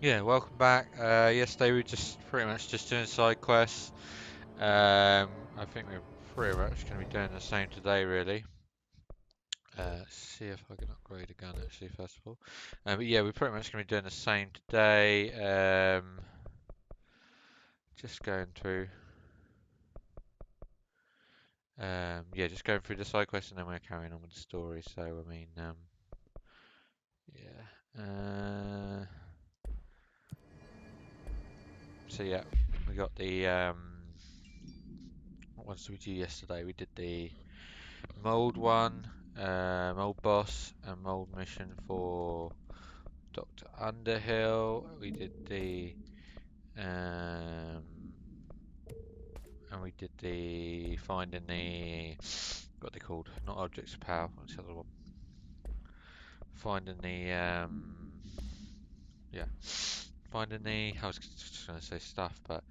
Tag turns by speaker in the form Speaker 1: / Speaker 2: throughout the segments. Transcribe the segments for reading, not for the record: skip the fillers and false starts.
Speaker 1: Yeah, welcome back. Yesterday we were just pretty much just doing side quests. I think we're pretty much going to be doing the same today, really. See if I can upgrade a gun actually first of all. But yeah, we're pretty much going to be doing the same today. Just going through. Yeah, just going through the side quests and then we're carrying on with the story. So I mean, yeah. So yeah, we got the what ones did we do yesterday? We did the mold one, mold boss, and mold mission for Dr. Underhill. We did the um, and we did the finding the what they called, not objects of power. What's the other one? Finding the yeah, finding the. I was just gonna say stuff, but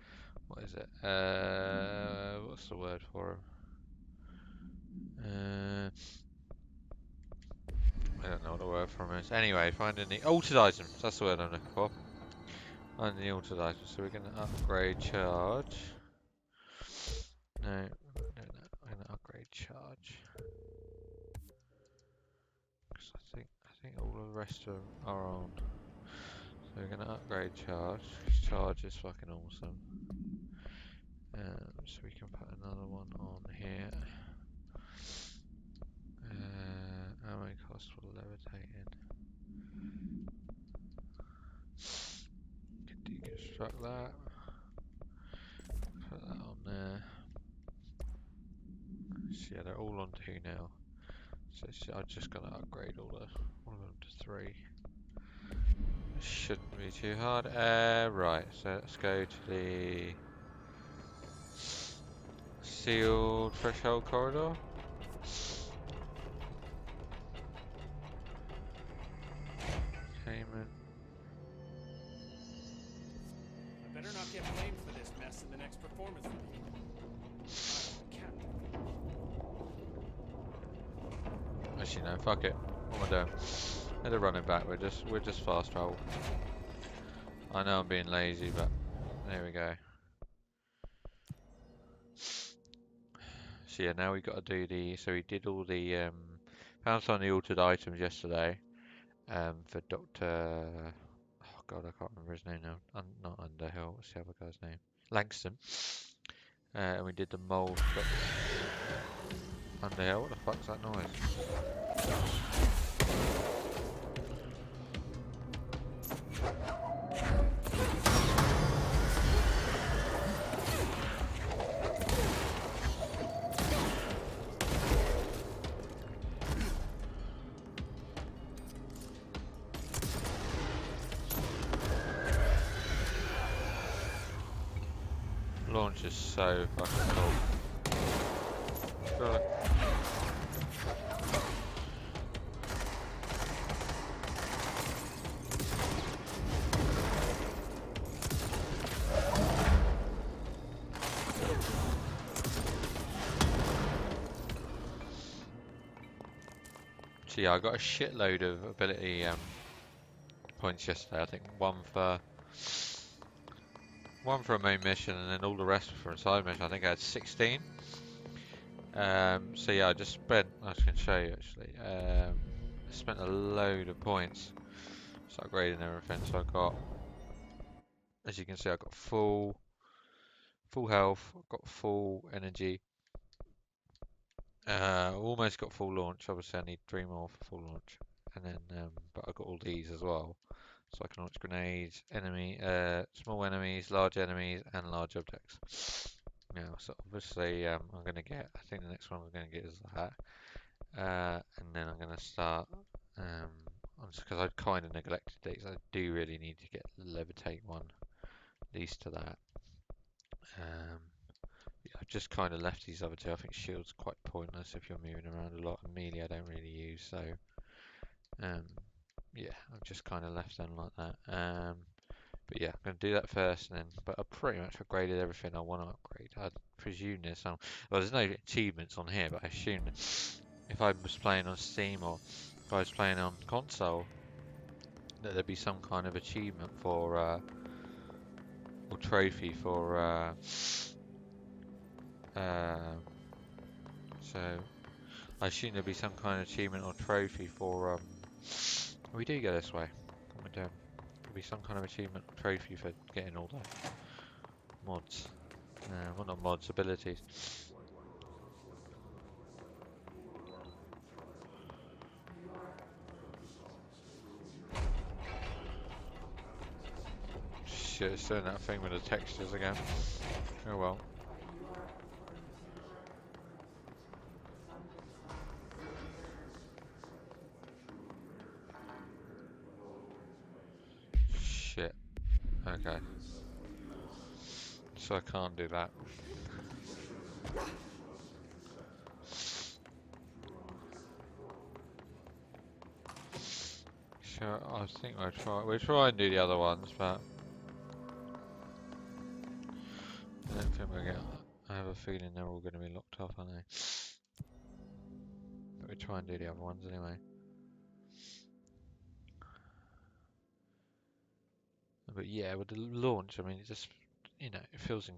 Speaker 1: what is it? What's the word for 'em? I don't know what the word for 'em is. Anyway, finding the altered items. That's the word I'm looking for. And the altered items, so we're going to upgrade charge. No, we're not doing that. We're going to upgrade charge. Because I think all of the rest of them are on. So we're going to upgrade charge. Charge is fucking awesome. So we can put another one on here. Ammo cost for levitating. Deconstruct that. Put that on there. So yeah, they're all on 2 now. So I'm just gonna upgrade all of them to 3. Shouldn't be too hard. Right, so let's go to the sealed threshold corridor. Containment.
Speaker 2: I better not get blamed for this mess in the next performance review. I'm the captain.
Speaker 1: Actually, no, fuck it. What am I doing? Instead of running back, we're just fast travel. I know I'm being lazy, but there we go. So yeah, now we got to do the. So we did all the found some of the altered items yesterday. For Doctor. Oh God, I can't remember his name now. Not Underhill. What's the other guy's name? Langston. And we did the mold for Underhill. What the fuck's that noise? Launch is so fucking cool. Got it. So yeah, I got a shitload of ability points yesterday. I think one for a main mission, and then all the rest for a side mission. I think I had 16. So yeah, I just spent. I can show you actually. I spent a load of points, just upgrading everything. So I got, as you can see, I got full health. I've got full energy. Almost got full launch. Obviously, I need 3 more for full launch, and then but I got all these as well, so I can launch grenades, small enemies, large enemies, and large objects. Now, so obviously, I'm gonna get. I think the next one I'm gonna get is that, and then I'm gonna start. Because I kind of neglected these. I do really need to get the levitate one, at least to that. Um, Yeah, I've just kind of left these other two. I think shield's quite pointless if you're moving around a lot, and melee I don't really use, so um, yeah, I've just kind of left them like that. But yeah, I'm going to do that first, and then. But I pretty much upgraded everything I want to upgrade. I presume there's some. Well, there's no achievements on here, but I assume that if I was playing on Steam or if I was playing on console, that there'd be some kind of achievement for or trophy for so I assume there'd be some kind of achievement or trophy for we do go this way. What am I doing? There'll be some kind of achievement or trophy for getting all the mods. Well, not mods, abilities. Shit, it's doing that thing with the textures again. Oh well. Shit. Okay. So I can't do that. So I think we'll try and do the other ones, but I don't think we'll get. I have a feeling they're all going to be locked off, aren't they? But we try and do the other ones anyway. But yeah, with the launch, I mean, it just, it feels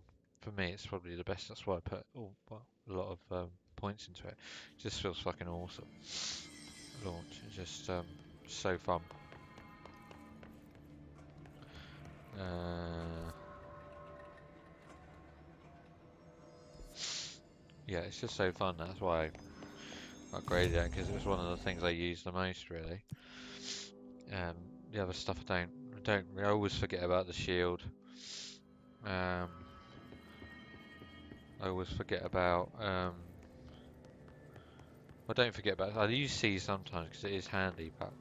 Speaker 1: for me, it's probably the best. That's why I put a lot of points into it. It just feels fucking awesome. Launch is just so fun. Yeah, it's just so fun. That's why I upgraded it, because it was one of the things I used the most, really. The other stuff I always forget about the shield. I always forget about. I don't forget about. I use C sometimes because it is handy, but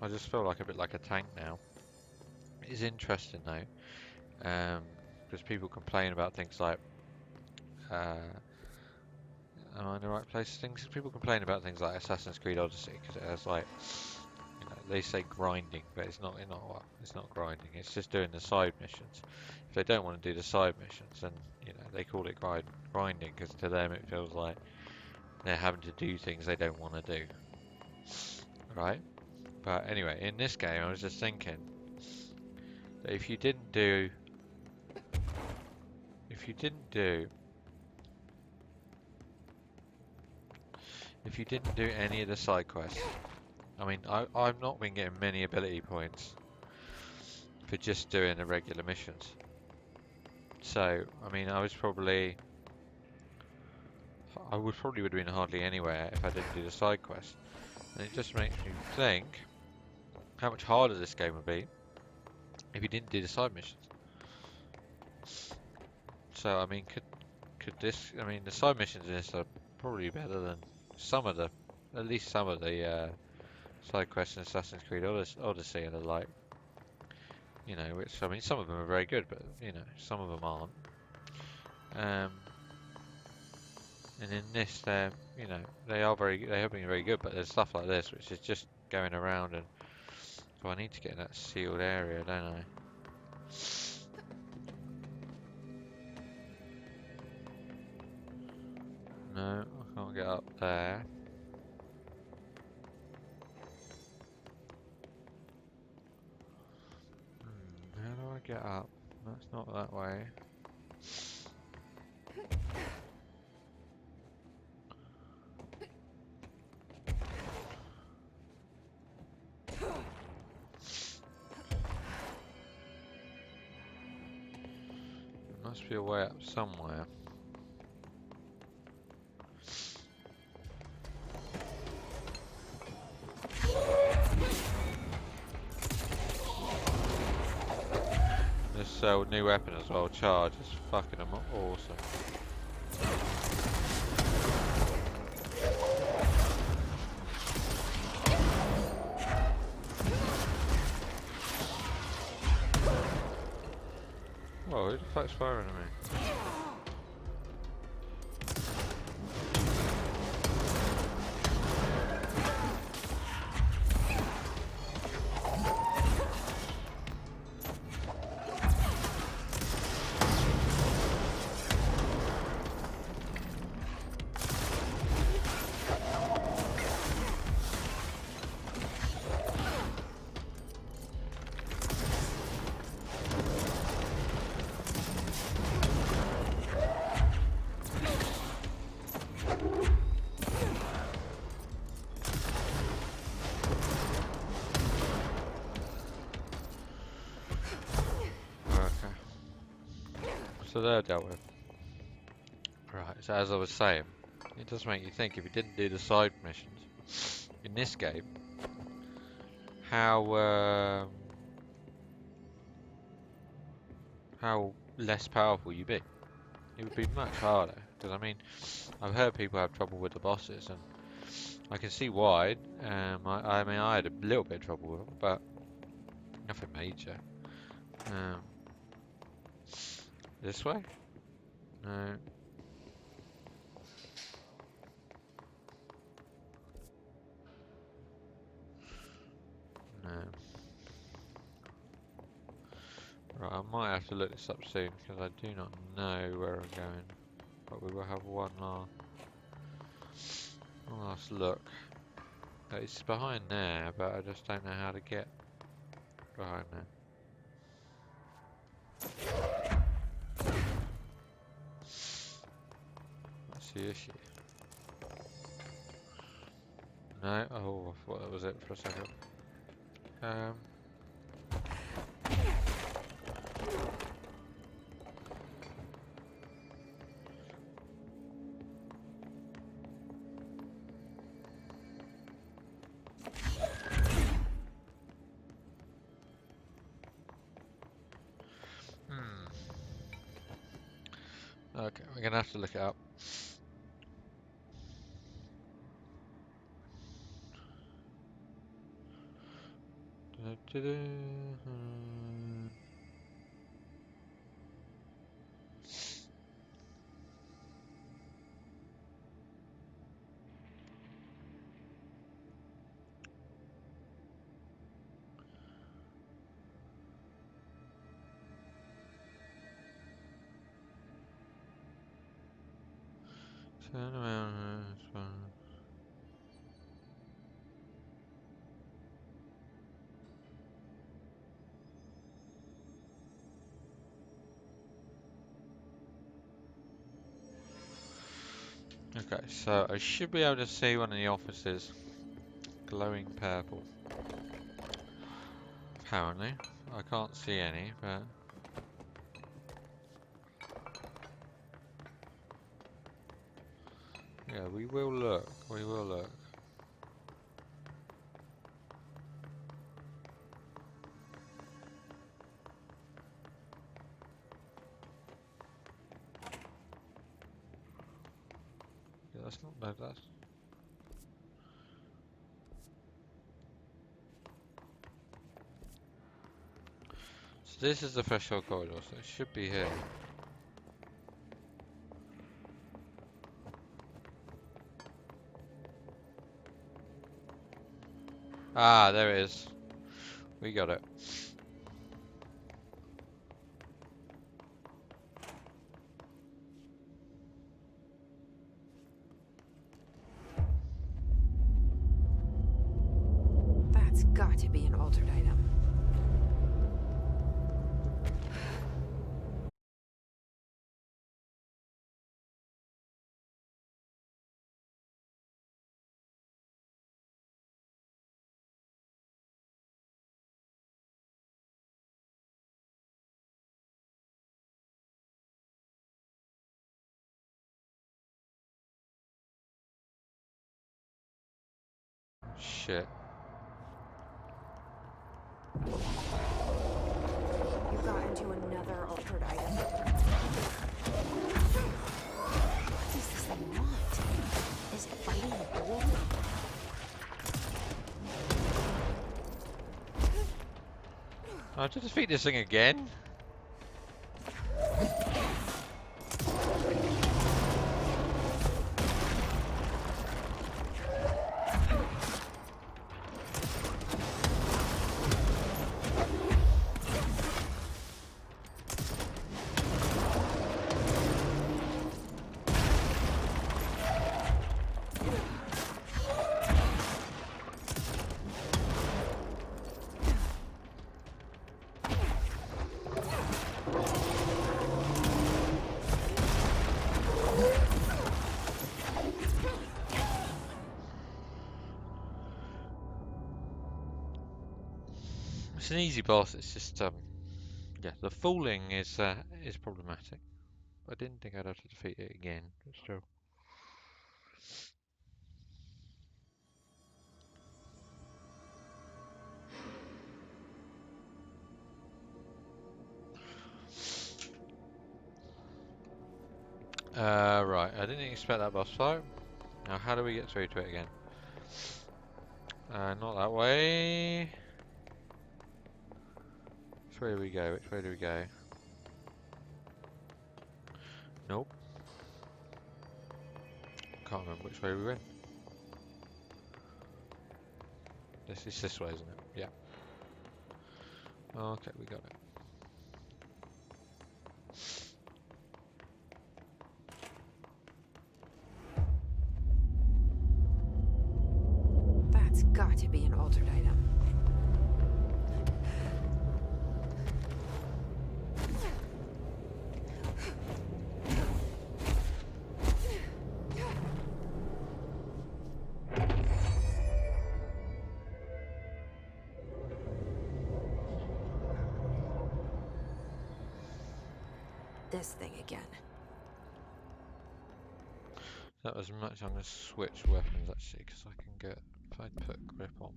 Speaker 1: I just feel like a bit like a tank now. It is interesting though, because people complain about things like. Am I in the right place? People complain about things like Assassin's Creed Odyssey because it has like, they say grinding, but it's not grinding. It's just doing the side missions. If they don't want to do the side missions, then they call it grinding because to them it feels like they're having to do things they don't want to do, right? But anyway, in this game, I was just thinking that if you didn't do any of the side quests, I mean, I've not been getting many ability points for just doing the regular missions. So, I mean, I would probably would have been hardly anywhere if I didn't do the side quest. And it just makes me think how much harder this game would be if you didn't do the side missions. So, I mean, could this? I mean, the side missions in this are probably better than at least some of the side quests in Assassin's Creed Odyssey and the like. Which, I mean, some of them are very good, but some of them aren't. And in this, they have been very good, but there's stuff like this which is just going around and. Oh, I need to get in that sealed area, don't I? No, I can't get up there. How do I get up? That's not that way. There must be a way up somewhere. This new weapon as well, charge, is fucking awesome. Whoa, who the fuck's firing at me? So they're dealt with. Right, so as I was saying, it does make you think if you didn't do the side missions in this game, how less powerful you be. It would be much harder, because I mean, I've heard people have trouble with the bosses, and I can see why. I mean, I had a little bit of trouble with them, but nothing major. Um, this way? No. No. Right, I might have to look this up soon, because I do not know where I'm going. But we will have one last look. It's behind there, but I just don't know how to get behind there. That's the issue. No? Oh, I thought that was it for a second. Okay, we're gonna have to look it up. Turn around. Okay, so I should be able to see one of the offices glowing purple. Apparently, I can't see any, but yeah, we will look. We will look. Yeah, that's not no, that's. So this is the threshold corridor, so it should be here. Ah, there it is. We got it.
Speaker 3: That's got to be an altered item.
Speaker 1: Shit.
Speaker 3: You got into another altered item. What does this thing want? Is it fighting a bull?
Speaker 1: I have to defeat this thing again? It's an easy boss. It's just yeah, the falling is problematic. I didn't think I'd have to defeat it again, but still. Right, I didn't expect that boss fight. Now, how do we get through to it again? Not that way. Which way do we go? Which way do we go? Nope. Can't remember which way we went. This is this way, isn't it? Yeah. Okay, we got it.
Speaker 3: That's got to be an altered item. This thing again.
Speaker 1: That was much. I'm going to switch weapons actually because I can get, if I put grip on.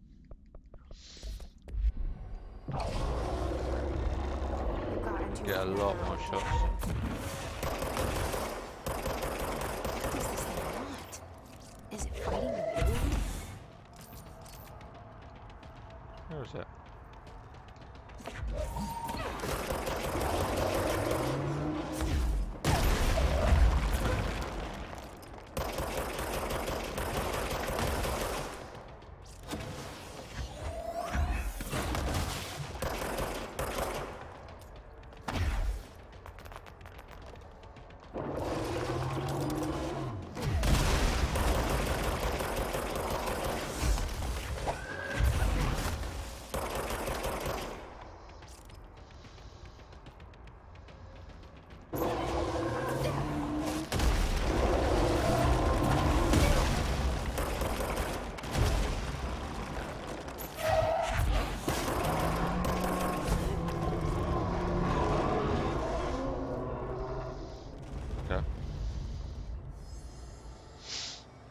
Speaker 3: We've got into
Speaker 1: Get a lot more shots.
Speaker 3: What does this thing want? Is it fighting the new one?
Speaker 1: Where is it?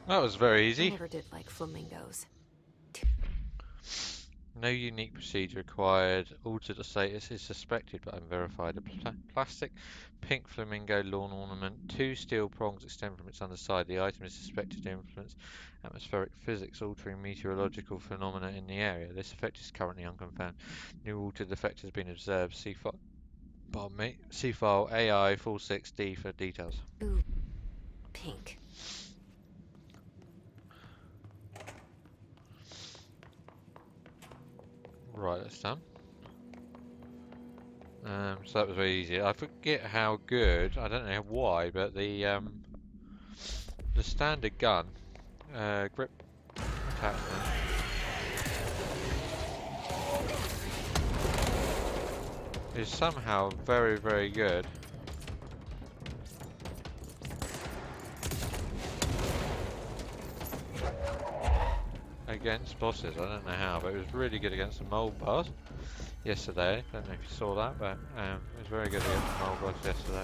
Speaker 1: That was very
Speaker 3: I
Speaker 1: easy.
Speaker 3: never did like flamingos.
Speaker 1: No unique procedure required. Altered status is suspected but unverified. A plastic pink flamingo lawn ornament. 2 steel prongs extend from its underside. The item is suspected to influence atmospheric physics, altering meteorological phenomena in the area. This effect is currently unconfirmed. New altered effect has been observed. See file AI 46D for details.
Speaker 3: Ooh, pink.
Speaker 1: Right, that's done. So that was very easy. I forget how good, I don't know why, but the standard gun, grip attachment, is somehow very, very good against bosses. I don't know how, but it was really good against the mold boss yesterday. Don't know if you saw that, but it was very good against the mold boss yesterday.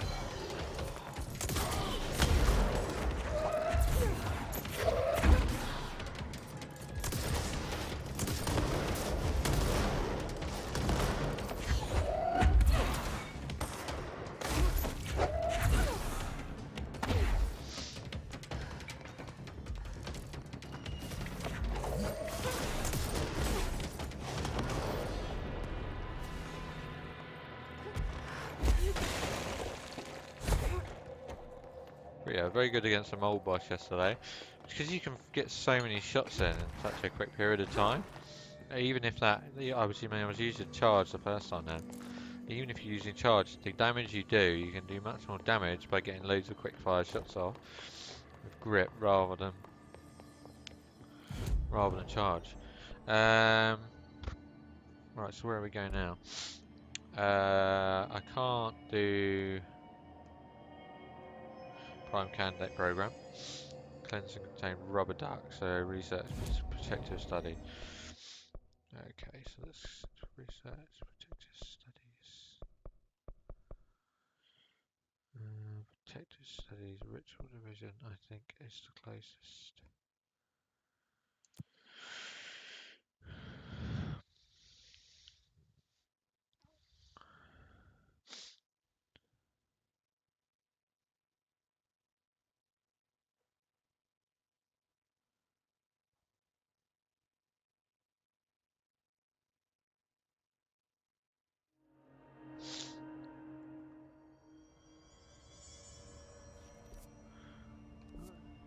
Speaker 1: But yeah, very good against the mold boss yesterday. Because you can get so many shots in such a quick period of time. Even if that, I was using charge the first time now. Even if you're using charge, the damage you do, you can do much more damage by getting loads of quick fire shots off with grip rather than charge. Right, so where are we going now? I can't do Prime Candidate Program. Cleanse and contain rubber duck, so research protective study. Okay, so let's research protective studies. Detective Studies, Ritual Division, I think is the closest.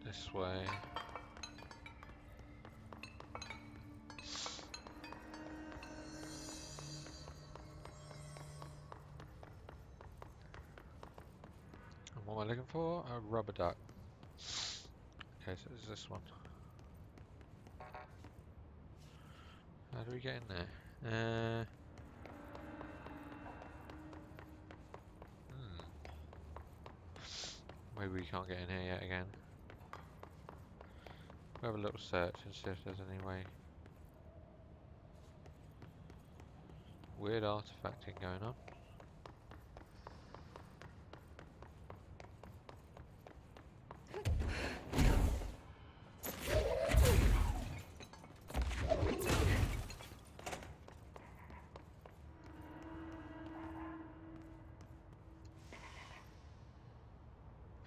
Speaker 1: This way. And what am I looking for? A rubber duck. Okay, so it's this one. How do we get in there? Maybe we can't get in here yet again. We'll have a little search and see if there's any way. Weird artifacting going on.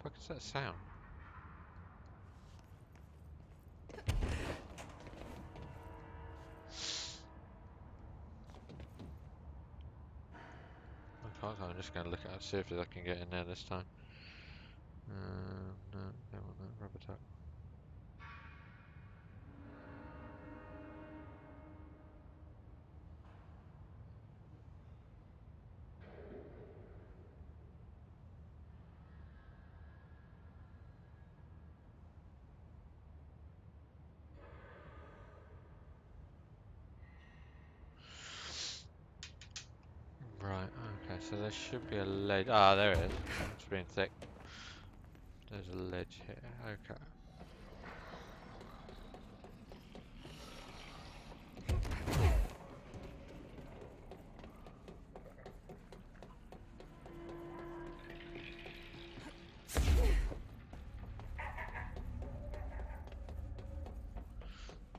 Speaker 1: What is that sound? I can't. I'm just going to look at it, see if I can get in there this time. No, don't want that rubber duck. Right, okay, so there should be a ledge. Ah, there it is. It's being thick. There's a ledge here. Okay.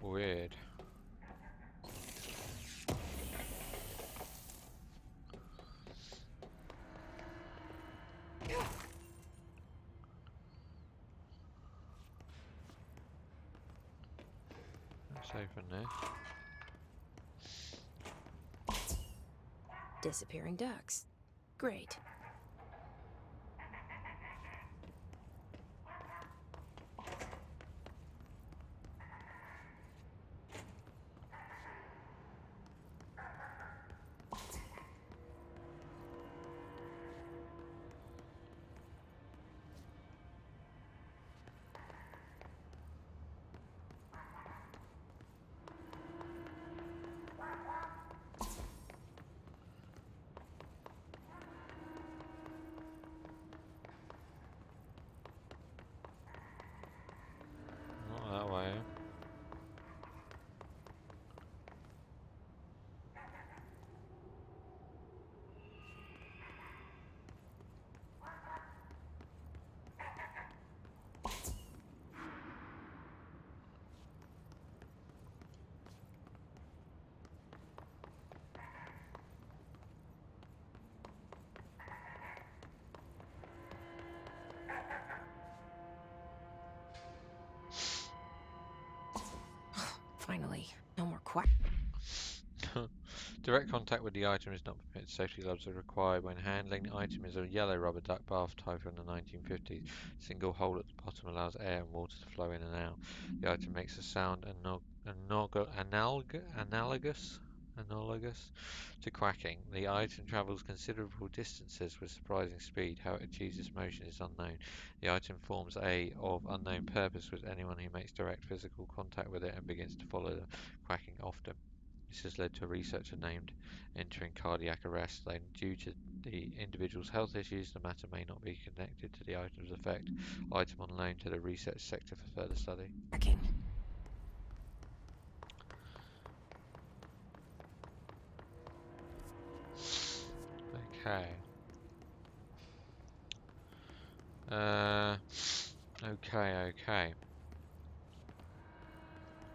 Speaker 1: Weird. Let's open this.
Speaker 3: Disappearing ducks. Great.
Speaker 1: Not that way.
Speaker 3: Finally, no more quack.
Speaker 1: Direct contact with the item is not permitted. Safety gloves are required when handling. The item is a yellow rubber duck bath type from the 1950s. Single hole at the bottom allows air and water to flow in and out. The item makes a sound analogous to quacking. The item travels considerable distances with surprising speed. How it achieves this motion is unknown. The item forms of unknown purpose with anyone who makes direct physical contact with it and begins to follow the quacking often. This has led to a researcher named entering cardiac arrest. Though due to the individual's health issues, the matter may not be connected to the item's effect. Item on loan to the research sector for further study.
Speaker 3: Quacking.
Speaker 1: Okay. Okay.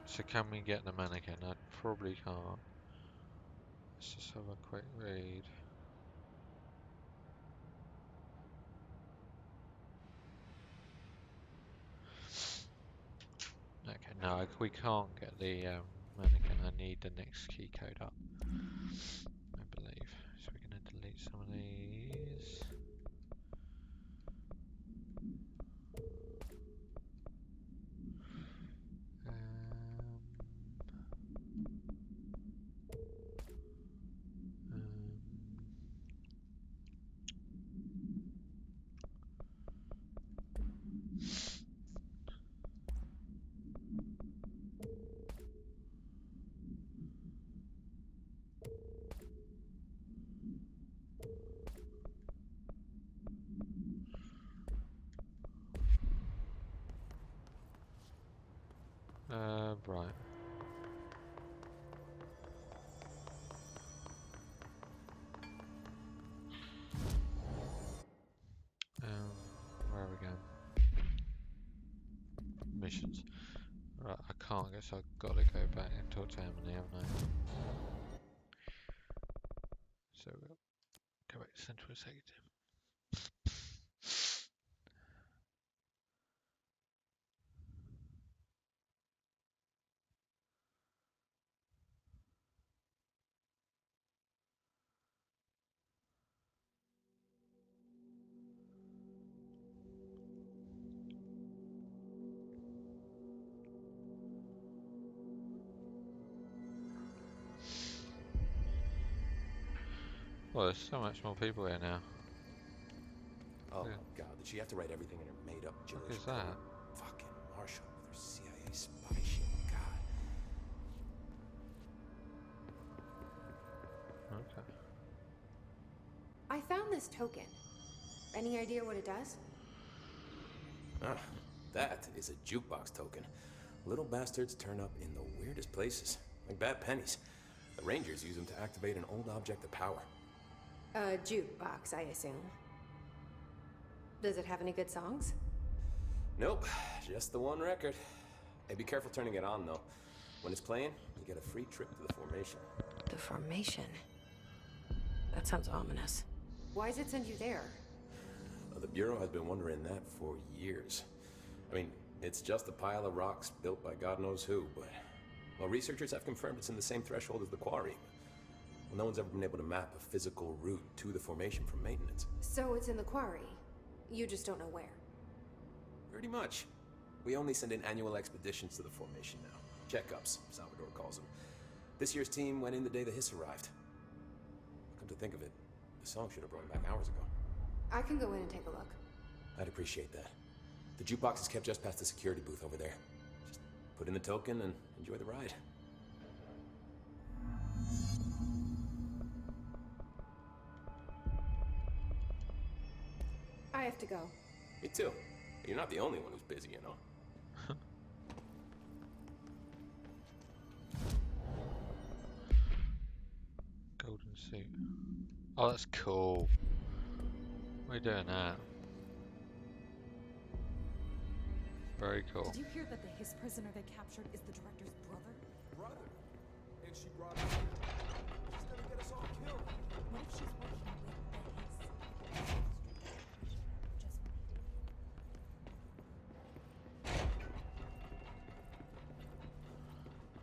Speaker 1: So can we get the mannequin? I probably can't. Let's just have a quick read. Okay, no, we can't get the mannequin. I need the next key code up, I believe. So we're going to delete some of these. Right. Where are we going? Missions. Right, I can't get, so I've got to go back and talk to Emily, haven't I? So we'll go back to Central Executive. Well, there's so much more people here now.
Speaker 4: Oh
Speaker 1: Yeah.
Speaker 4: my god, did she have to write everything in her made-up
Speaker 1: What
Speaker 4: Jewish
Speaker 1: is that?
Speaker 4: code? Fucking Marshall with her CIA spy shit, god.
Speaker 1: Okay.
Speaker 5: I found this token. Any idea what it does?
Speaker 4: Ah, that is a jukebox token. Little bastards turn up in the weirdest places, like bad pennies. The Rangers use them to activate an old object of power.
Speaker 5: A jukebox, I assume. Does it have any good songs?
Speaker 4: Nope, just the one record. Hey, be careful turning it on, though. When it's playing, you get a free trip to the formation.
Speaker 5: The formation. That sounds ominous. Why does it send you there?
Speaker 4: The Bureau has been wondering that for years. I mean, it's just a pile of rocks built by God knows who, but... Well, researchers have confirmed it's in the same threshold as the quarry. Well, no one's ever been able to map a physical route to the formation for maintenance.
Speaker 5: So it's in the quarry. You just don't know where.
Speaker 4: Pretty much. We only send in annual expeditions to the formation now. Checkups, Salvador calls them. This year's team went in the day the hiss arrived. Come to think of it, the song should have brought back hours ago.
Speaker 5: I can go in and take a look.
Speaker 4: I'd appreciate that. The jukebox is kept just past the security booth over there. Just put in the token and enjoy the ride.
Speaker 5: I have to go.
Speaker 4: Me too. You're not the only one who's busy, you know.
Speaker 1: Golden suit. Oh, that's cool. We're doing that. Very cool.
Speaker 6: Did you hear that the Hiss prisoner they captured is the director's brother?
Speaker 7: Brother. And she brought us here. She's gonna get us all killed.
Speaker 6: What if she's working with the Hiss?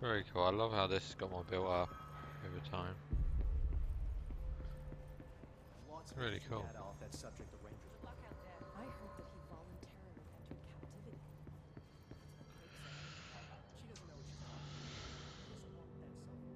Speaker 1: Very cool. I love how this got more built up over time. Really cool.
Speaker 7: Off that subject of Rangers.
Speaker 6: I heard that he voluntarily entered captivity.
Speaker 7: She doesn't know what she's talking about. She doesn't want that stuff.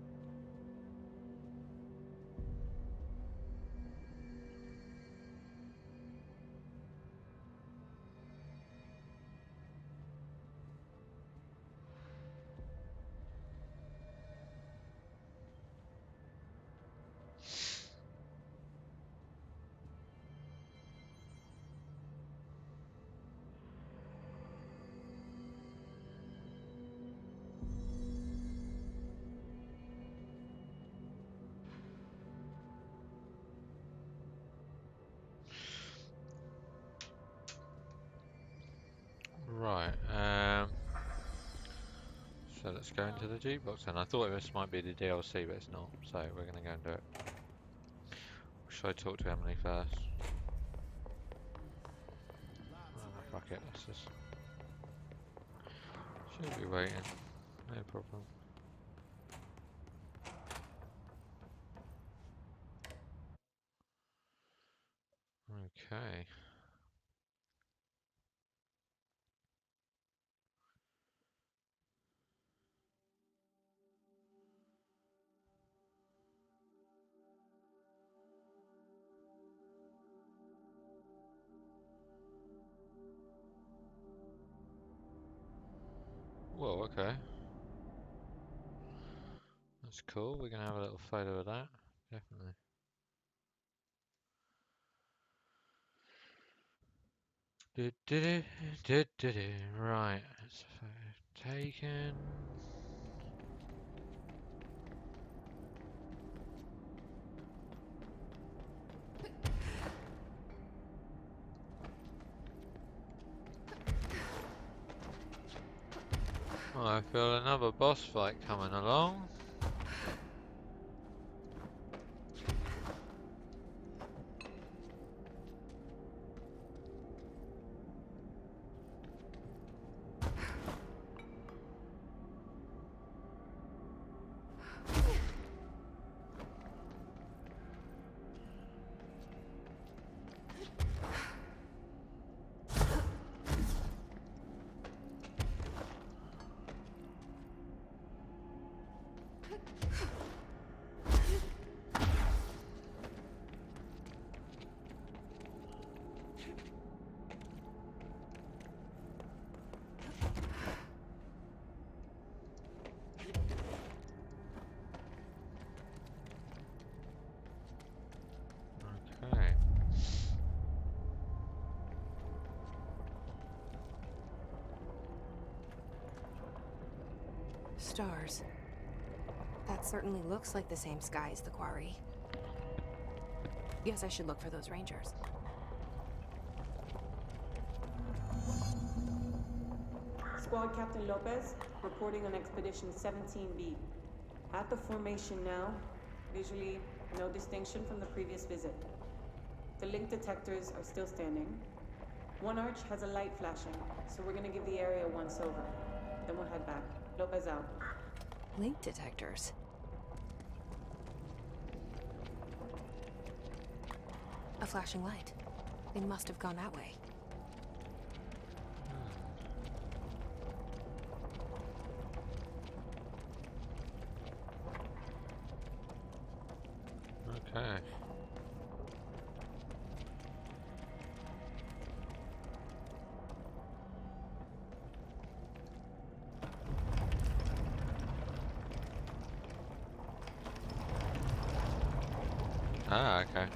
Speaker 1: let's go into the jukebox. And I thought this might be the DLC, but it's not. So we're gonna go and do it. Should I talk to Emily first? Oh, fuck it. Let's just. She'll be waiting. No problem. Okay. Whoa, okay. That's cool. We're gonna have a little photo of that. Definitely. Right, that's a photo taken. Well, I feel another boss fight coming along. Okay.
Speaker 5: Stars. That certainly looks like the same sky as the quarry. Guess I should look for those rangers.
Speaker 8: Squad Captain Lopez, reporting on Expedition 17B. At the formation now, visually no distinction from the previous visit. The link detectors are still standing. One arch has a light flashing, so we're gonna give the area a once over. Then we'll head back. Lopez out.
Speaker 5: Link detectors. A flashing light. They must have gone that way.
Speaker 1: Okay. Ah, okay.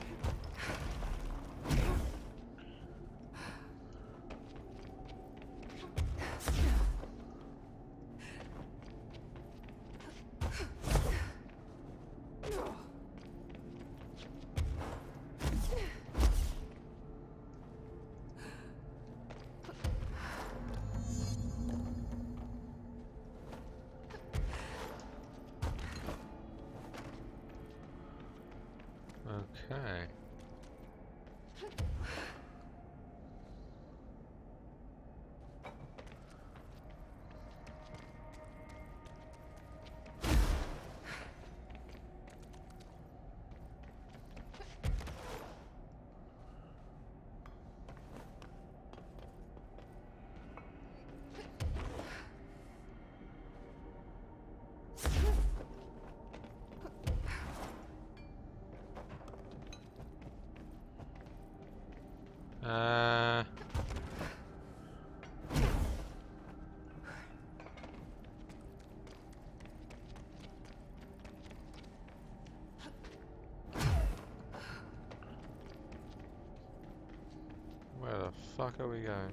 Speaker 1: Okay. Uh. Where the fuck are we going?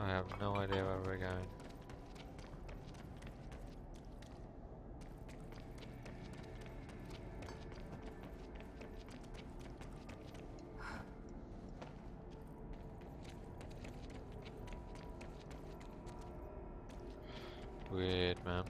Speaker 1: I have no idea where we're going. Weird, man.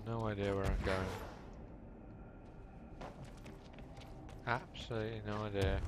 Speaker 1: No idea where I'm going. Absolutely no idea.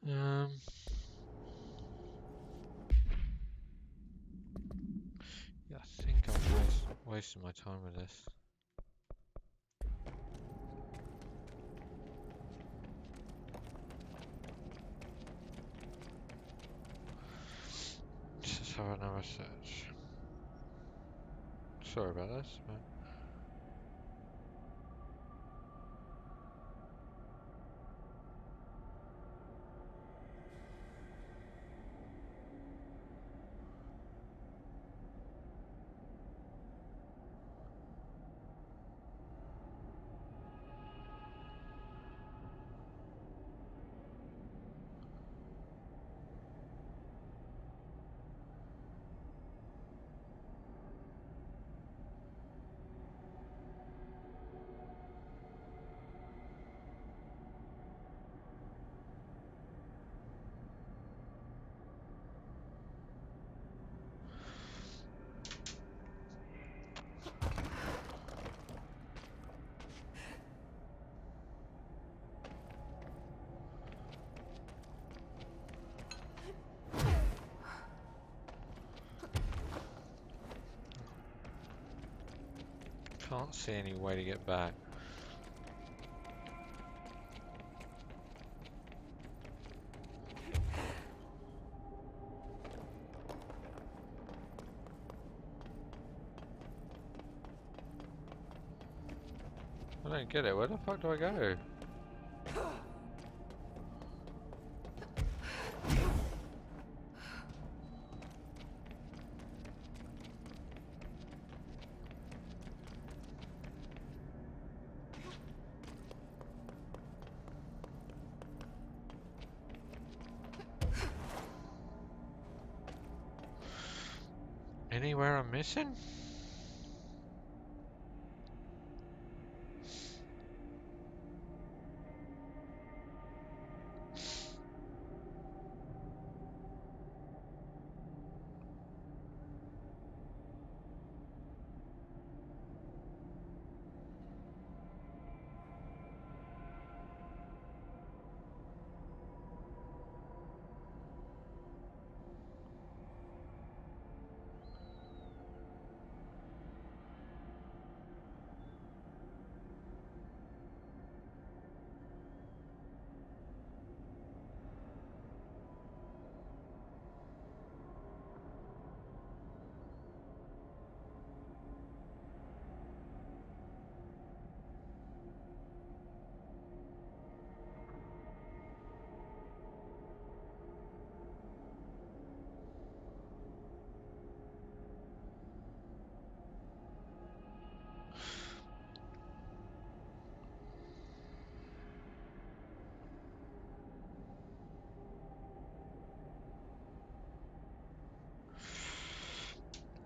Speaker 1: Yeah, I think I'm wasting my time with this. Let's just have another search. Sorry about this, man. Can't see any way to get back. I don't get it. Where the fuck do I go? Anywhere I'm missing?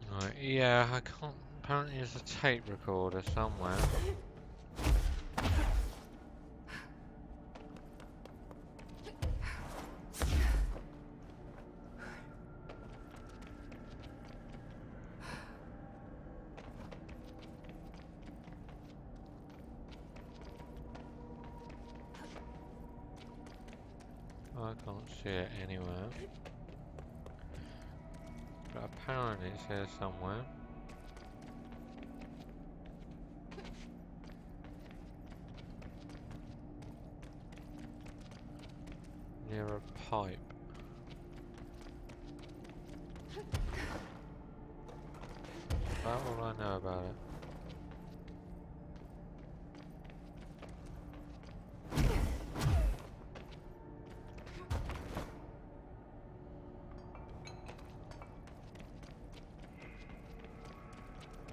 Speaker 1: Right, yeah, I can't. Apparently, there's a tape recorder somewhere. I can't see it anywhere. But apparently it's here somewhere. Near a pipe. That's all I know about it.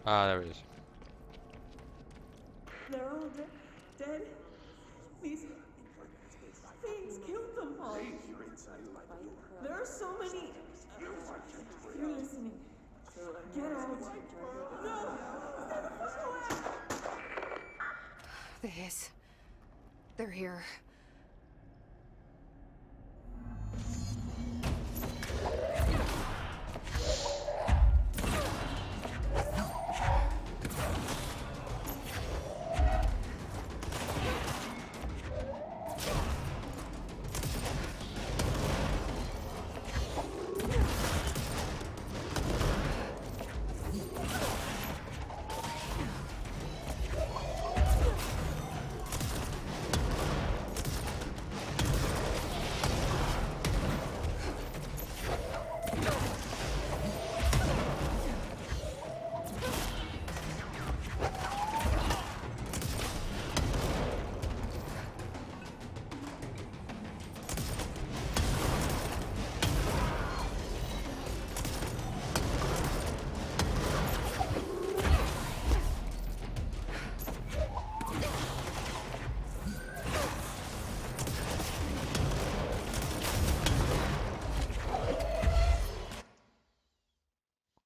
Speaker 1: Ah, there it is.
Speaker 8: They're all dead. These things killed them all. There are so many. You're listening. Get out. No!
Speaker 5: The Hiss. They're here.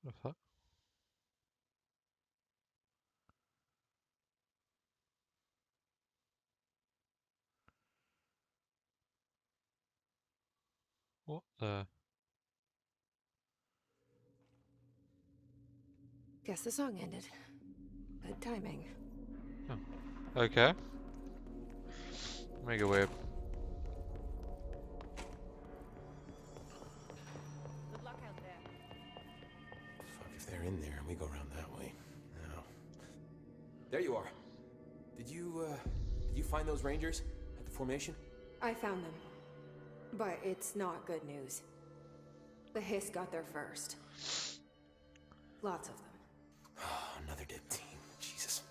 Speaker 1: What the fuck? What the?
Speaker 5: Guess the song ended. Good timing.
Speaker 1: Okay. Mega weird.
Speaker 6: Good luck out there.
Speaker 4: Fuck if they're in there and we go around that way. No. There you are. Did you find those Rangers at the formation?
Speaker 5: I found them. But it's not good news. The Hiss got there first. Lots of them.
Speaker 4: Another dead team. Jesus.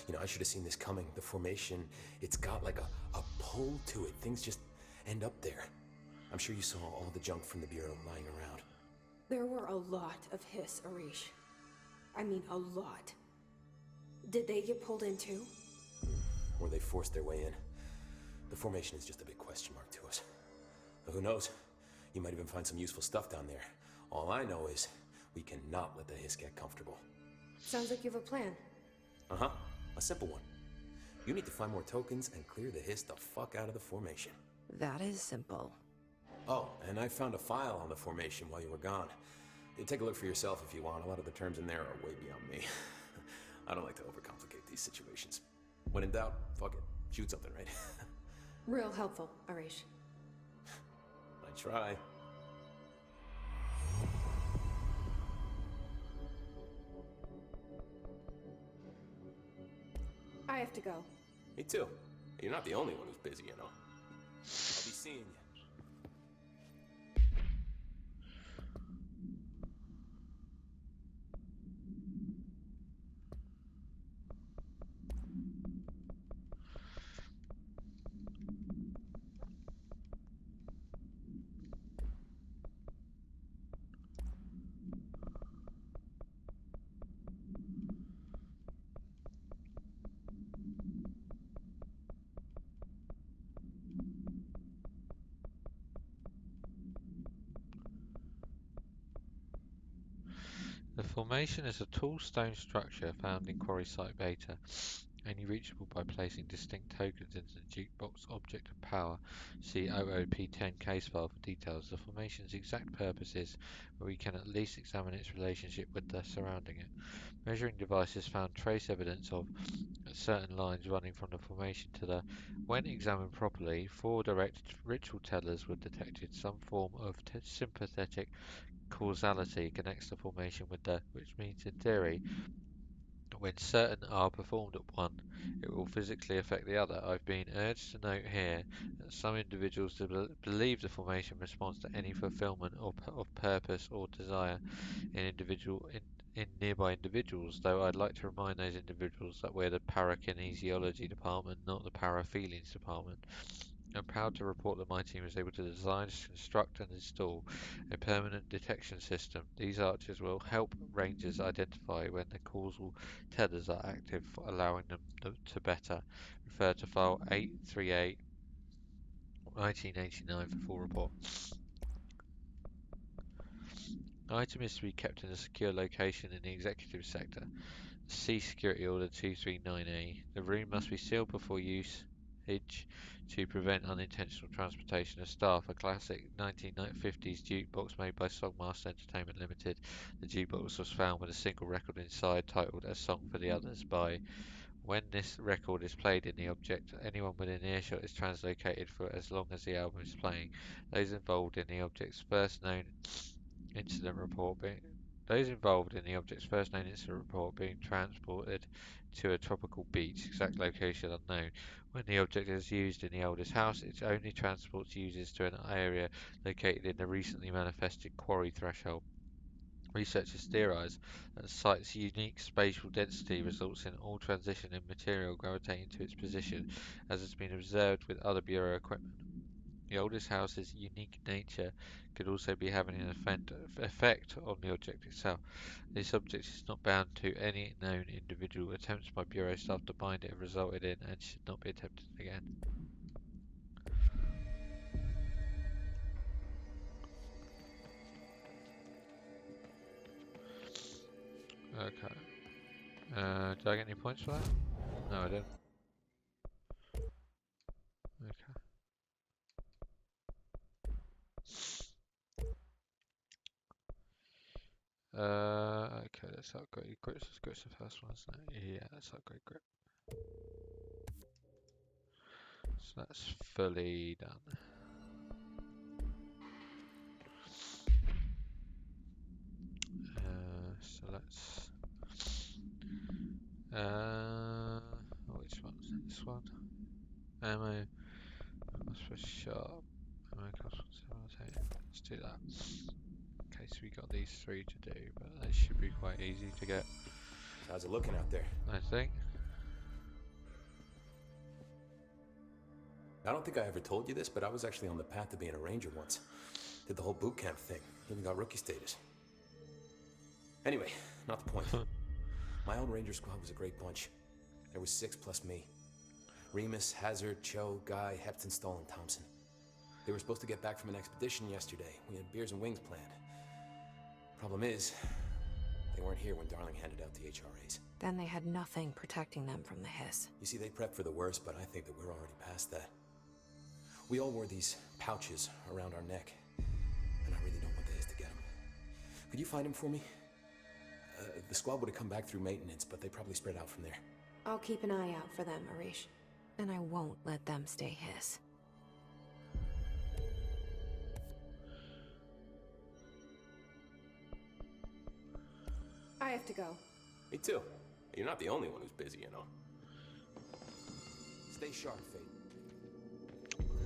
Speaker 4: You know, I should have seen this coming. The formation, it's got like a pull to it. Things just end up there. I'm sure you saw all the junk from the Bureau lying around.
Speaker 5: There were a lot of Hiss, Arish. I mean, a lot. Did they get pulled in too?
Speaker 4: Or they forced their way in. The formation is just a big question mark to us. But who knows? You might even find some useful stuff down there. All I know is We cannot let the Hiss get comfortable.
Speaker 5: Sounds like you have a plan.
Speaker 4: Uh-huh. A simple one. You need to find more tokens and clear the Hiss the fuck out of the formation.
Speaker 3: That is simple.
Speaker 4: Oh, and I found a file on the formation while you were gone. You take a look for yourself if you want. A lot of the terms in there are way beyond me. I don't like to overcomplicate these situations. When in doubt, fuck it. Shoot something, right?
Speaker 5: Real helpful, Arish.
Speaker 4: I try.
Speaker 5: I have to go.
Speaker 4: Me too. You're not the only one who's busy, you know. I'll be seeing you.
Speaker 1: The formation is a tall stone structure found in Quarry Site Beta, only reachable by placing distinct tokens into the jukebox object of power. See OOP10 case file for details. The formation's exact purpose is where we can at least examine its relationship with the surrounding it. Measuring devices found trace evidence of certain lines running from the formation to the. When examined properly, 4 direct ritual tellers were detected. Some form of sympathetic causality connects the formation with the, which means in theory, when certain are performed at one, it will physically affect the other. I've been urged to note here that some individuals believe the formation responds to any fulfillment of purpose or desire in nearby individuals, though I'd like to remind those individuals that we're the parakinesiology department, not the parafeelings department. I'm proud to report that my team is able to design, construct and install a permanent detection system. These arches will help rangers identify when the causal tethers are active, allowing them to better. Refer to file 838 1989 for full report. Item is to be kept in a secure location in the executive sector. See Security Order 239A. The room must be sealed before usage to prevent unintentional transportation of staff. A classic 1950s jukebox made by Songmaster Entertainment Limited. The jukebox was found with a single record inside titled A Song for the Others by. When this record is played in the object, anyone within earshot is translocated for as long as the album is playing. Those involved in the object's first known incident report being transported to a tropical beach, exact location unknown. When the object is used in the eldest house, it only transports users to an area located in the recently manifested quarry threshold. Researchers theorize that the site's unique spatial density results in all transition in material gravitating to its position, as has been observed with other Bureau equipment. The oldest house's unique nature could also be having an effect on the object itself. This object is not bound to any known individual. Attempts by Bureau staff to bind it have resulted in and should not be attempted again. Okay. Did I get any points for that? No, I didn't. Okay. Okay, let's upgrade grip. Grip's the first one, isn't it? Yeah, let's upgrade grip. So that's fully done. So let's. Which one's this one? Ammo. Must be sharp. Ammo cost 178. Let's do that. Okay, so we got these 3 to do, but they should be quite easy to get.
Speaker 4: How's it looking out there?
Speaker 1: I think.
Speaker 4: I don't think I ever told you this, but I was actually on the path to being a ranger once. Did the whole boot camp thing. Even got rookie status. Anyway, not the point. My own ranger squad was a great bunch. There was 6 plus me. Remus, Hazard, Cho, Guy, Hepton, Stoll, and Thompson. They were supposed to get back from an expedition yesterday. We had beers and wings planned. Problem is, they weren't here when Darling handed out the HRAs.
Speaker 5: Then they had nothing protecting them from the hiss.
Speaker 4: You see, they prepped for the worst, but I think that we're already past that. We all wore these pouches around our neck, and I really don't want the hiss to get them. Could you find them for me? The squad would have come back through maintenance, but they probably spread out from there.
Speaker 5: I'll keep an eye out for them, Arish. And I won't let them stay hiss. I have to go.
Speaker 4: Me too. You're not the only one who's busy, you know. Stay sharp, Fate.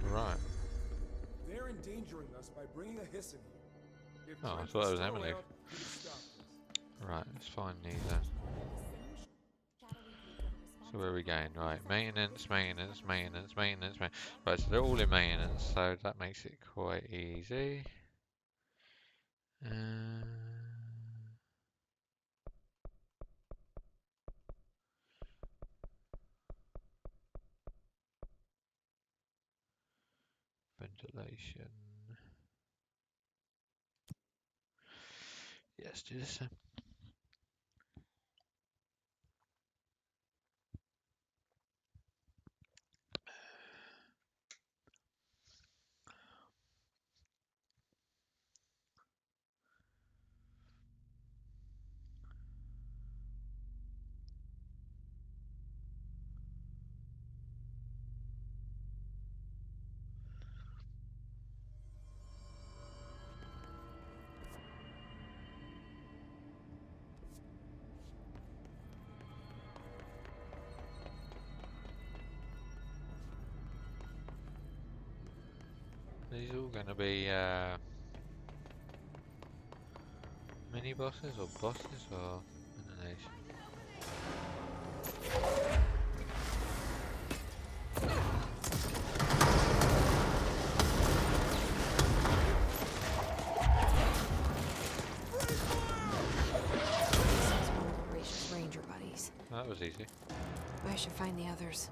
Speaker 1: Right.
Speaker 9: They're endangering us by bringing a hiss in here. If
Speaker 1: Oh, I
Speaker 9: Trent
Speaker 1: thought that was
Speaker 9: still
Speaker 1: Emily.
Speaker 9: around, we can stop this.
Speaker 1: Right, let's find these then. So where are we going? Right, maintenance, maintenance, maintenance, maintenance, right, so they're all in maintenance, so that makes it quite easy. Ventilation. Yes, do this then. These all going to be mini bosses or bosses or elimination?
Speaker 5: This is one of Arish's ranger buddies.
Speaker 1: That was easy.
Speaker 5: I should find the others.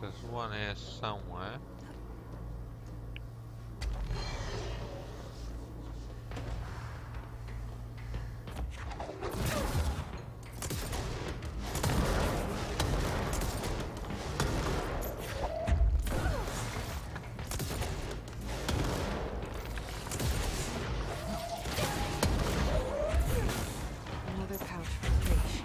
Speaker 5: There's one here somewhere. Another pouch for Arish.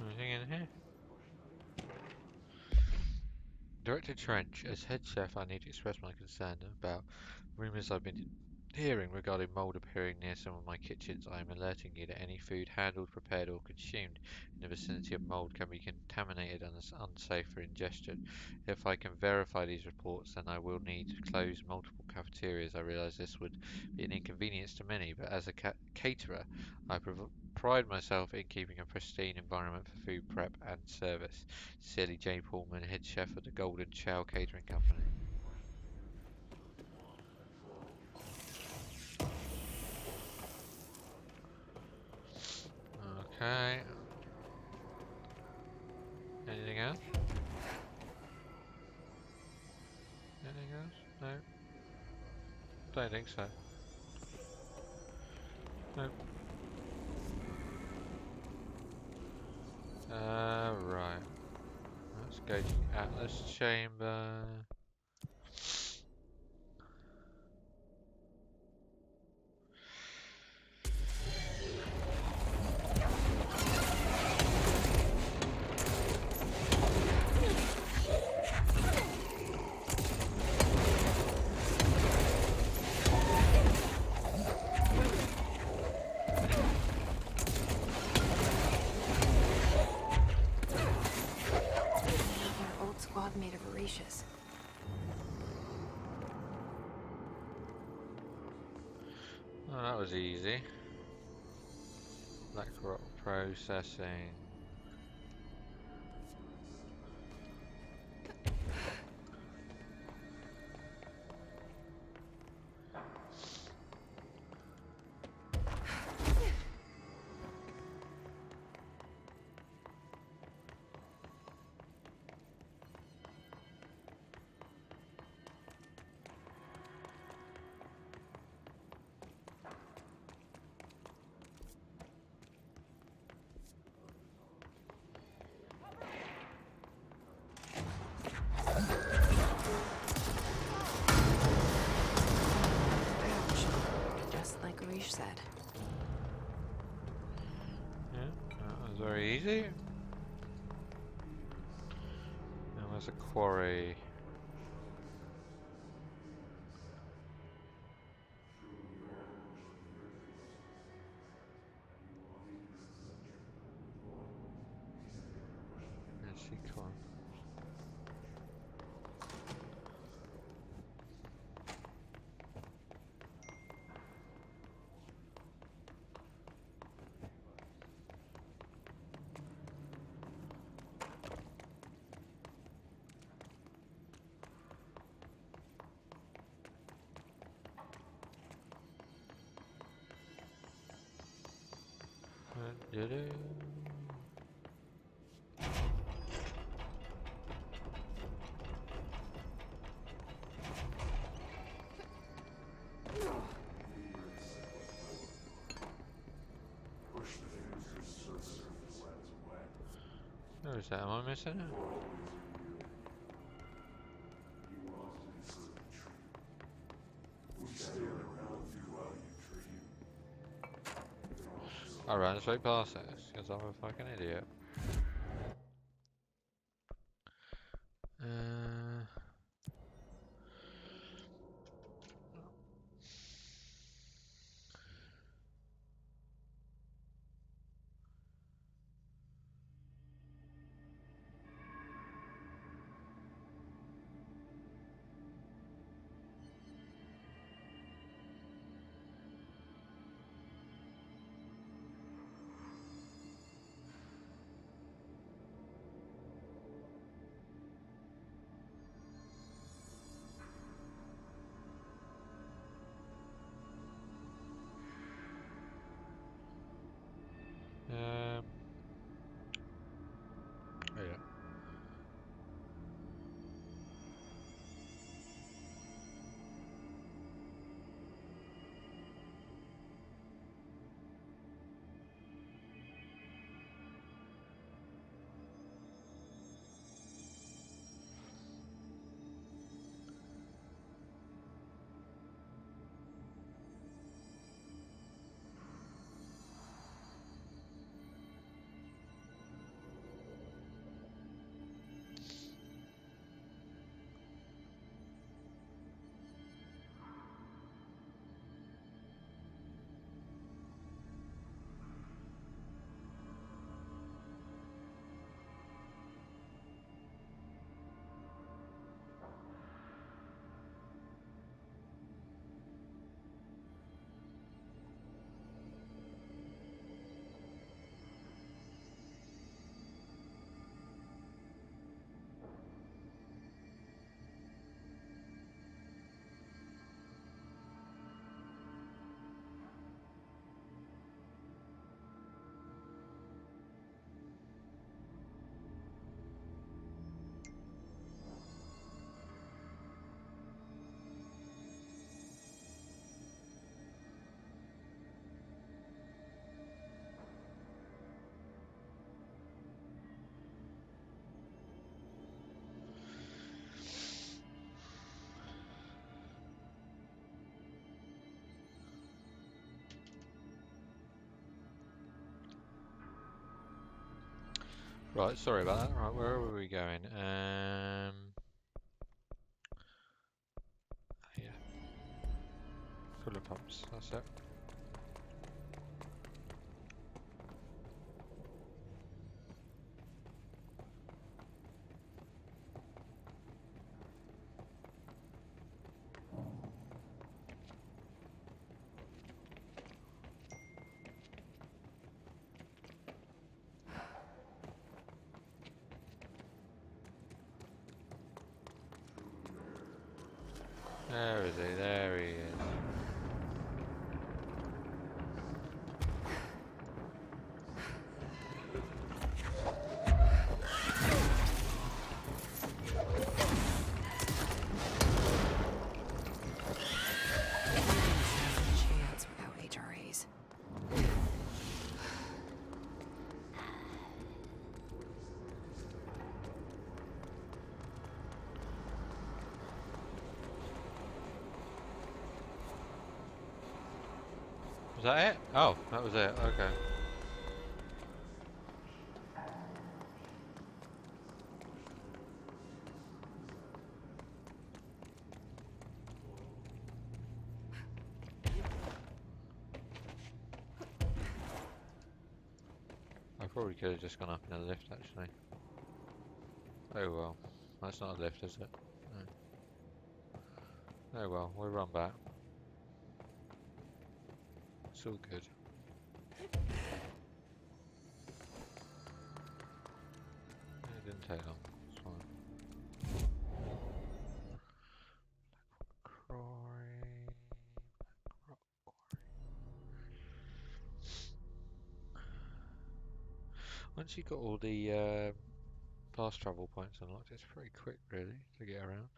Speaker 1: Anything in here? Director Trench, as head chef, I need to express my concern about rumours I've been hearing regarding mould appearing near some of my kitchens. I am alerting you that any food handled, prepared, or consumed in the vicinity of mould can be contaminated and is unsafe for ingestion. If I can verify these reports, then I will need to close multiple cafeterias. I realise this would be an inconvenience to many, but as a caterer, I pride myself in keeping a pristine environment for food prep and service. Sincerely, Jay Pullman, head chef of the Golden Chow Catering Company. Okay. Anything else? else? No. Don't think so. Nope. Right. Let's go to the Atlas Chamber.
Speaker 3: Our old squad made of Orishas.
Speaker 1: Oh, that was easy. Black rock processing.
Speaker 3: Ouch. Just like Orish said.
Speaker 1: Yeah, that was very easy. Now there's a quarry. Where's she gone? Did it? Oh, is that? Am I missing it? I ran straight past this because I'm a fucking idiot. Right, sorry about that. Right, where were we going? Yeah. Cooler pumps, that's it. There is he, there he is.
Speaker 3: Chance without HRAs.
Speaker 1: Was that it? Oh, that was it, okay. I probably could have just gone up in a lift actually. Oh well, that's not a lift, is it? No. Oh well, we'll run back. It's all good. It didn't take long, it's fine. Quarry. Rock quarry. Once you got all the fast travel points unlocked, it's pretty quick really to get around.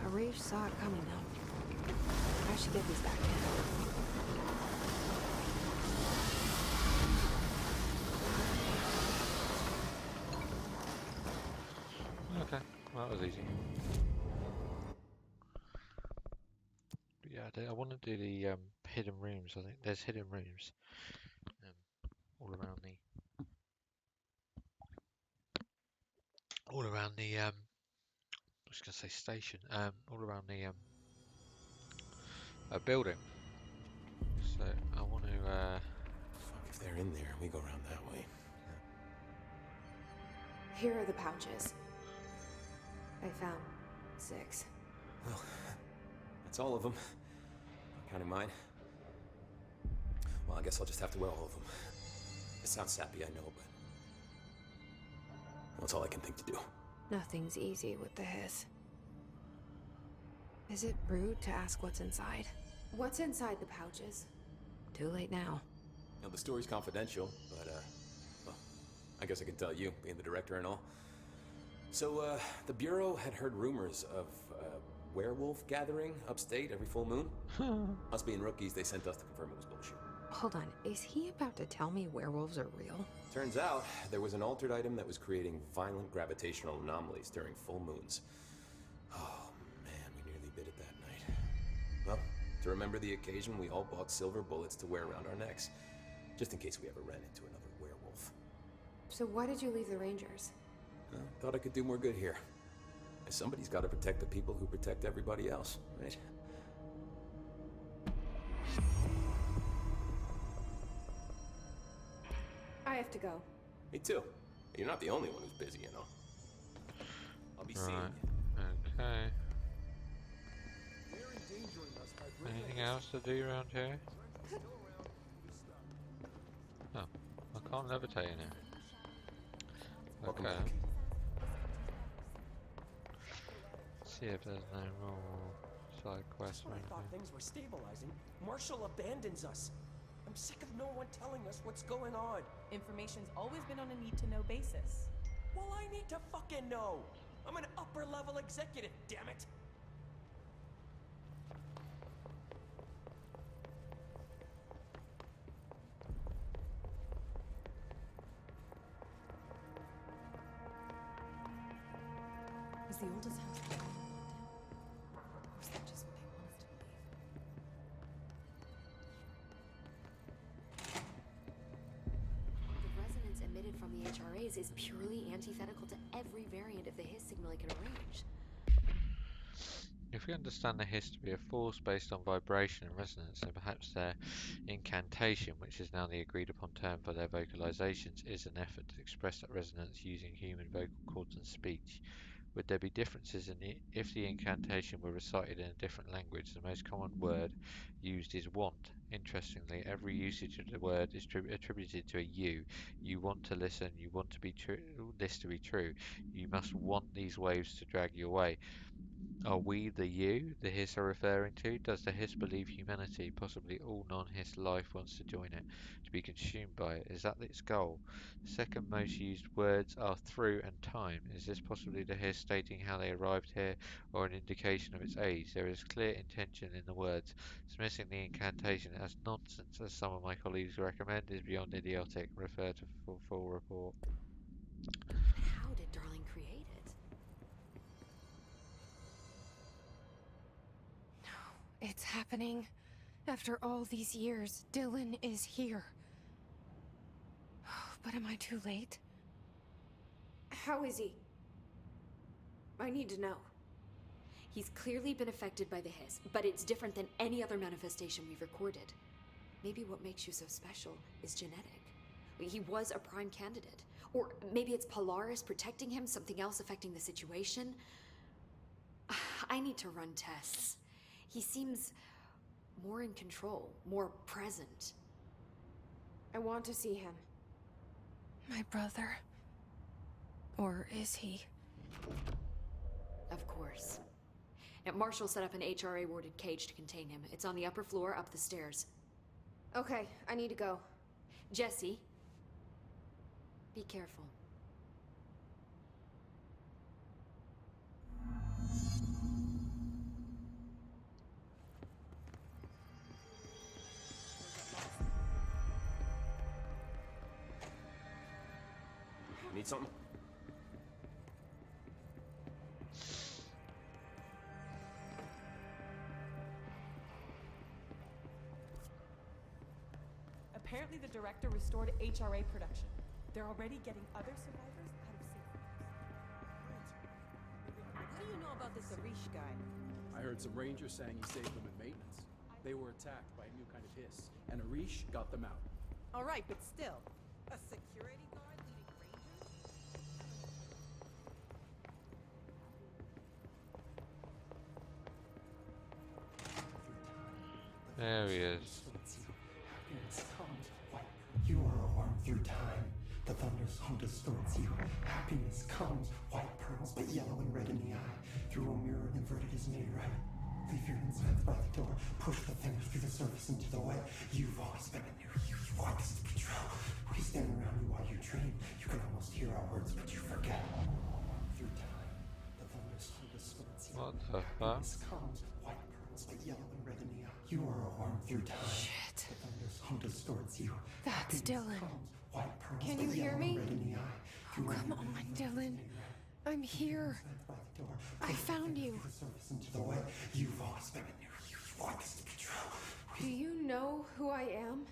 Speaker 3: Arif saw it coming though. I should get these back in.
Speaker 1: Okay, well, that was easy. But yeah, I want to do the hidden rooms. I think there's hidden rooms all around the I was gonna say station. All around the building. So I want to.
Speaker 4: Fuck, if they're in there, we go around that way.
Speaker 5: Here are the pouches. I found 6.
Speaker 4: Well, that's all of them. Counting mine. Well, I guess I'll just have to wear all of them. It sounds sappy, I know, but... well, that's all I can think to do.
Speaker 3: Nothing's easy with the hiss. Is it rude to ask what's inside?
Speaker 5: What's inside the pouches?
Speaker 3: Too late now.
Speaker 4: Now, the story's confidential, but, well, I guess I can tell you, being the director and all. So, the Bureau had heard rumors of a werewolf gathering upstate every full moon. Us being rookies, they sent us to confirm it was bullshit.
Speaker 3: Hold on, is he about to tell me werewolves are real?
Speaker 4: Turns out, there was an altered item that was creating violent gravitational anomalies during full moons. Oh, man, we nearly bit it that night. Well, to remember the occasion, we all bought silver bullets to wear around our necks, just in case we ever ran into another werewolf.
Speaker 5: So why did you leave the Rangers?
Speaker 4: Well, thought I could do more good here. Somebody's got to protect the people who protect everybody else, right?
Speaker 5: I have to go.
Speaker 4: Me too. You're not the only one who's busy, you know. I'll be seeing
Speaker 1: Right.
Speaker 4: you.
Speaker 1: Okay.
Speaker 9: They're endangering us by bringing
Speaker 1: Anything else to do around here? Oh, I can't levitate in here.
Speaker 4: Welcome
Speaker 1: Okay.
Speaker 4: back.
Speaker 1: See if there's no more side quests
Speaker 10: Just
Speaker 1: or
Speaker 10: when I thought
Speaker 1: anything.
Speaker 10: things were stabilizing, Marshall abandons us. I'm sick of no one telling us what's going on.
Speaker 6: Information's always been on a need-to-know basis.
Speaker 10: Well, I need to fucking know. I'm an upper-level executive, damn it.
Speaker 6: the oldest house in London. Or is that just what they want us to believe?
Speaker 3: The resonance emitted from the HRAs is purely antithetical to every variant of the Hiss signal it can arrange.
Speaker 1: If we understand the Hiss to be a force based on vibration and resonance, then perhaps their incantation, which is now the agreed upon term for their vocalizations, is an effort to express that resonance using human vocal cords and speech. Would there be differences if the incantation were recited in a different language? The most common word used is want. Interestingly, every usage of the word is attributed to a you. You want to listen, you want to be this to be true. You must want these waves to drag you away. Are we the you the Hiss are referring to? Does the Hiss believe humanity, possibly all non-Hiss life, wants to join it, to be consumed by it? Is that its goal? The second most used words are through and time. Is this possibly the Hiss stating how they arrived here, or an indication of its age? There is clear intention in the words. Dismissing the incantation as nonsense, as some of my colleagues recommend, is beyond idiotic. Refer to full report.
Speaker 3: How did Darling create it?
Speaker 11: It's happening. After all these years, Dylan is here. But am I too late?
Speaker 5: How is he? I need to know.
Speaker 3: He's clearly been affected by the Hiss, but it's different than any other manifestation we've recorded. Maybe what makes you so special is genetic. He was a prime candidate. Or maybe it's Polaris protecting him, something else affecting the situation. I need to run tests. He seems more in control, more present.
Speaker 5: I want to see him.
Speaker 11: My brother. Or is he?
Speaker 3: Of course. And Marshall set up an HRA-warded cage to contain him. It's on the upper floor, up the stairs.
Speaker 5: Okay, I need to go.
Speaker 3: Jesse, be careful.
Speaker 4: Need something?
Speaker 7: Apparently the director restored HRA production. They're already getting other survivors out of safe rooms.
Speaker 6: What do you know about this Arish guy?
Speaker 12: I heard some rangers saying he saved them in maintenance. They were attacked by a new kind of hiss, and Arish got them out.
Speaker 6: All right, but still. A security guard leading rangers?
Speaker 1: There he is.
Speaker 13: You are a worm through time. The thunderstorm distorts you. Happiness comes, white pearls, but yellow and red in the eye. Through a mirror inverted is made right. Leave your insides by the door. Push the fingers through the surface into the wet. You've always been a new you. You want this to be true. We stand around you while you dream. You can almost hear our words, but you forget. Through time, the thunderstorm distorts you.
Speaker 1: What the fuck?
Speaker 13: Happiness comes, white pearls, but yellow and red in the eye. You are a worm through time.
Speaker 11: Shit.
Speaker 13: The thunderstorm distorts you.
Speaker 11: That's Dylan.
Speaker 5: Can you hear me?
Speaker 11: Oh, come on, Dylan. I'm here. I found you.
Speaker 13: You've always been in your you want this to be true.
Speaker 5: Do you know who I am?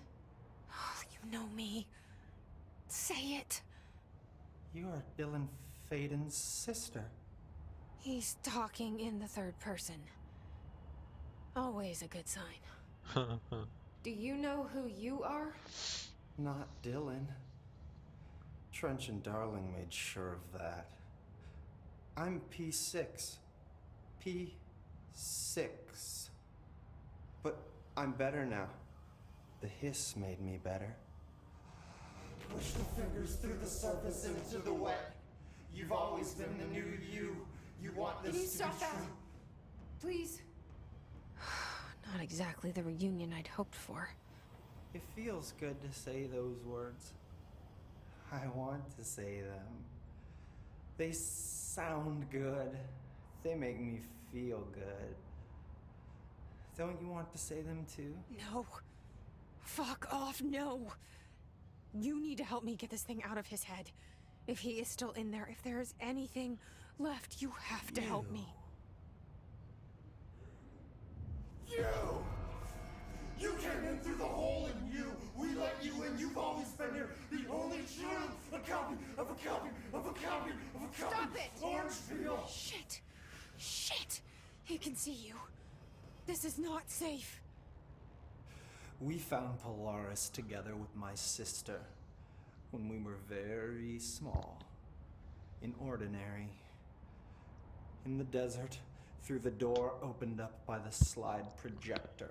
Speaker 11: Oh, you know me. Say it.
Speaker 13: You are Dylan Faden's sister.
Speaker 11: He's talking in the third person. Always a good sign.
Speaker 5: Do you know who you are?
Speaker 13: Not Dylan. Trench and Darling made sure of that. I'm P6. P6. But I'm better now. The hiss made me better. Push the fingers through the surface into the wet. You've always been the new you. You want this
Speaker 5: Can you
Speaker 13: to
Speaker 5: stop
Speaker 13: be
Speaker 5: that?
Speaker 13: true.
Speaker 5: Please?
Speaker 11: Not exactly the reunion I'd hoped for.
Speaker 13: It feels good to say those words. I want to say them. They sound good. They make me feel good. Don't you want to say them too?
Speaker 11: No. Fuck off, no. You need to help me get this thing out of his head. If he is still in there, if there is anything left. You have to help me.
Speaker 13: You! You came in through the hole in you! We let you in! You've always been here! The only truth! A copy of a copy of a copy of a copy!
Speaker 11: Stop it!
Speaker 13: Orange peel!
Speaker 11: Shit! Shit! He can see you. This is not safe.
Speaker 14: We found Polaris together with my sister when we were very small. In Ordinary. In the desert, through the door opened up by the slide projector.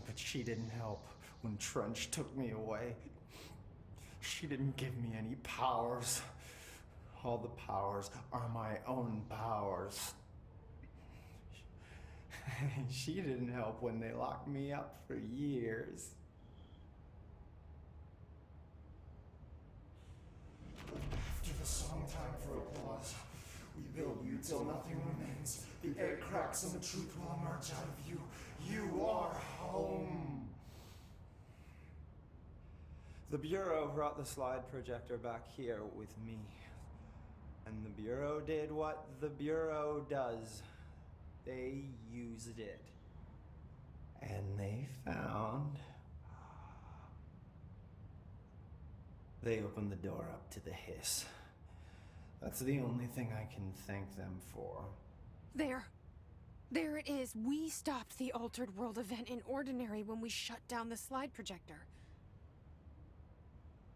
Speaker 14: But she didn't help when Trench took me away. She didn't give me any powers. All the powers are my own powers. She didn't help when they locked me up for years.
Speaker 13: After the song time for applause, we build you till nothing remains. The egg cracks and the truth will emerge out of you. You are home.
Speaker 14: The Bureau brought the slide projector back here with me. And the Bureau did what the Bureau does. They used it. And they found... They opened the door up to the hiss. That's the only thing I can thank them for.
Speaker 11: There. There it is. We stopped the Altered World event in Ordinary when we shut down the slide projector.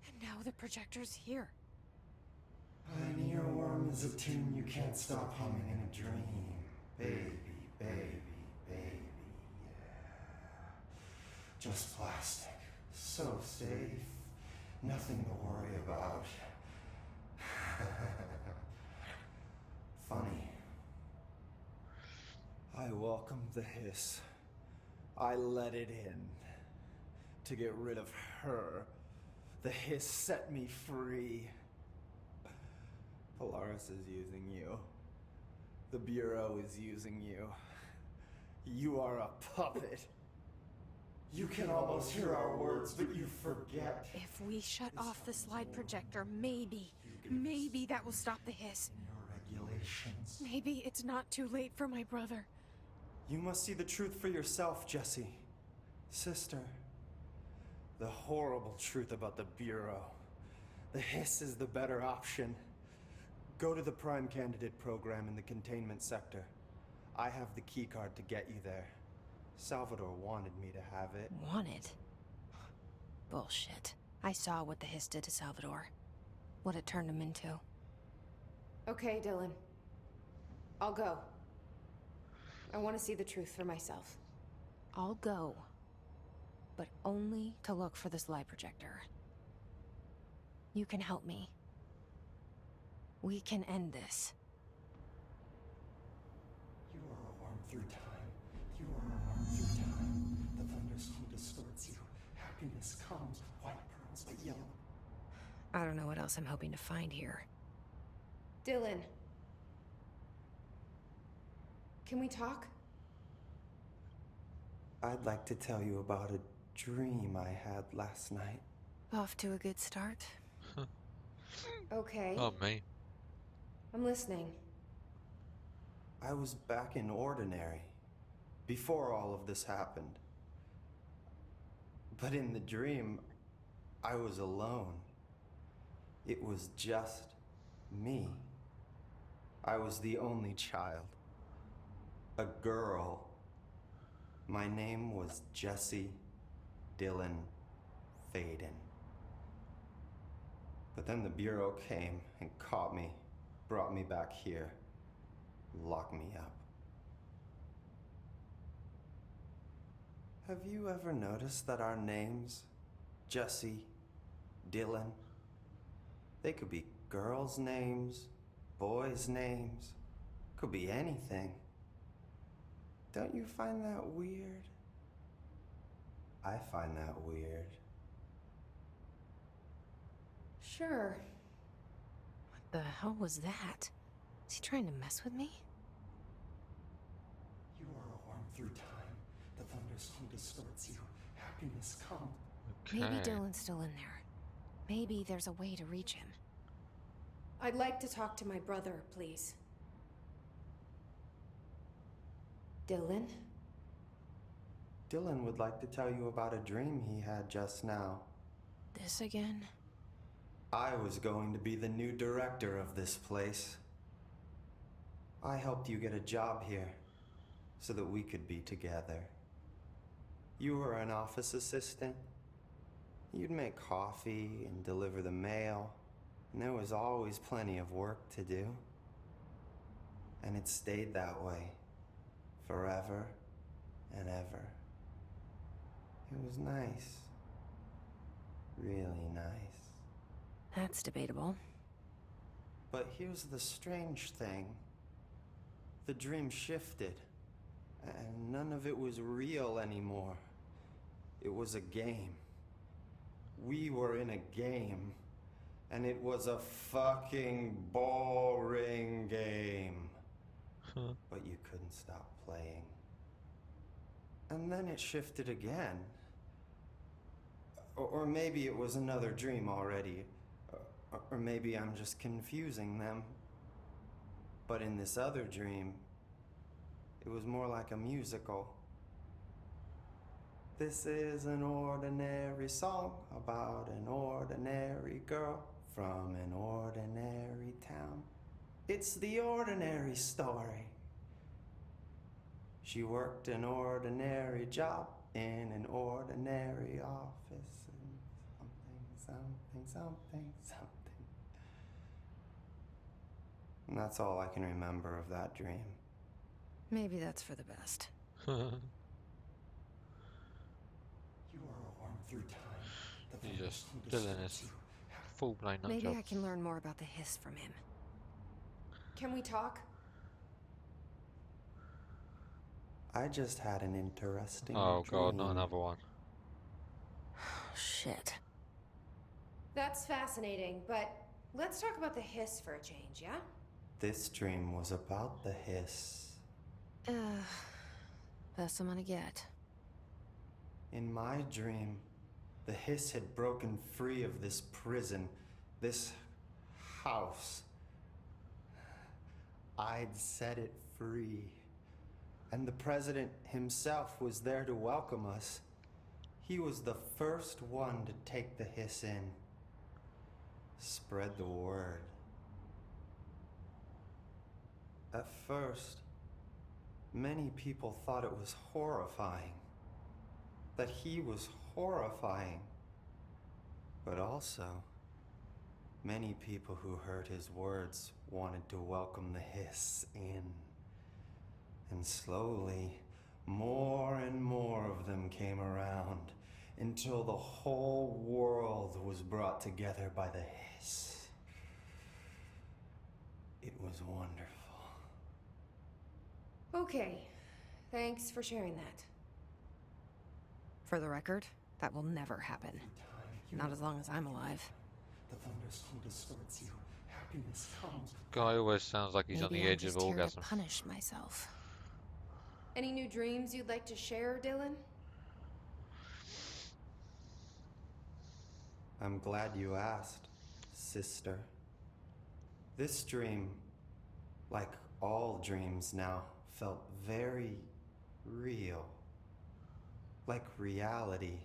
Speaker 11: And now the projector's here.
Speaker 13: An earworm is a tune you can't stop humming in a dream. Baby, baby, baby, yeah. Just plastic. So safe. Nothing to worry about. Funny.
Speaker 14: I welcomed the hiss. I let it in. To get rid of her. The hiss set me free. Polaris is using you. The Bureau is using you. You are a puppet.
Speaker 13: You can almost hear our words, but you forget.
Speaker 11: If we shut off the slide projector, maybe that will stop the hiss.
Speaker 13: Your regulations.
Speaker 11: Maybe it's not too late for my brother.
Speaker 14: You must see the truth for yourself, Jessie. Sister. The horrible truth about the Bureau. The hiss is the better option. Go to the Prime Candidate program in the containment sector. I have the keycard to get you there. Salvador wanted me to have it.
Speaker 11: Wanted? Bullshit. I saw what the hiss did to Salvador. What it turned him into.
Speaker 5: Okay, Dylan. I'll go. I want to see the truth for myself.
Speaker 11: I'll go. But only to look for the slide projector. You can help me. We can end this.
Speaker 13: You are a worm through time. You are a worm through time. The thunderstorm distorts you. Happiness comes, white pearls, but yellow.
Speaker 11: I don't know what else I'm hoping to find here.
Speaker 5: Dylan. Can we talk?
Speaker 14: I'd like to tell you about a dream I had last night.
Speaker 11: Off to a good start.
Speaker 5: Okay.
Speaker 1: Oh, me.
Speaker 5: I'm listening.
Speaker 14: I was back in Ordinary, before all of this happened. But in the dream, I was alone. It was just me. I was the only child. A girl. My name was Jessie Dylan Faden. But then the Bureau came and caught me, brought me back here, locked me up. Have you ever noticed that our names, Jessie, Dylan, they could be girls' names, boys' names, could be anything. Don't you find that weird? I find that weird.
Speaker 5: Sure.
Speaker 11: What the hell was that? Is he trying to mess with me?
Speaker 13: You are a worm through time. The thunderstorm distorts you. Happiness comes.
Speaker 11: Maybe Dylan's still in there. Maybe there's a way to reach him.
Speaker 5: I'd like to talk to my brother, please. Dylan?
Speaker 14: Dylan would like to tell you about a dream he had just now.
Speaker 11: This again?
Speaker 14: I was going to be the new director of this place. I helped you get a job here so that we could be together. You were an office assistant. You'd make coffee and deliver the mail, and there was always plenty of work to do. And it stayed that way, forever and ever. It was nice. Really nice.
Speaker 11: That's debatable.
Speaker 14: But here's the strange thing. The dream shifted, and none of it was real anymore. It was a game. We were in a game, and it was a fucking boring game. But you couldn't stop playing. And then it shifted again. Or maybe it was another dream already. Or maybe I'm just confusing them. But in this other dream, it was more like a musical. This is an ordinary song about an ordinary girl from an ordinary town. It's the ordinary story. She worked an ordinary job in an ordinary office and something. And that's all I can remember of that dream.
Speaker 11: Maybe that's for the best.
Speaker 13: You are a worm through time. The
Speaker 1: He just
Speaker 13: thunders
Speaker 1: Dylan
Speaker 13: who
Speaker 1: is
Speaker 13: distorts you.
Speaker 1: full blown nut
Speaker 11: Maybe
Speaker 1: job.
Speaker 11: I can learn more about the hiss from him.
Speaker 5: Can we talk?
Speaker 14: I just had an interesting
Speaker 1: Oh god, not
Speaker 14: dream.
Speaker 1: another one.
Speaker 11: Shit.
Speaker 5: That's fascinating, but let's talk about the hiss for a change, yeah?
Speaker 14: This dream was about the hiss.
Speaker 11: Best I'm gonna get.
Speaker 14: In my dream, the hiss had broken free of this prison, this house. I'd set it free. And the president himself was there to welcome us. He was the first one to take the hiss in. Spread the word. At first, many people thought it was horrifying. That he was horrifying. But also, many people who heard his words wanted to welcome the hiss in. And slowly, more and more of them came around until the whole world was brought together by the hiss. It was wonderful.
Speaker 5: Okay, thanks for sharing that.
Speaker 11: For the record, that will never happen. Not as long as I'm alive.
Speaker 13: The thunderstorm distorts you. Happiness comes.
Speaker 1: Guy always sounds like he's on
Speaker 11: Maybe
Speaker 1: the
Speaker 11: I'm
Speaker 1: edge of
Speaker 11: just here to
Speaker 1: orgasm.
Speaker 11: punish myself.
Speaker 5: Any new dreams you'd like to share, Dylan?
Speaker 14: I'm glad you asked, sister. This dream, like all dreams now, felt very real. Like reality.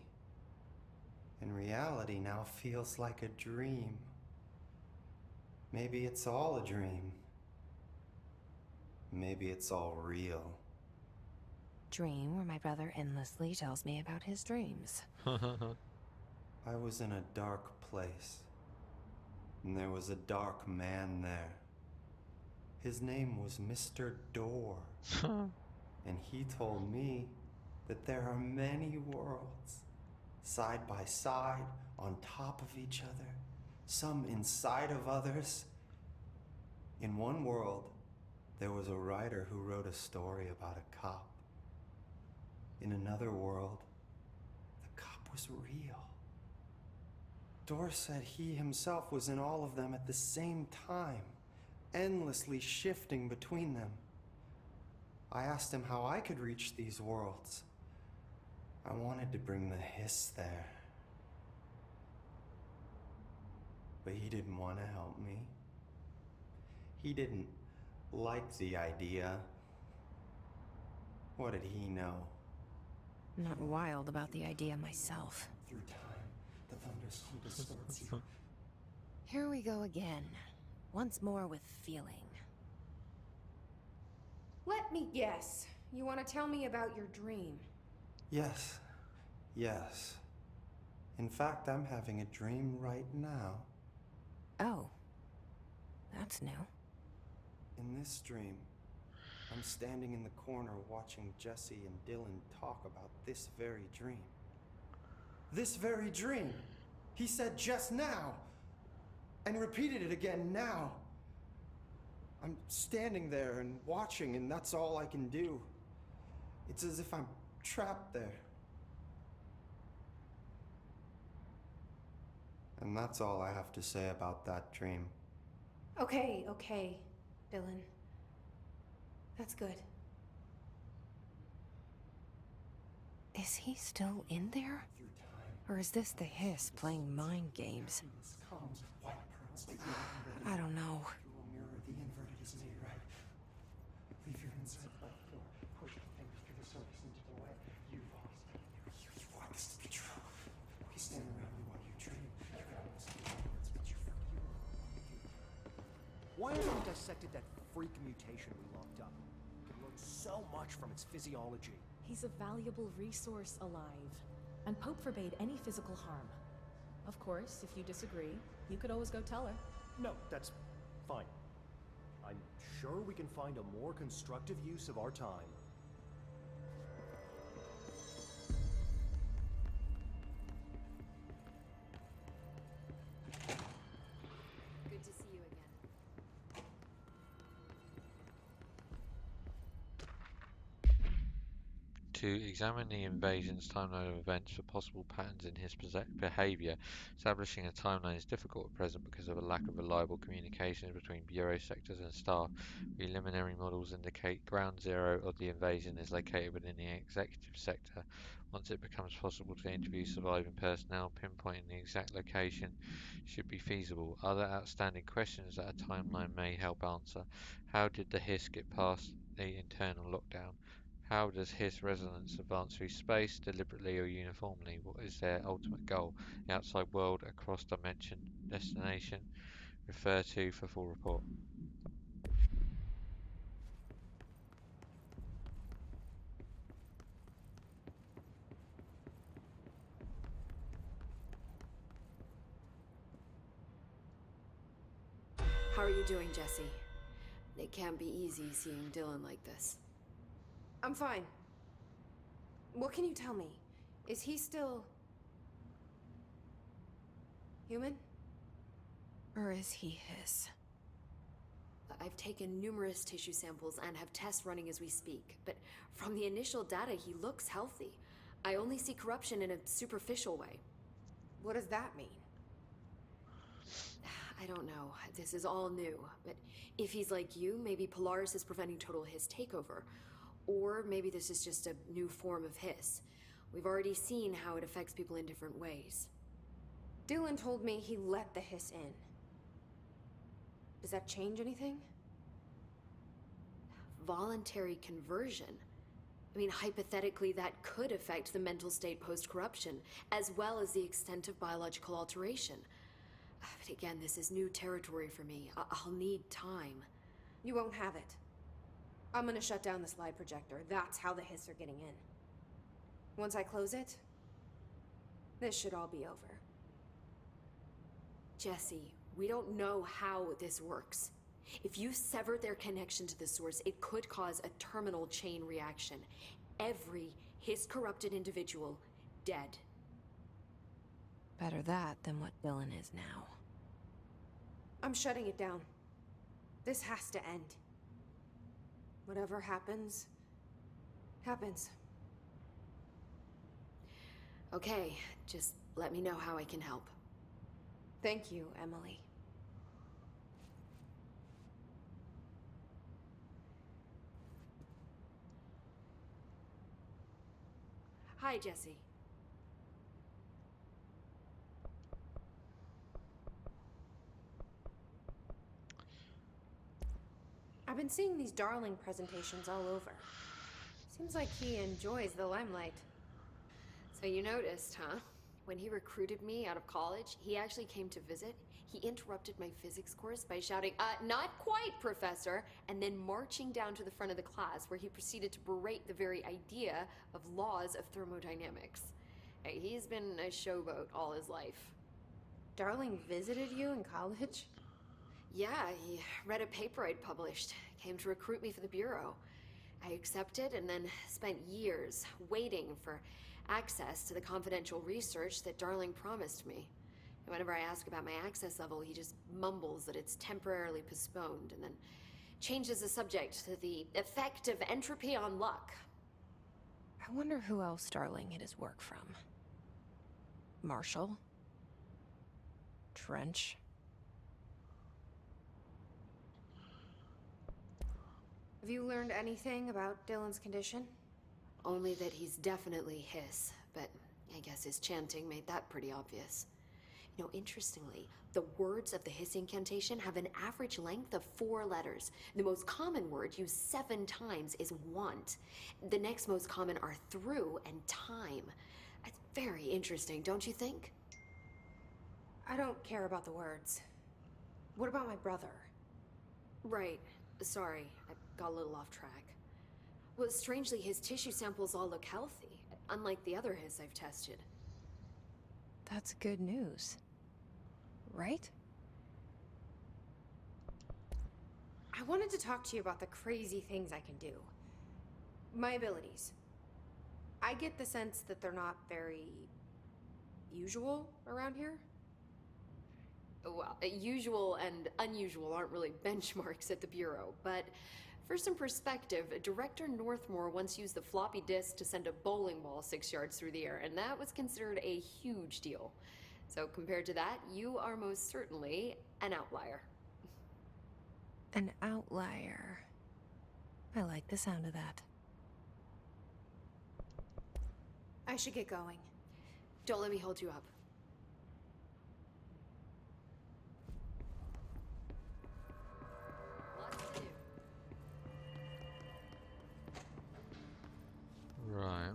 Speaker 14: And reality now feels like a dream. Maybe it's all a dream. Maybe it's all real.
Speaker 11: Dream where my brother endlessly tells me about his dreams.
Speaker 14: I was in a dark place, and there was a dark man there. His name was Mr. Door, and he told me that there are many worlds, side by side, on top of each other, some inside of others. In one world, there was a writer who wrote a story about a cop. In another world, the cop was real. Door said he himself was in all of them at the same time, endlessly shifting between them. I asked him how I could reach these worlds. I wanted to bring the hiss there. But he didn't want to help me. he didn't like the idea. What did he know?
Speaker 11: Not wild about the idea myself.
Speaker 13: Through time, the thunderstorm distorts you.
Speaker 11: Here we go again. Once more with feeling.
Speaker 5: Let me guess. You want to tell me about your dream?
Speaker 14: Yes. Yes. In fact, I'm having a dream right now.
Speaker 11: Oh. That's new.
Speaker 14: In this dream, I'm standing in the corner watching Jesse and Dylan talk about this very dream. This very dream! He said just now! And repeated it again now! I'm standing there and watching, and that's all I can do. It's as if I'm trapped there. And that's all I have to say about that dream.
Speaker 5: Okay, Dylan. That's good.
Speaker 11: Is he still in there? Or is this the Hiss playing mind games? I don't know.
Speaker 13: Through a mirror, the inverted is made right. Leave your insides by the floor. Push the fingers through the surface into the light. You want this to be true. We stand around you while you dream. You can almost hear the words, but you
Speaker 15: Why haven't we dissected that freak mutation we locked up? We can learn so much from its physiology.
Speaker 7: He's a valuable resource alive, and Pope forbade any physical harm. Of course, if you disagree, you could always go tell her.
Speaker 15: No, that's fine. I'm sure we can find a more constructive use of our time.
Speaker 3: Good to see you again.
Speaker 1: To examine the invasion's timeline of events for possible patterns in his behavior, establishing a timeline is difficult at present because of a lack of reliable communications between Bureau sectors and staff. Preliminary models indicate Ground Zero of the invasion is located within the executive sector. Once it becomes possible to interview surviving personnel, pinpointing the exact location should be feasible. Other outstanding questions that a timeline may help answer. How did the Hiss get past the internal lockdown? How does Hiss resonance advance through space, deliberately or uniformly? What is their ultimate goal? The outside world, a cross-dimension destination? Refer to for full report.
Speaker 3: How are you doing, Jesse? It can't be easy seeing Dylan like this.
Speaker 5: I'm fine. What can you tell me? Is he still... human?
Speaker 11: Or is he Hiss?
Speaker 3: I've taken numerous tissue samples and have tests running as we speak, but from the initial data, he looks healthy. I only see corruption in a superficial way.
Speaker 5: What does that mean?
Speaker 3: I don't know. This is all new, but if he's like you, maybe Polaris is preventing total Hiss takeover. Or maybe this is just a new form of Hiss. We've already seen how it affects people in different ways.
Speaker 5: Dylan told me he let the Hiss in. Does that change anything?
Speaker 3: Voluntary conversion. I mean, hypothetically, that could affect the mental state post-corruption, as well as the extent of biological alteration. But again, this is new territory for me. I'll need time.
Speaker 5: You won't have it. I'm gonna shut down the slide projector. That's how the Hiss are getting in. Once I close it, this should all be over.
Speaker 3: Jesse, we don't know how this works. If you sever their connection to the source, it could cause a terminal chain reaction. Every Hiss-corrupted individual dead.
Speaker 11: Better that than what Dylan is now.
Speaker 5: I'm shutting it down. This has to end. Whatever happens, happens.
Speaker 3: Okay, just let me know how I can help.
Speaker 5: Thank you, Emily.
Speaker 3: Hi, Jesse.
Speaker 5: I've been seeing these Darling presentations all over. Seems like he enjoys the limelight.
Speaker 3: So you noticed, huh? When he recruited me out of college, he actually came to visit. He interrupted my physics course by shouting, not quite, Professor, and then marching down to the front of the class where he proceeded to berate the very idea of laws of thermodynamics. Hey, he's been a showboat all his life.
Speaker 5: Darling visited you in college?
Speaker 3: Yeah, he read a paper I'd published, came to recruit me for the Bureau. I accepted and then spent years waiting for access to the confidential research that Darling promised me. And whenever I ask about my access level, he just mumbles that it's temporarily postponed and then changes the subject to the effect of entropy on luck.
Speaker 11: I wonder who else Darling hid his work from. Marshall? Trench?
Speaker 5: Have you learned anything about Dylan's condition?
Speaker 3: Only that he's definitely Hiss, but I guess his chanting made that pretty obvious. You know, interestingly, the words of the Hiss incantation have an average length of 4 letters. The most common word used 7 times is want. The next most common are through and time. It's very interesting, don't you think?
Speaker 5: I don't care about the words. What about my brother?
Speaker 3: Right. Sorry, I got a little off track. Well, strangely, his tissue samples all look healthy, unlike the other Hiss I've tested.
Speaker 11: That's good news. Right?
Speaker 5: I wanted to talk to you about the crazy things I can do. My abilities. I get the sense that they're not very usual around here.
Speaker 3: Well, usual and unusual aren't really benchmarks at the Bureau, but for some perspective, Director Northmore once used the floppy disk to send a bowling ball 6 yards through the air, and that was considered a huge deal. So compared to that, you are most certainly an outlier.
Speaker 11: An outlier. I like the sound of that.
Speaker 5: I should get going.
Speaker 3: Don't let me hold you up.
Speaker 1: Right.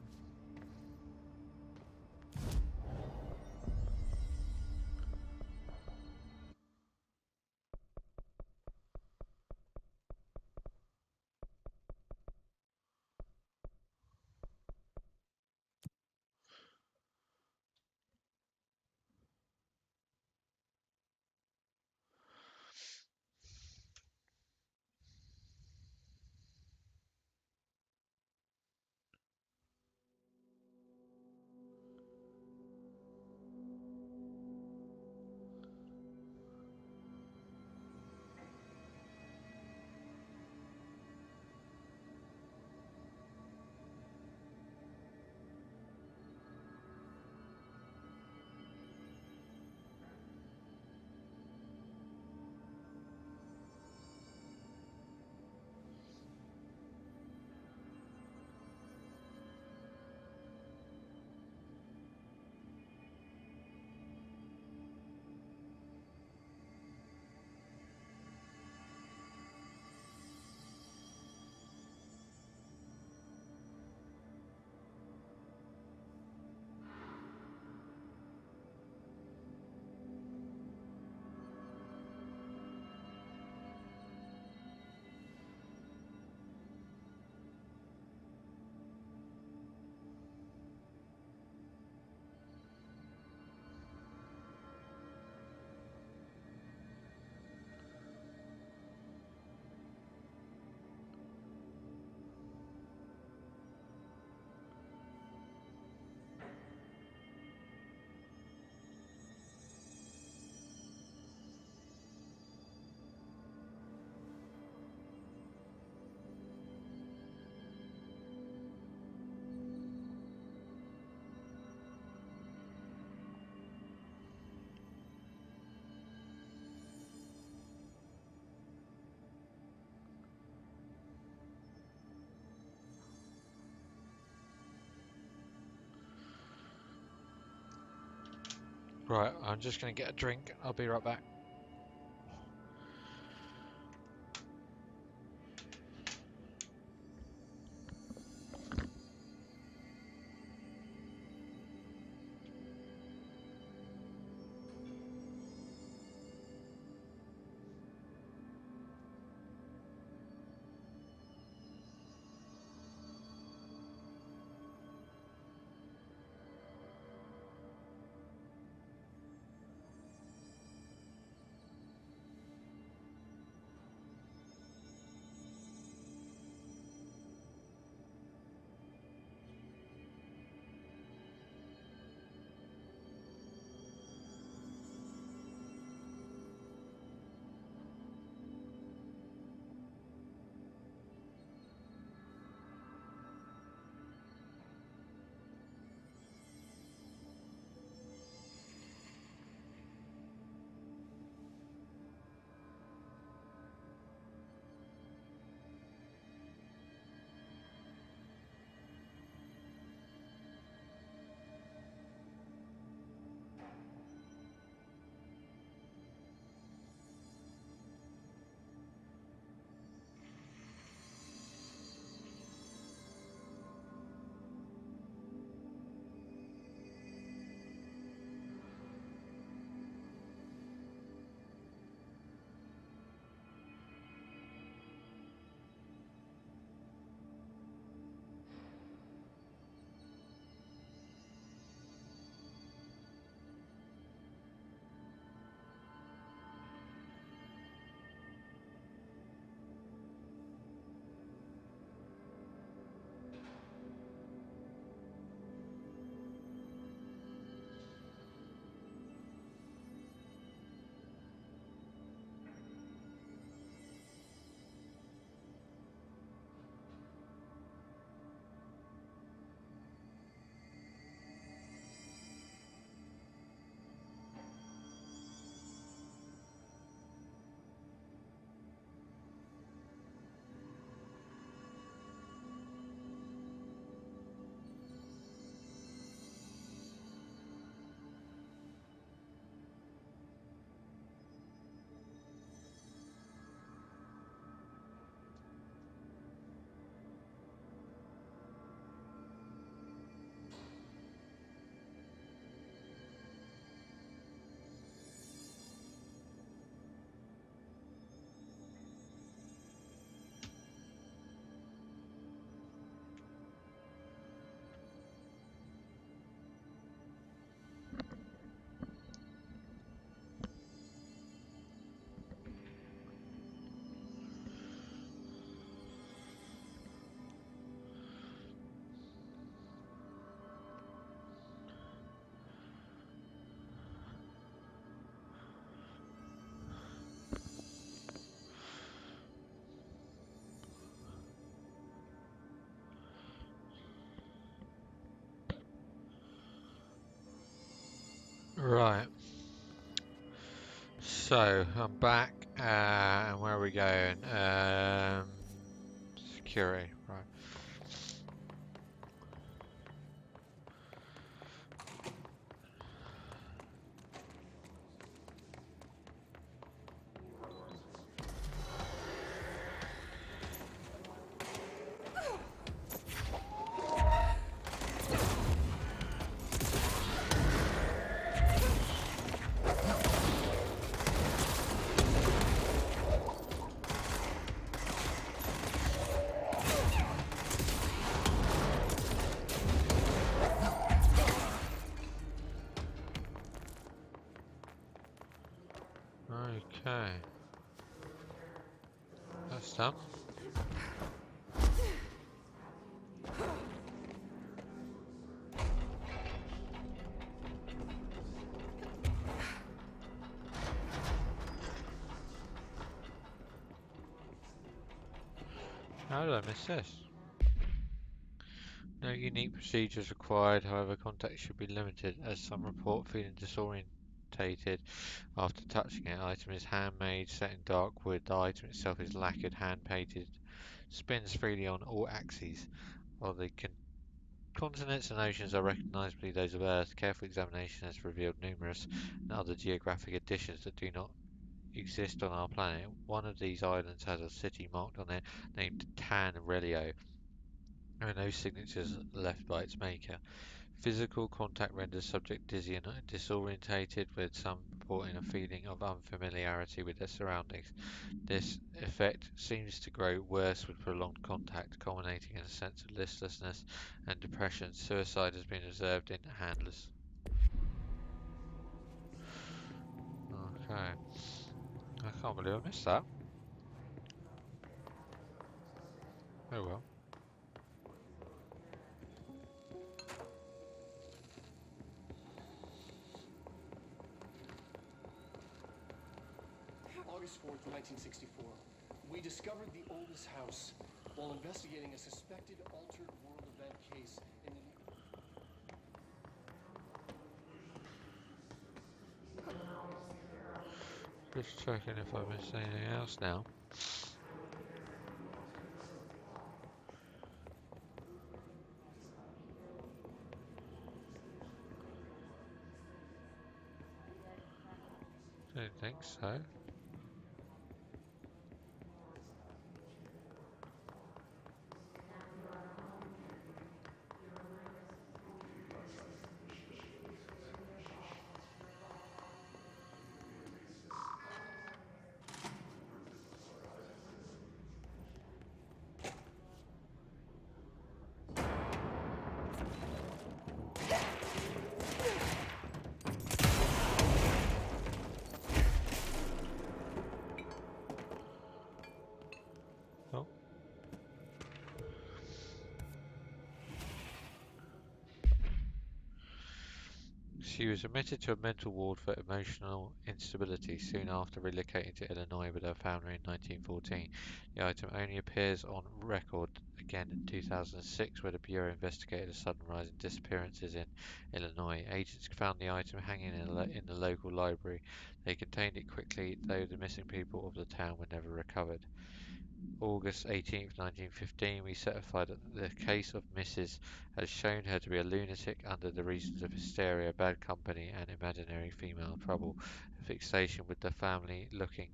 Speaker 1: Right, I'm just going to get a drink. I'll be right back. Right. So I'm back, and where are we going? Security, right. Okay. That's done. How did I miss this? No unique procedures required, however contact should be limited as some report feeling disorientated after touching it. Item is handmade, set in dark wood. The item itself is lacquered, hand-painted, spins freely on all axes. While the continents and oceans are recognisably those of Earth, careful examination has revealed numerous and other geographic additions that do not exist on our planet. One of these islands has a city marked on it named Tan Relio. There are no signatures left by its maker. Physical contact renders subject dizzy and disorientated, with some reporting a feeling of unfamiliarity with their surroundings. This effect seems to grow worse with prolonged contact, culminating in a sense of listlessness and depression. Suicide has been observed in handlers. Okay. I can't believe I missed that. Oh well.
Speaker 16: August 4th, 1964. We discovered the oldest house while investigating a suspected altered world event case in the...
Speaker 1: Just checking if I missed anything else now. Don't think so. She was admitted to a mental ward for emotional instability soon after relocating to Illinois with her family in 1914. The item only appears on record again in 2006, where the Bureau investigated a sudden rise in disappearances in Illinois. Agents found the item hanging in the local library. They contained it quickly, though the missing people of the town were never recovered. August 18, 1915, we certified that the case of Mrs. has shown her to be a lunatic under the reasons of hysteria, bad company, and imaginary female trouble. A fixation with the family looking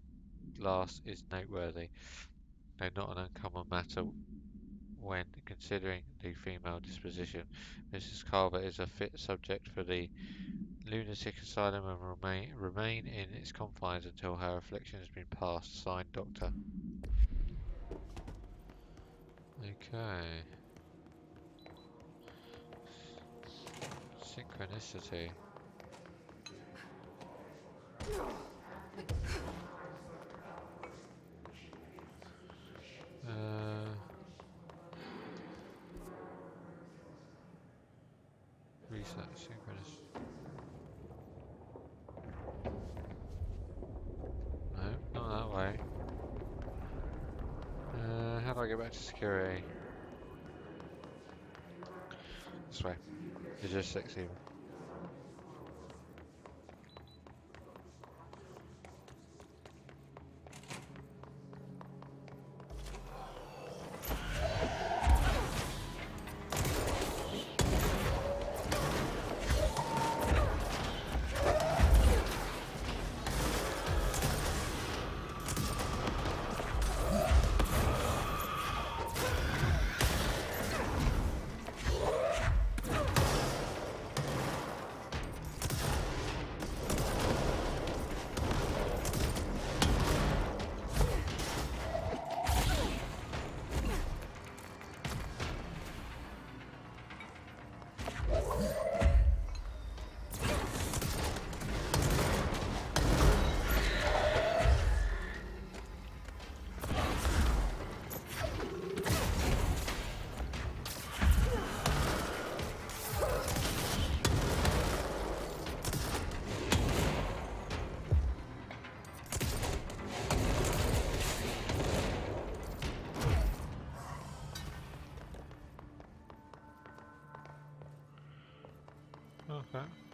Speaker 1: glass is noteworthy, though not an uncommon matter when considering the female disposition. Mrs. Carver is a fit subject for the lunatic asylum and remain in its confines until her affliction has been passed. Signed, Doctor. Okay. Synchronicity. Reset synchronous. No, not that way. How do I get back to security? This way. It's just 6 even.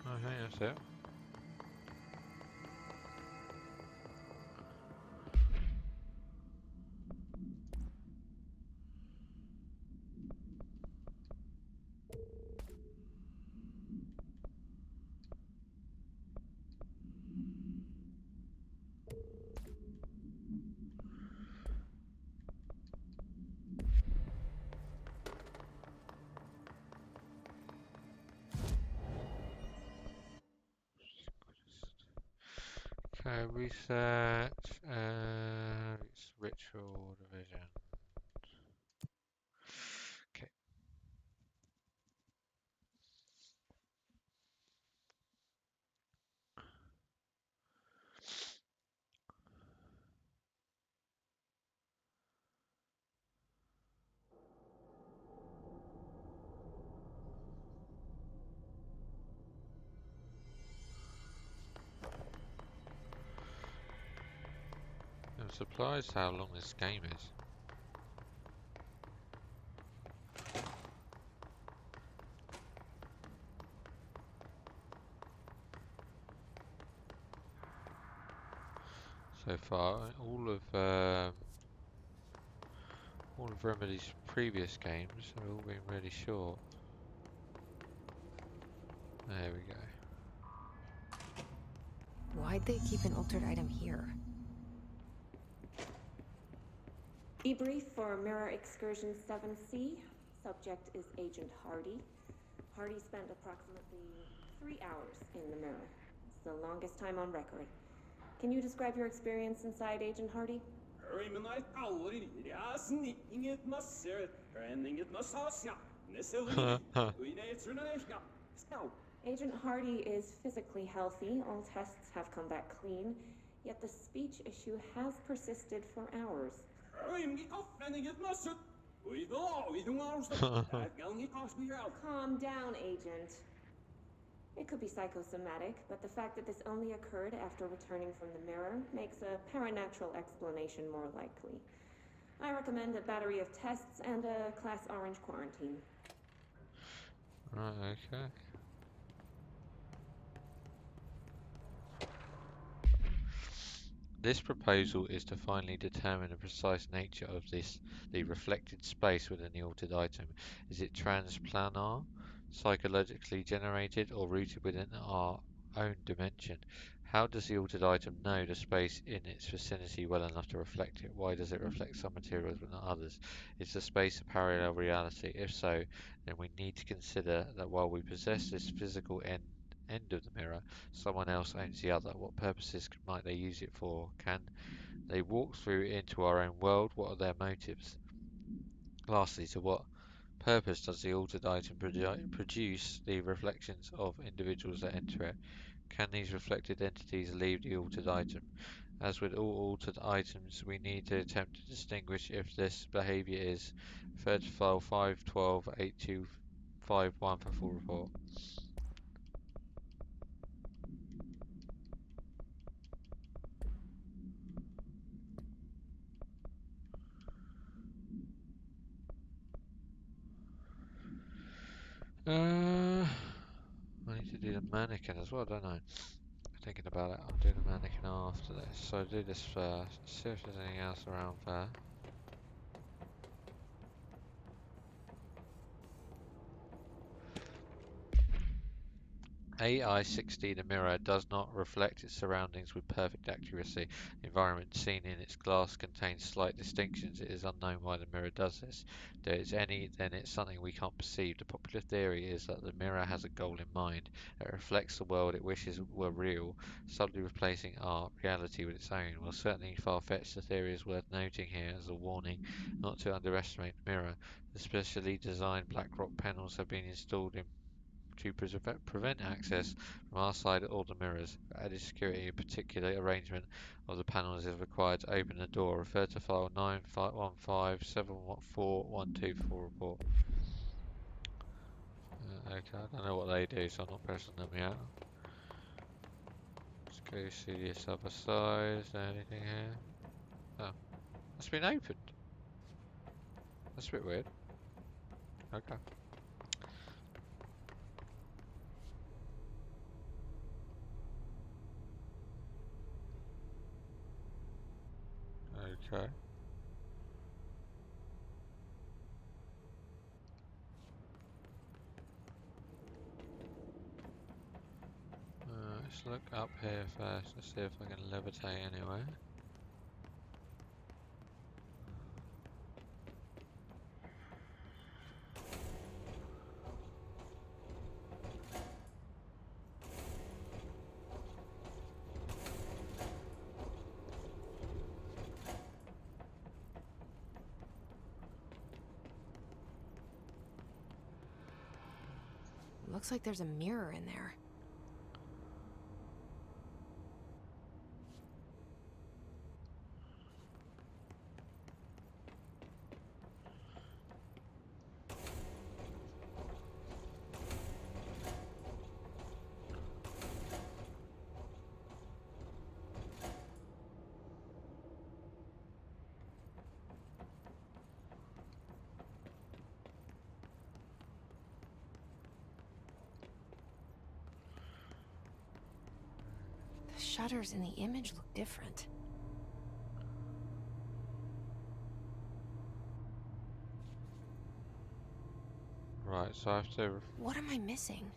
Speaker 1: I think that's it. Okay, research, it's ritual division. Okay. I'm surprised how long this game is. So far, all of Remedy's previous games have all been really short. There we go.
Speaker 11: Why'd they keep an altered item here?
Speaker 8: Debrief for Mirror Excursion 7C. Subject is Agent Hardy. Hardy spent approximately 3 hours in the mirror. It's the longest time on record. Can you describe your experience inside, Agent Hardy? Agent Hardy is physically healthy. All tests have come back clean. Yet the speech issue has persisted for hours. Calm down, Agent. It could be psychosomatic, but the fact that this only occurred after returning from the mirror makes a paranatural explanation more likely. I recommend a battery of tests and a Class Orange quarantine.
Speaker 1: Right, okay. This proposal is to finally determine the precise nature of the reflected space within the altered item. Is it transplanar, psychologically generated, or rooted within our own dimension? How does the altered item know the space in its vicinity well enough to reflect it? Why does it reflect some materials but not others? Is the space a parallel reality? If so, then we need to consider that while we possess this physical end of the mirror, someone else owns the other. What purposes might they use it for? Can they walk through into our own world? What are their motives? Lastly, to what purpose does the altered item produce the reflections of individuals that enter it? Can these reflected entities leave the altered item? As with all altered items, we need to attempt to distinguish if this behavior is referred to file 512-8251 for full report. I need to do the mannequin as well, don't I? Thinking about it, I'll do the mannequin after this. So I'll do this first, see if there's anything else around there. AI-60, the mirror, does not reflect its surroundings with perfect accuracy. The environment seen in its glass contains slight distinctions. It is unknown why the mirror does this. If there is any, then it's something we can't perceive. The popular theory is that the mirror has a goal in mind. It reflects the world it wishes were real, subtly replacing our reality with its own. While certainly far-fetched, the theory is worth noting here as a warning not to underestimate the mirror. The specially designed BlackRock panels have been installed in to prevent access from our side or the mirrors. For added security, a particular arrangement of the panels is required to open the door. Refer to file 915-714-124 report. Okay, I don't know what they do, so I'm not pressing them yet. Let's go see this other side. Is there anything here? Oh, it's been opened. That's a bit weird. Okay. Okay. Let's look up here first and see if I can levitate anywhere.
Speaker 11: Looks like there's a mirror in there. The shutters in the image look different.
Speaker 1: Right, so I have to.
Speaker 11: What am I missing?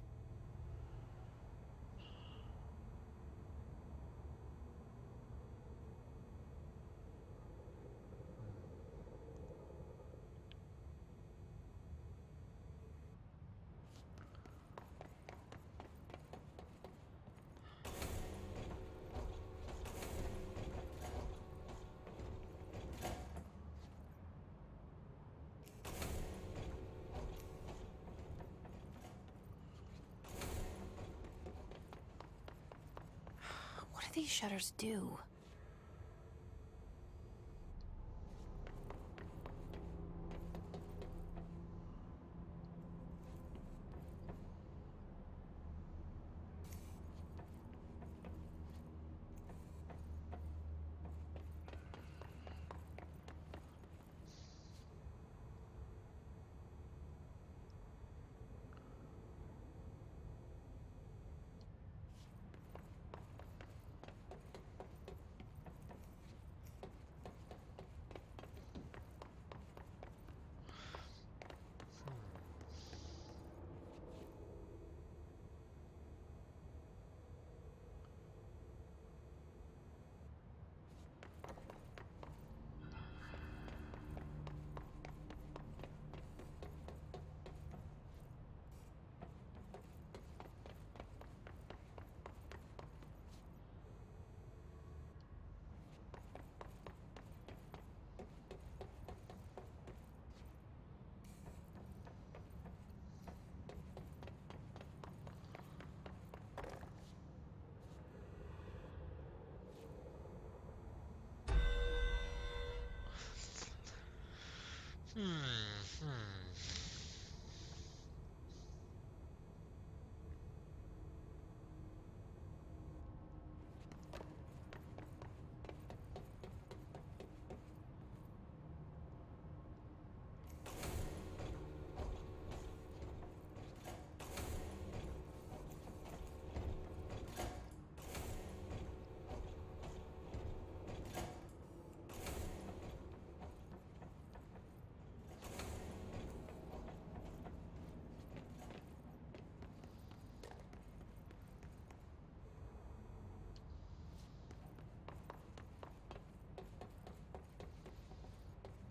Speaker 11: What do these shutters do?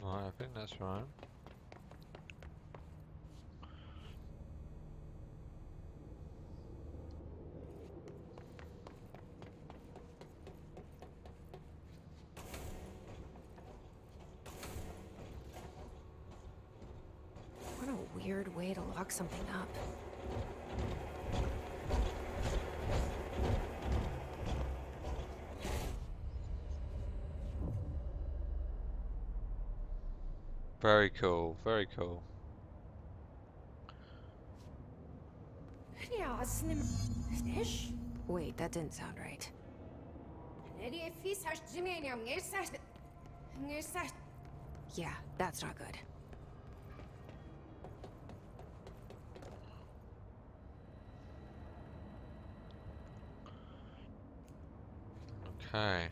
Speaker 1: Right, I think that's right.
Speaker 11: What a weird way to lock something up.
Speaker 1: Very cool, very cool.
Speaker 11: Wait, that didn't sound right. Yeah, that's not good.
Speaker 1: Okay.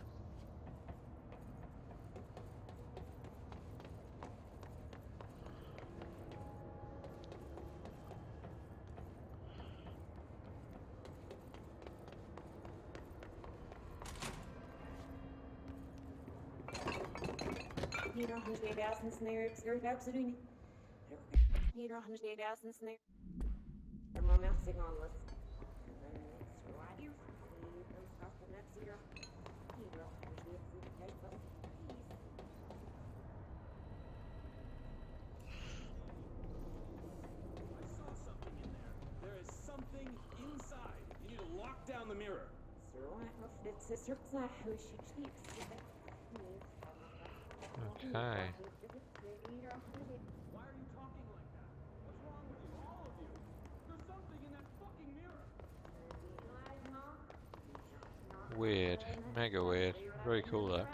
Speaker 12: There is something inside. You need to lock down the mirror.
Speaker 1: Okay.
Speaker 12: Why are you talking like that? What's wrong with you? All of you? There's something in that fucking mirror.
Speaker 1: Weird. Mega weird. Very cool though.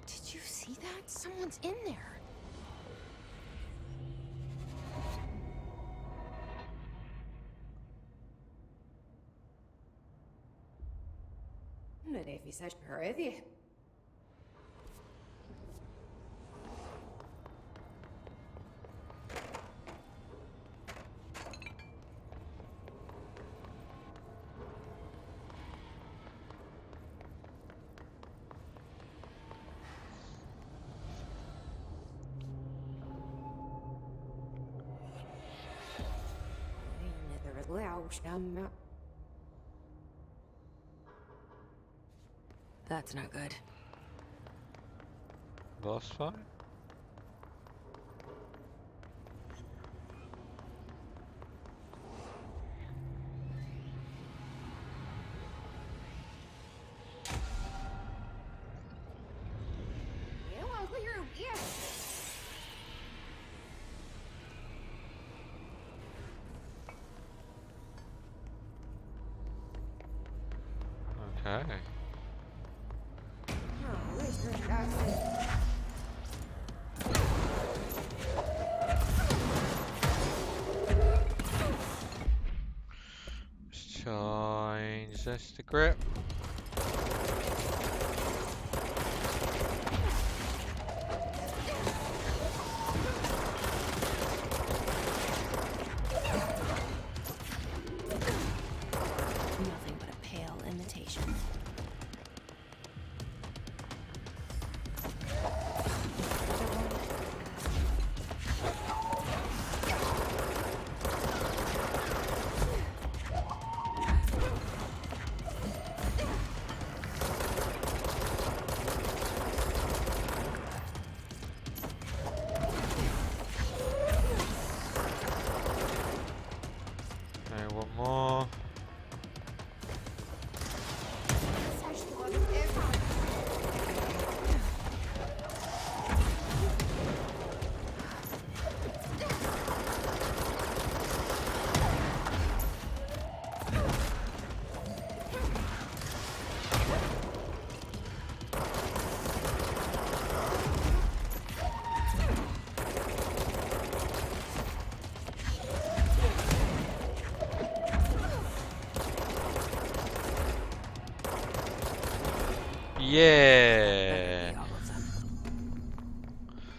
Speaker 11: Did you see that? Someone's in there.
Speaker 5: Nadie visage paredia.
Speaker 11: That's not good.
Speaker 1: Boss fight? Okay. Let's change this to grip.
Speaker 11: Nothing but a pale imitation.
Speaker 1: Okay, one more. Yeah.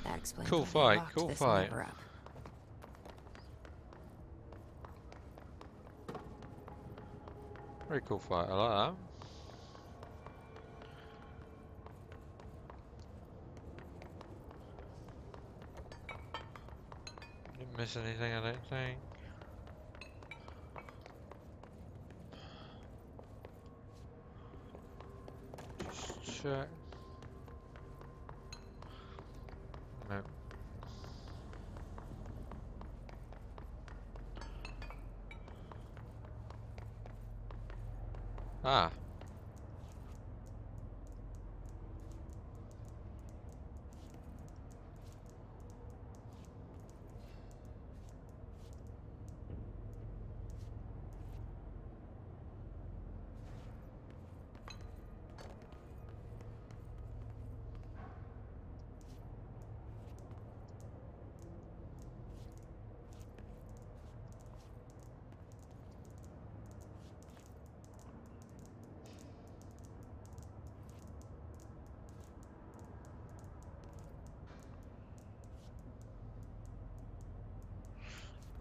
Speaker 11: That explains
Speaker 1: Cool
Speaker 11: why they
Speaker 1: fight,
Speaker 11: locked
Speaker 1: cool
Speaker 11: this
Speaker 1: fight.
Speaker 11: number up.
Speaker 1: Very cool fight, I like that. Didn't miss anything, I don't think. Just check. No. Ah.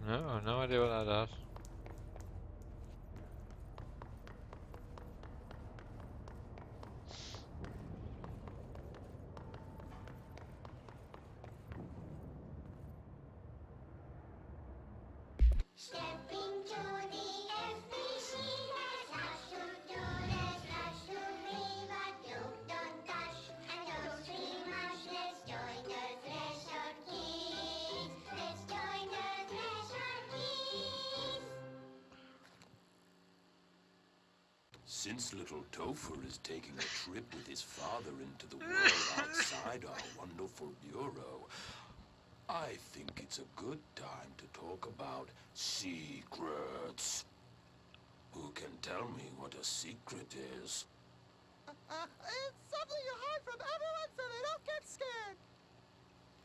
Speaker 1: No, I've no idea what that does.
Speaker 17: Since little Topher is taking a trip with his father into the world outside our wonderful bureau, I think it's a good time to talk about secrets. Who can tell me what a secret is?
Speaker 6: It's something you hide from everyone so they don't get scared.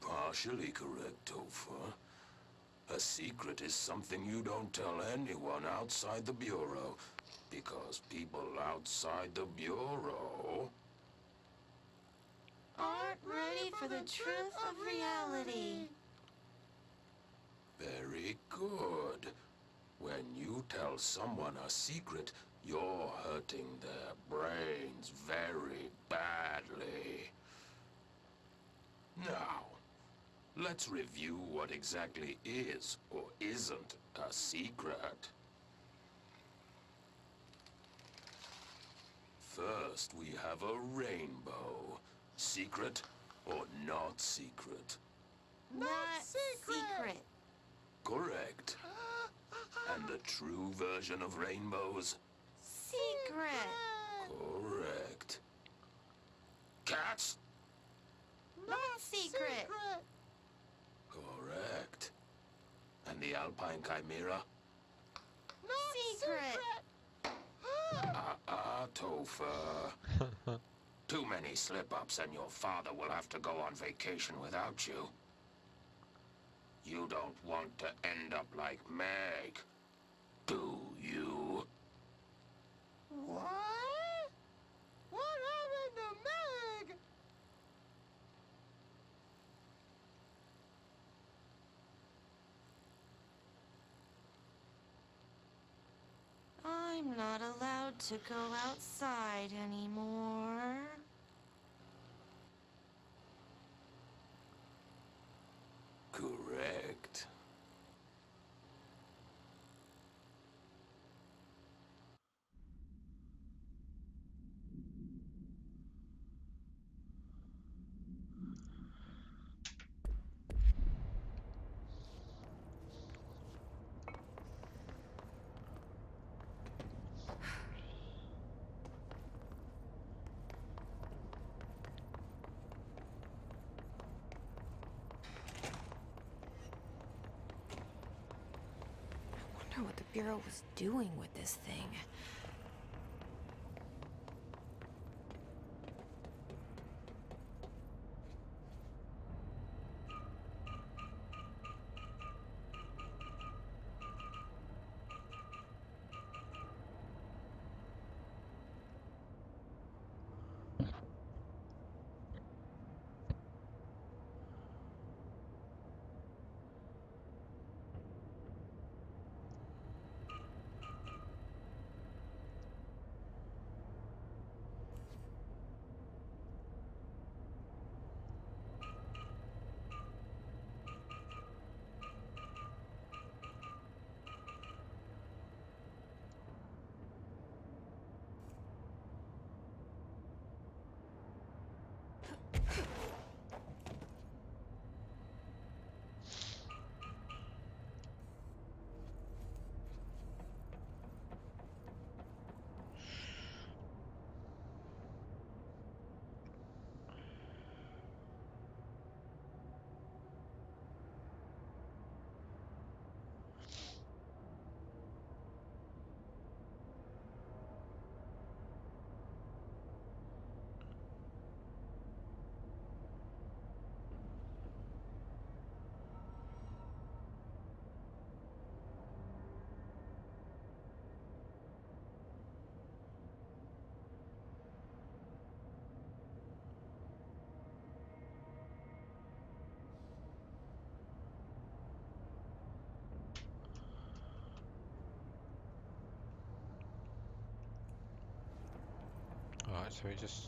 Speaker 17: Partially correct, Topher. A secret is something you don't tell anyone outside the Bureau, because people outside the Bureau
Speaker 6: Aren't ready for the truth of reality.
Speaker 17: Very good. When you tell someone a secret, you're hurting their brains very badly. Now, let's review what exactly is or isn't a secret. First, we have a rainbow. Secret or not secret?
Speaker 6: Not secret.
Speaker 17: Correct. And the true version of rainbows?
Speaker 6: Secret.
Speaker 17: Correct. Cats?
Speaker 6: Not secret.
Speaker 17: Correct. And the Alpine Chimera?
Speaker 6: Not secret.
Speaker 17: Topher. Too many slip-ups and your father will have to go on vacation without you. You don't want to end up like Meg, do you?
Speaker 6: What? What happened to Meg? I'm not allowed to go outside anymore.
Speaker 17: Correct.
Speaker 11: I wonder what the Bureau was doing with this thing.
Speaker 1: Right, so we just...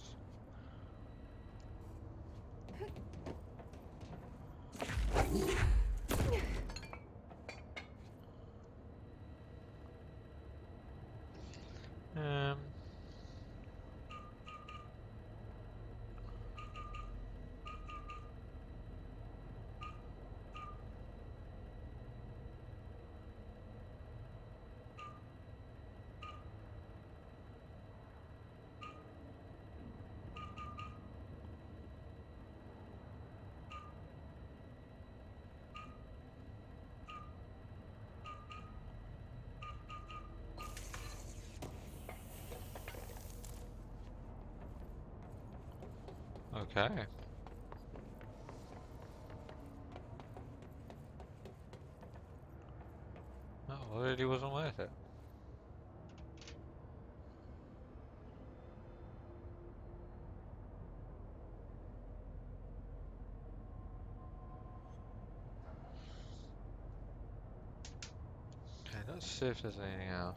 Speaker 1: Okay. That really wasn't worth it. Okay, let's see if there's anything else.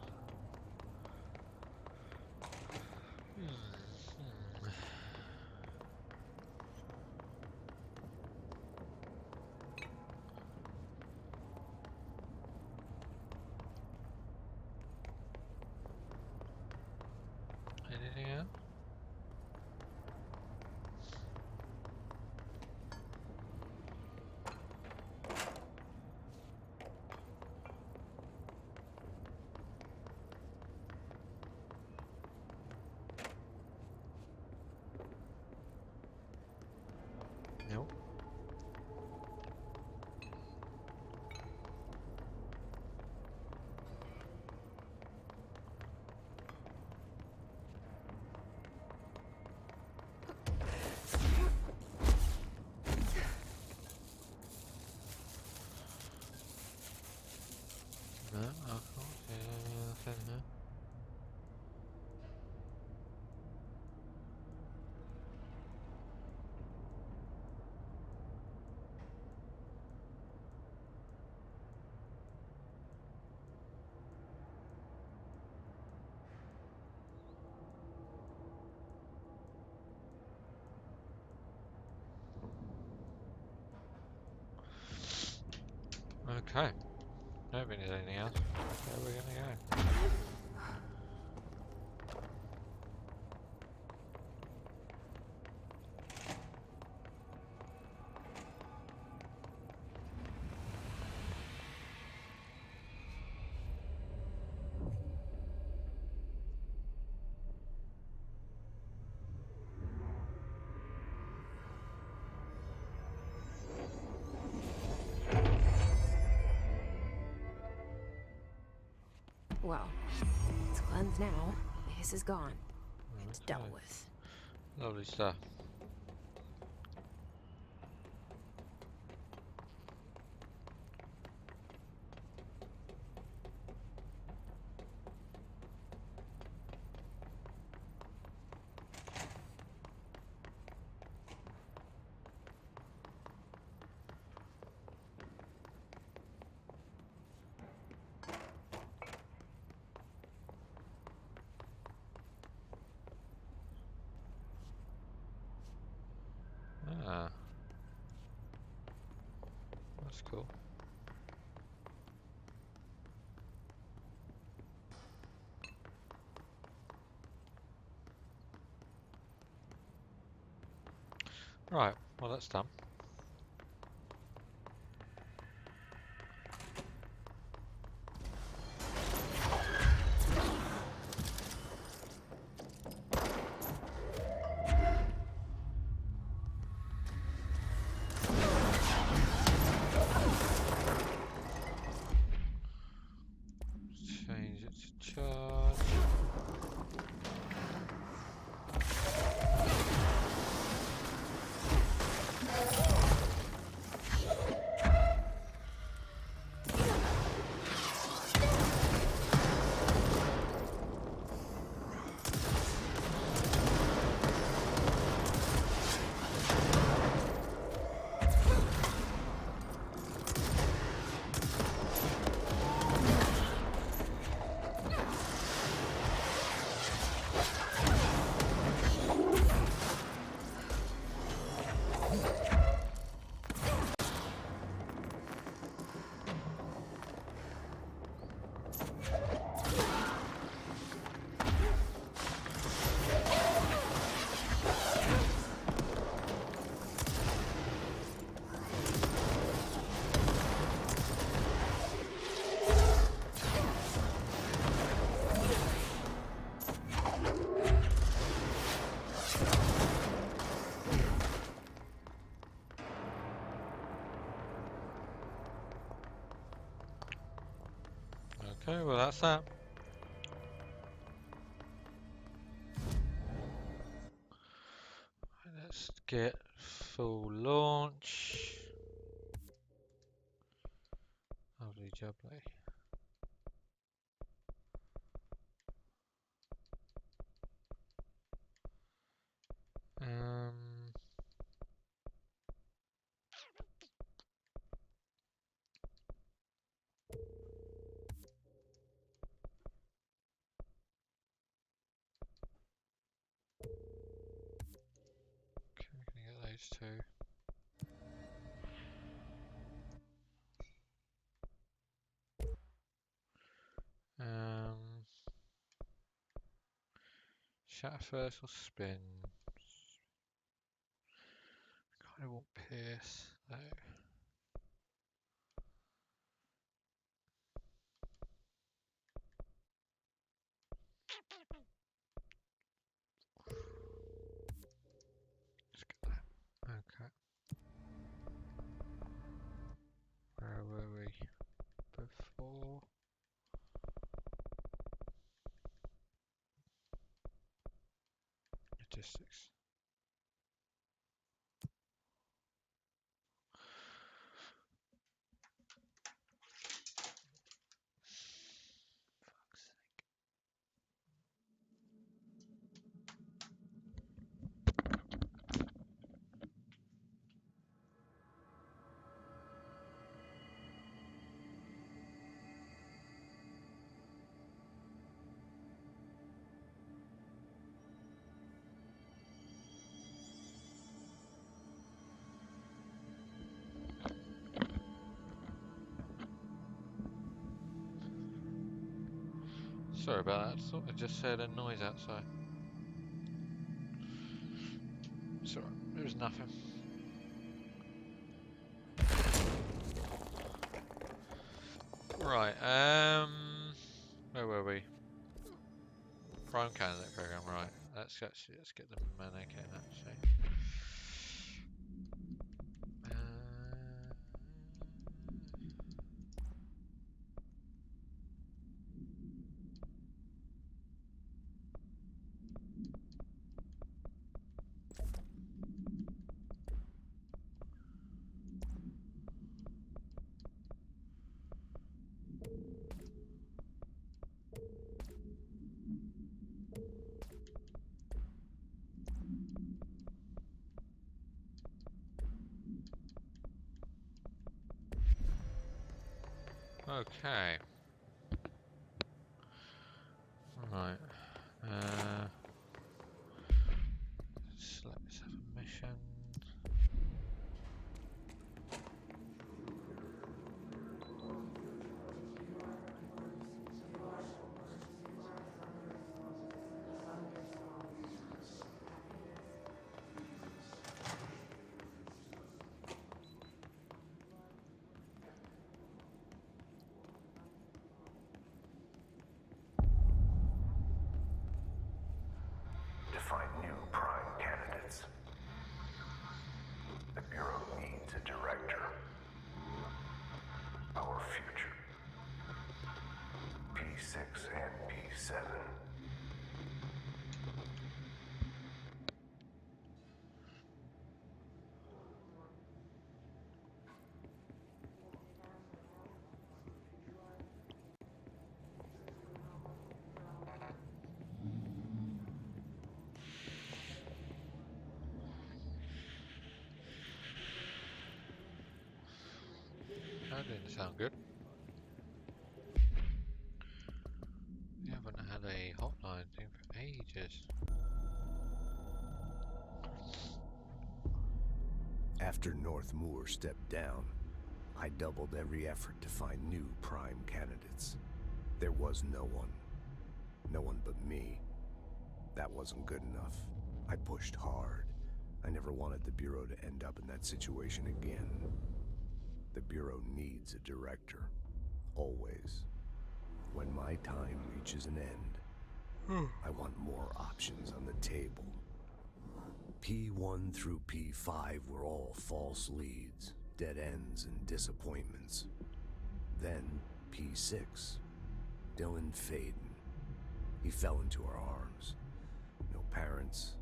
Speaker 1: Anything else? Nope. No, I can't see anything here. Okay. I don't think there's anything else. Where are we gonna go?
Speaker 11: Well, it's cleansed now. The hiss is gone. It's dealt with.
Speaker 1: Lovely stuff. Ah, that's cool. Right, well that's done. Change it to charge. Okay, well that's that. Let's get full launch. Lovely jubbly. Okay, we're gonna get those two. Shatter first or spin? Kind of want Pierce though. Let's get that. Okay. Where were we before? Logistics. Sorry about that, I thought I just heard a noise outside. It's alright, there was nothing. Right, where were we? Prime candidate program, right. Let's get the mannequin actually. Okay. Right. Let's have a mission.
Speaker 18: Find new prime candidates. The Bureau needs a director. Our future. P6 and P7.
Speaker 1: That didn't sound good. We haven't had a hotline thing for ages.
Speaker 18: After North Moore stepped down, I doubled every effort to find new prime candidates. There was no one. No one but me. That wasn't good enough. I pushed hard. I never wanted the Bureau to end up in that situation again. The Bureau needs a director. Always. When my time reaches an end, I want more options on the table. P1 through P5 were all false leads, dead ends and disappointments. Then P6. Dylan Faden. He fell into our arms. No parents,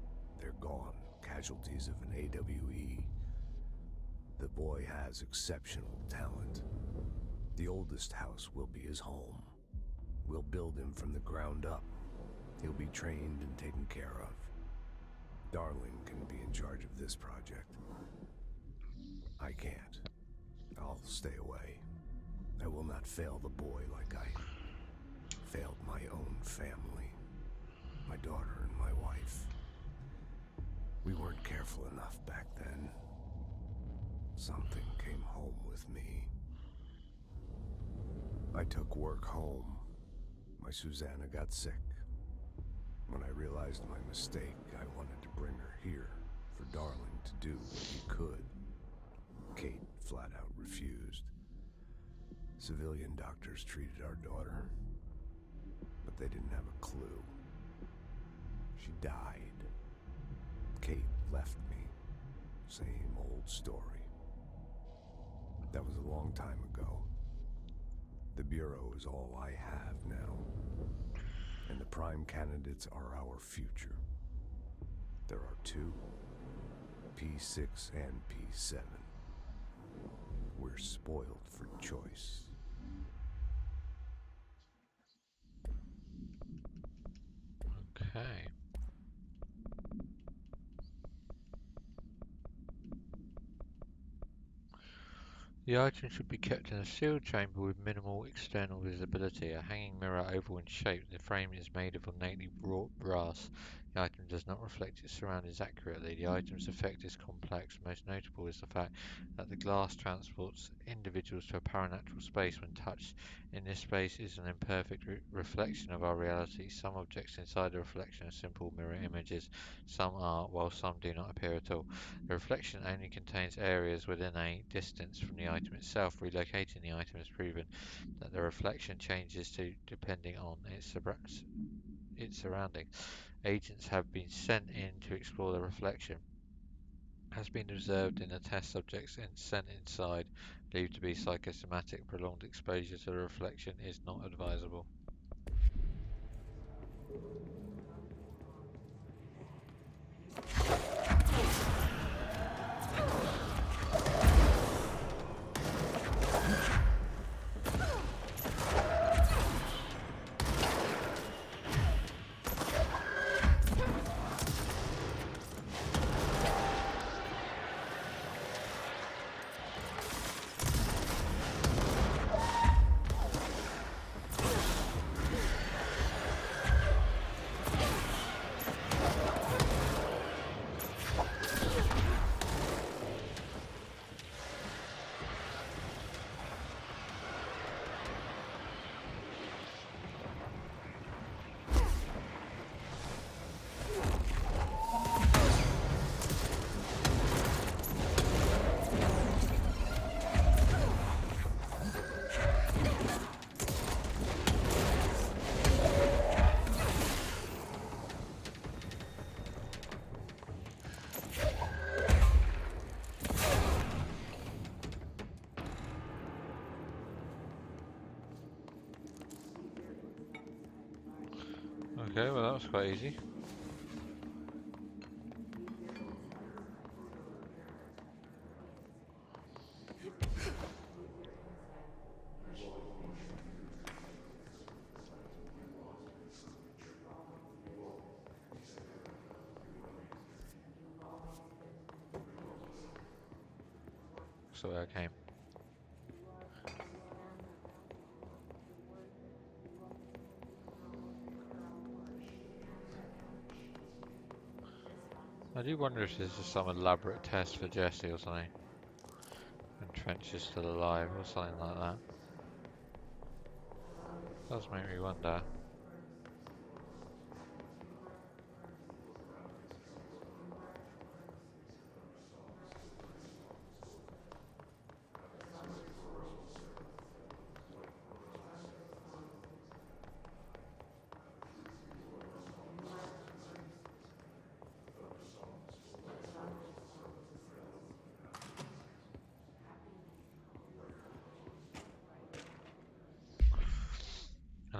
Speaker 18: they're gone. Casualties of an AWE. The boy has exceptional talent. The oldest house will be his home. We'll build him from the ground up. He'll be trained and taken care of. Darling can be in charge of this project. I can't. I'll stay away. I will not fail the boy like I failed my own family. My daughter and my wife. We weren't careful enough back then. Something came home with me. I took work home. My Susanna got sick. When I realized my mistake, I wanted to bring her here for Darling to do what he could. Kate flat out refused. Civilian doctors treated our daughter, but they didn't have a clue. She died. Kate left me. Same old story. That was a long time ago. The Bureau is all I have now. And the prime candidates are our future. There are two, P6 and P7. We're spoiled for choice.
Speaker 1: Okay. The item should be kept in a sealed chamber with minimal external visibility. A hanging mirror, oval in shape, the frame is made of ornately wrought brass. The item does not reflect its surroundings accurately. The item's effect is complex. Most notable is the fact that the glass transports individuals to a paranatural space when touched. In this space is an imperfect reflection of our reality. Some objects inside the reflection are simple mirror images. Some are, while some do not appear at all. The reflection only contains areas within a distance from the item itself. Relocating the item has proven that the reflection changes depending on its surroundings. Agents have been sent in to explore the reflection. Has been observed in the test subjects and sent inside, believed to be psychosomatic. Prolonged exposure to the reflection is not advisable. Okay, well that was quite easy. So where I came. I do wonder if this is some elaborate test for Jesse or something. And Trench is still alive or something like that. Does make me wonder.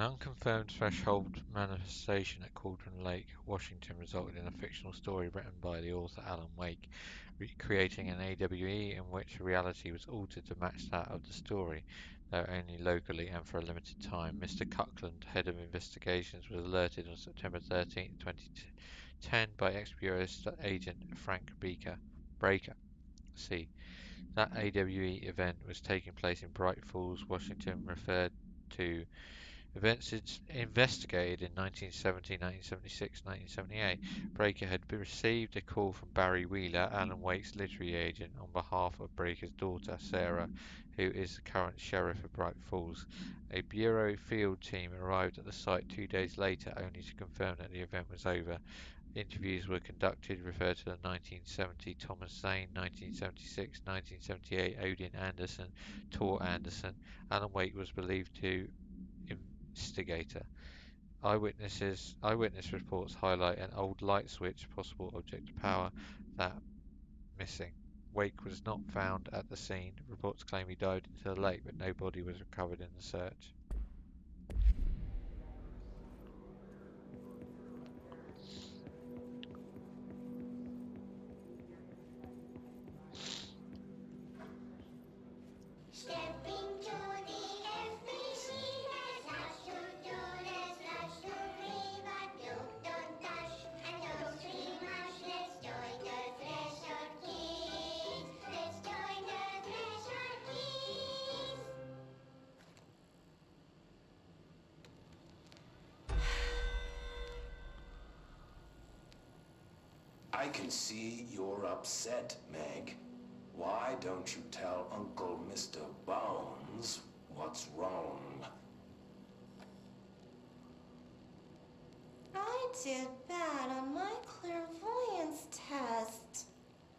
Speaker 1: unconfirmed threshold manifestation at Cauldron Lake, Washington resulted in a fictional story written by the author Alan Wake, creating an AWE in which reality was altered to match that of the story, though only locally and for a limited time. Mr. Cuckland, head of investigations, was alerted on September 13, 2010 by ex-Bureau agent Frank Breaker. C. That AWE event was taking place in Bright Falls, Washington, referred to events investigated in 1970, 1976, 1978. Breaker had received a call from Barry Wheeler, Alan Wake's literary agent, on behalf of Breaker's daughter, Sarah, who is the current sheriff of Bright Falls. A Bureau field team arrived at the site 2 days later, only to confirm that the event was over. Interviews were conducted, referred to the 1970 Thomas Zane, 1976, 1978 Odin Anderson, Tor Anderson. Alan Wake was believed to instigator. Eyewitness reports highlight an old light switch, possible object of power, that missing. Wake was not found at the scene. Reports claim he dived into the lake, but no body was recovered in the search.
Speaker 17: I can see you're upset, Meg. Why don't you tell Uncle Mr. Bones what's wrong?
Speaker 19: I did bad on my clairvoyance test.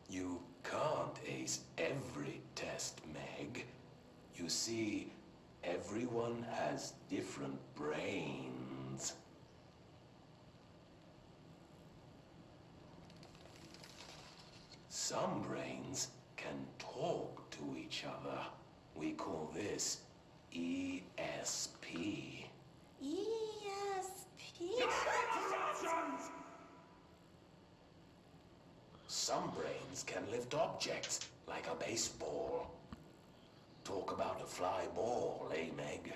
Speaker 17: You can't ace every test, Meg. You see, everyone has different brains. Some brains can talk to each other. We call this ESP.
Speaker 19: ESP?
Speaker 17: Some brains can lift objects, like a baseball. Talk about a fly ball, eh, Meg?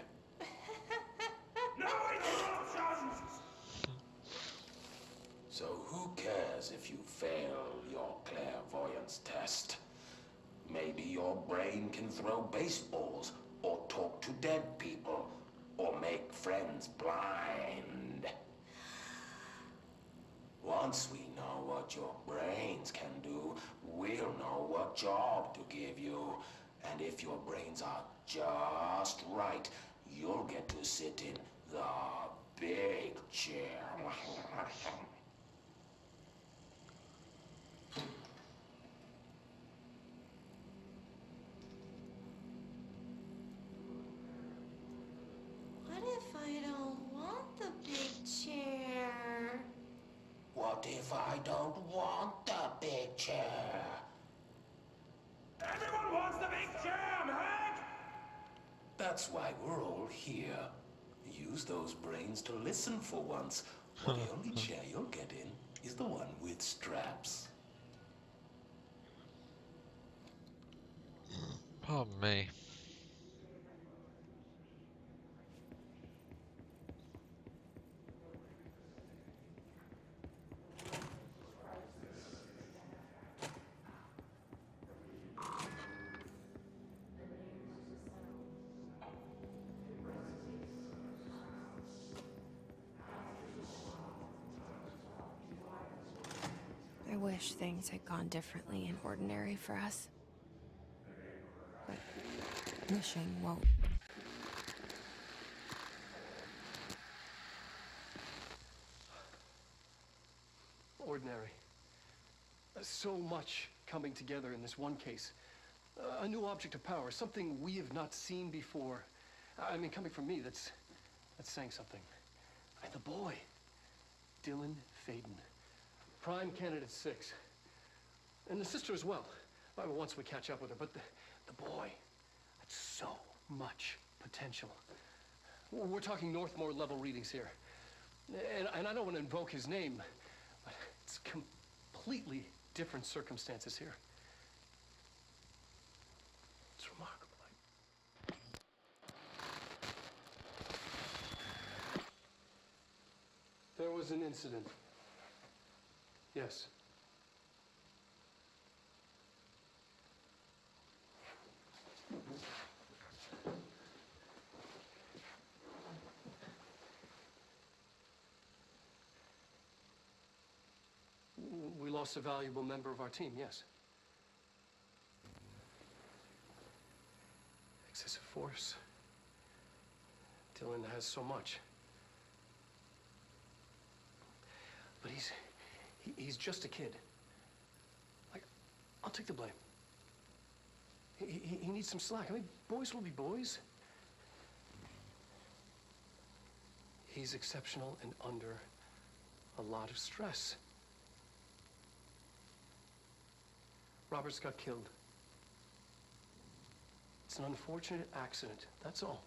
Speaker 17: No interruptions! So who cares if you fail your clairvoyance test? Maybe your brain can throw baseballs, or talk to dead people, or make friends blind. Once we know what your brains can do, we'll know what job to give you. And if your brains are just right, you'll get to sit in the big chair.
Speaker 19: What if I don't want the big chair?
Speaker 17: What if I don't want the big chair? Everyone wants the big chair, Meg! That's why we're all here. Use those brains to listen for once. Or the only chair you'll get in is the one with straps.
Speaker 1: Pardon me.
Speaker 11: I wish things had gone differently in Ordinary for us. But wishing won't.
Speaker 16: Ordinary. So much coming together in this one case. A new object of power, something we have not seen before. I mean, coming from me, that's saying something. And the boy, Dylan Faden. Prime Candidate 6. And the sister as well. Once we catch up with her. But the boy had so much potential. We're talking Northmore level readings here. And I don't want to invoke his name, but it's completely different circumstances here. It's remarkable. There was an incident. Yes. We lost a valuable member of our team, yes. Excessive force. Dylan has so much. But he's just a kid. Like, I'll take the blame. He needs some slack. I mean, boys will be boys. He's exceptional and under a lot of stress. Roberts got killed. It's an unfortunate accident, that's all.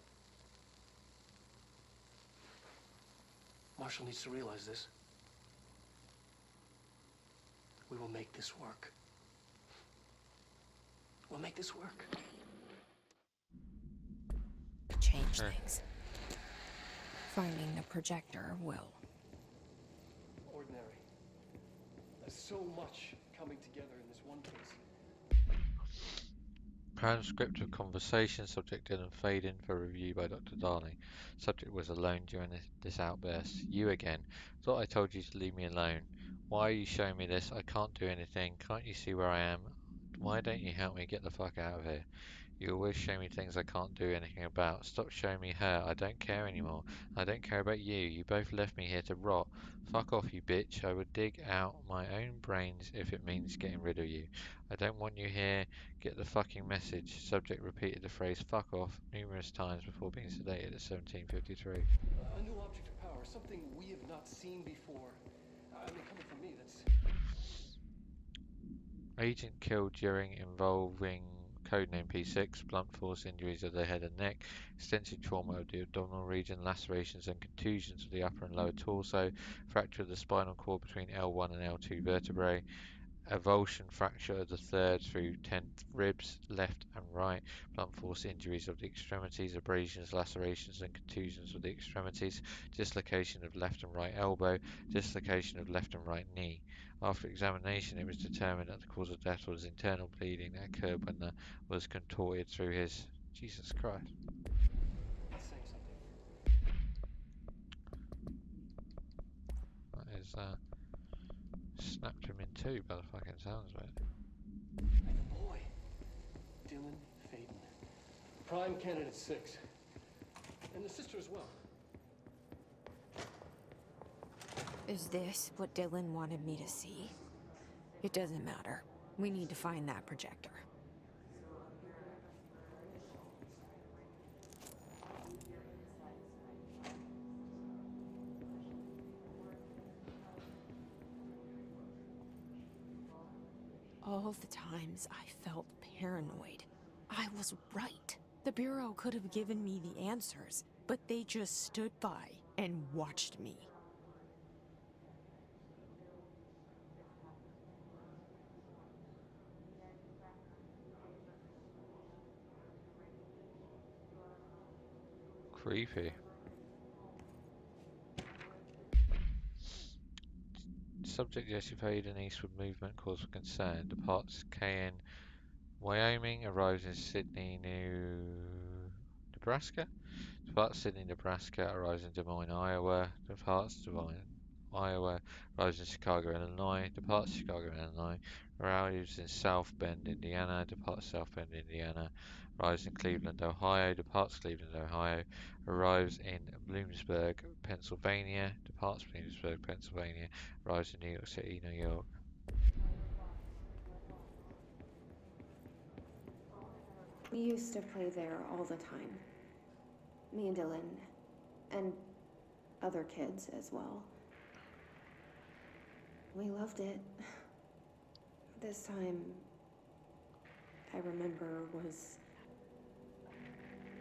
Speaker 16: Marshall needs to realize this. We will make this work. We'll make this work.
Speaker 11: Change things. Finding the projector will.
Speaker 16: Ordinary. There's so much coming together in this one case.
Speaker 1: Transcript of conversation, subject Dylan Faden for review by Dr. Darling. Subject was alone during this outburst. You again. Thought I told you to leave me alone. Why are you showing me this? I can't do anything. Can't you see where I am? Why don't you help me get the fuck out of here? You always show me things I can't do anything about. Stop showing me her. I don't care anymore. I don't care about you. You both left me here to rot. Fuck off, you bitch. I would dig out my own brains if it means getting rid of you. I don't want you here. Get the fucking message. Subject repeated the phrase fuck off numerous times before being sedated at 17:53.
Speaker 16: A new object of power, something we have not seen before. I mean, coming from me, that's...
Speaker 1: Agent killed during involving codename P6, blunt force injuries of the head and neck, extensive trauma of the abdominal region, lacerations and contusions of the upper and lower torso, fracture of the spinal cord between L1 and L2 vertebrae, avulsion fracture of the 3rd through 10th ribs, left and right, blunt force injuries of the extremities, abrasions, lacerations and contusions of the extremities, dislocation of left and right elbow, dislocation of left and right knee. After examination, it was determined that the cause of death was internal bleeding that occurred when the was contorted through his... Jesus Christ.
Speaker 16: That's saying something.
Speaker 1: That is, snapped him in two by the fucking sounds of it.
Speaker 16: And the boy, Dylan Faden. Prime candidate 6. And the sister as well.
Speaker 11: Is this what Dylan wanted me to see? It doesn't matter. We need to find that projector. All the times I felt paranoid, I was right. The Bureau could have given me the answers, but they just stood by and watched me.
Speaker 1: Creepy. Subject Jesse Faden, eastward movement cause for concern. Departs KN Wyoming, arrives in Sydney, Nebraska. Departs Sydney, Nebraska, arrives in Des Moines, Iowa. Departs Des Moines, Iowa, arrives in Chicago, Illinois. Departs Chicago, Illinois. Arrives in South Bend, Indiana. Departs South Bend, Indiana. Arrives in Cleveland, Ohio. Departs Cleveland, Ohio. Arrives in Bloomsburg, Pennsylvania. Departs Bloomsburg, Pennsylvania. Arrives in New York City, New York.
Speaker 5: We used to play there all the time. Me and Dylan, and other kids as well. We loved it. This time, I remember, was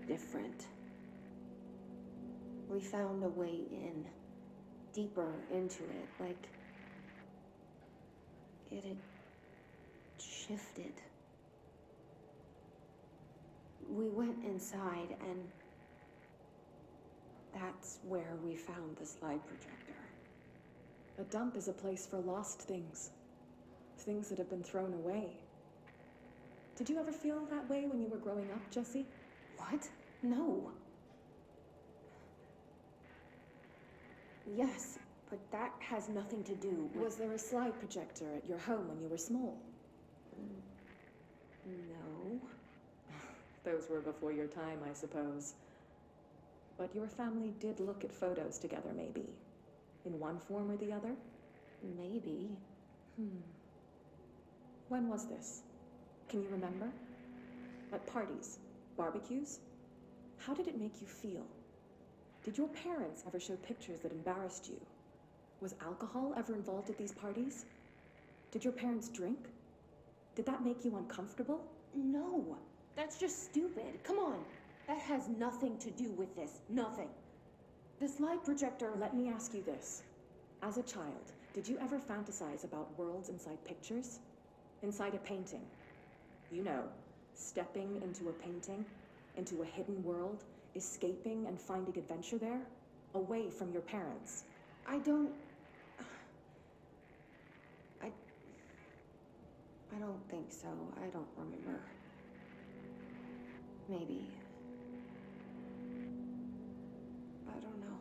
Speaker 5: different. We found a way in. Deeper into it, like it had shifted. We went inside, and that's where we found the slide projector.
Speaker 7: A dump is a place for lost things. Things that have been thrown away. Did you ever feel that way when you were growing up, Jesse?
Speaker 5: What? No. Yes, but that has nothing to do with...
Speaker 7: Was there a slide projector at your home when you were small?
Speaker 5: No.
Speaker 7: Those were before your time, I suppose. But your family did look at photos together, maybe. In one form or the other?
Speaker 5: Maybe.
Speaker 7: When was this? Can you remember? At parties? Barbecues? How did it make you feel? Did your parents ever show pictures that embarrassed you? Was alcohol ever involved at these parties? Did your parents drink? Did that make you uncomfortable?
Speaker 5: No. That's just stupid. Come on. That has nothing to do with this. Nothing.
Speaker 7: The slide projector, let me ask you this. As a child, did you ever fantasize about worlds inside pictures? Inside a painting? You know, stepping into a painting, into a hidden world, escaping and finding adventure there, away from your parents.
Speaker 5: I don't think so. I don't remember. Maybe. I don't know.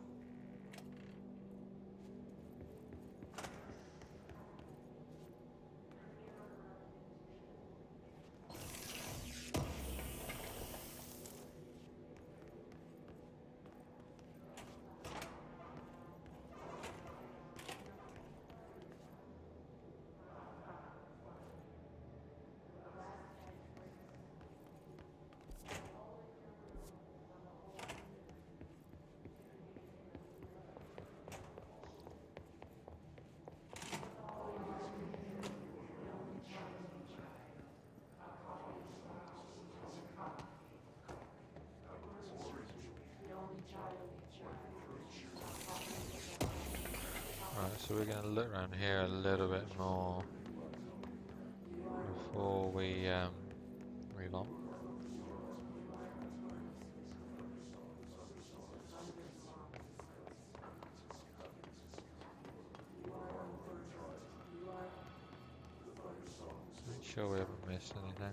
Speaker 1: Right, so we're going to look around here a little bit more before we move on. Make sure we haven't missed anything.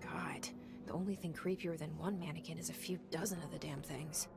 Speaker 11: God, the only thing creepier than one mannequin is a few dozen of the damn things.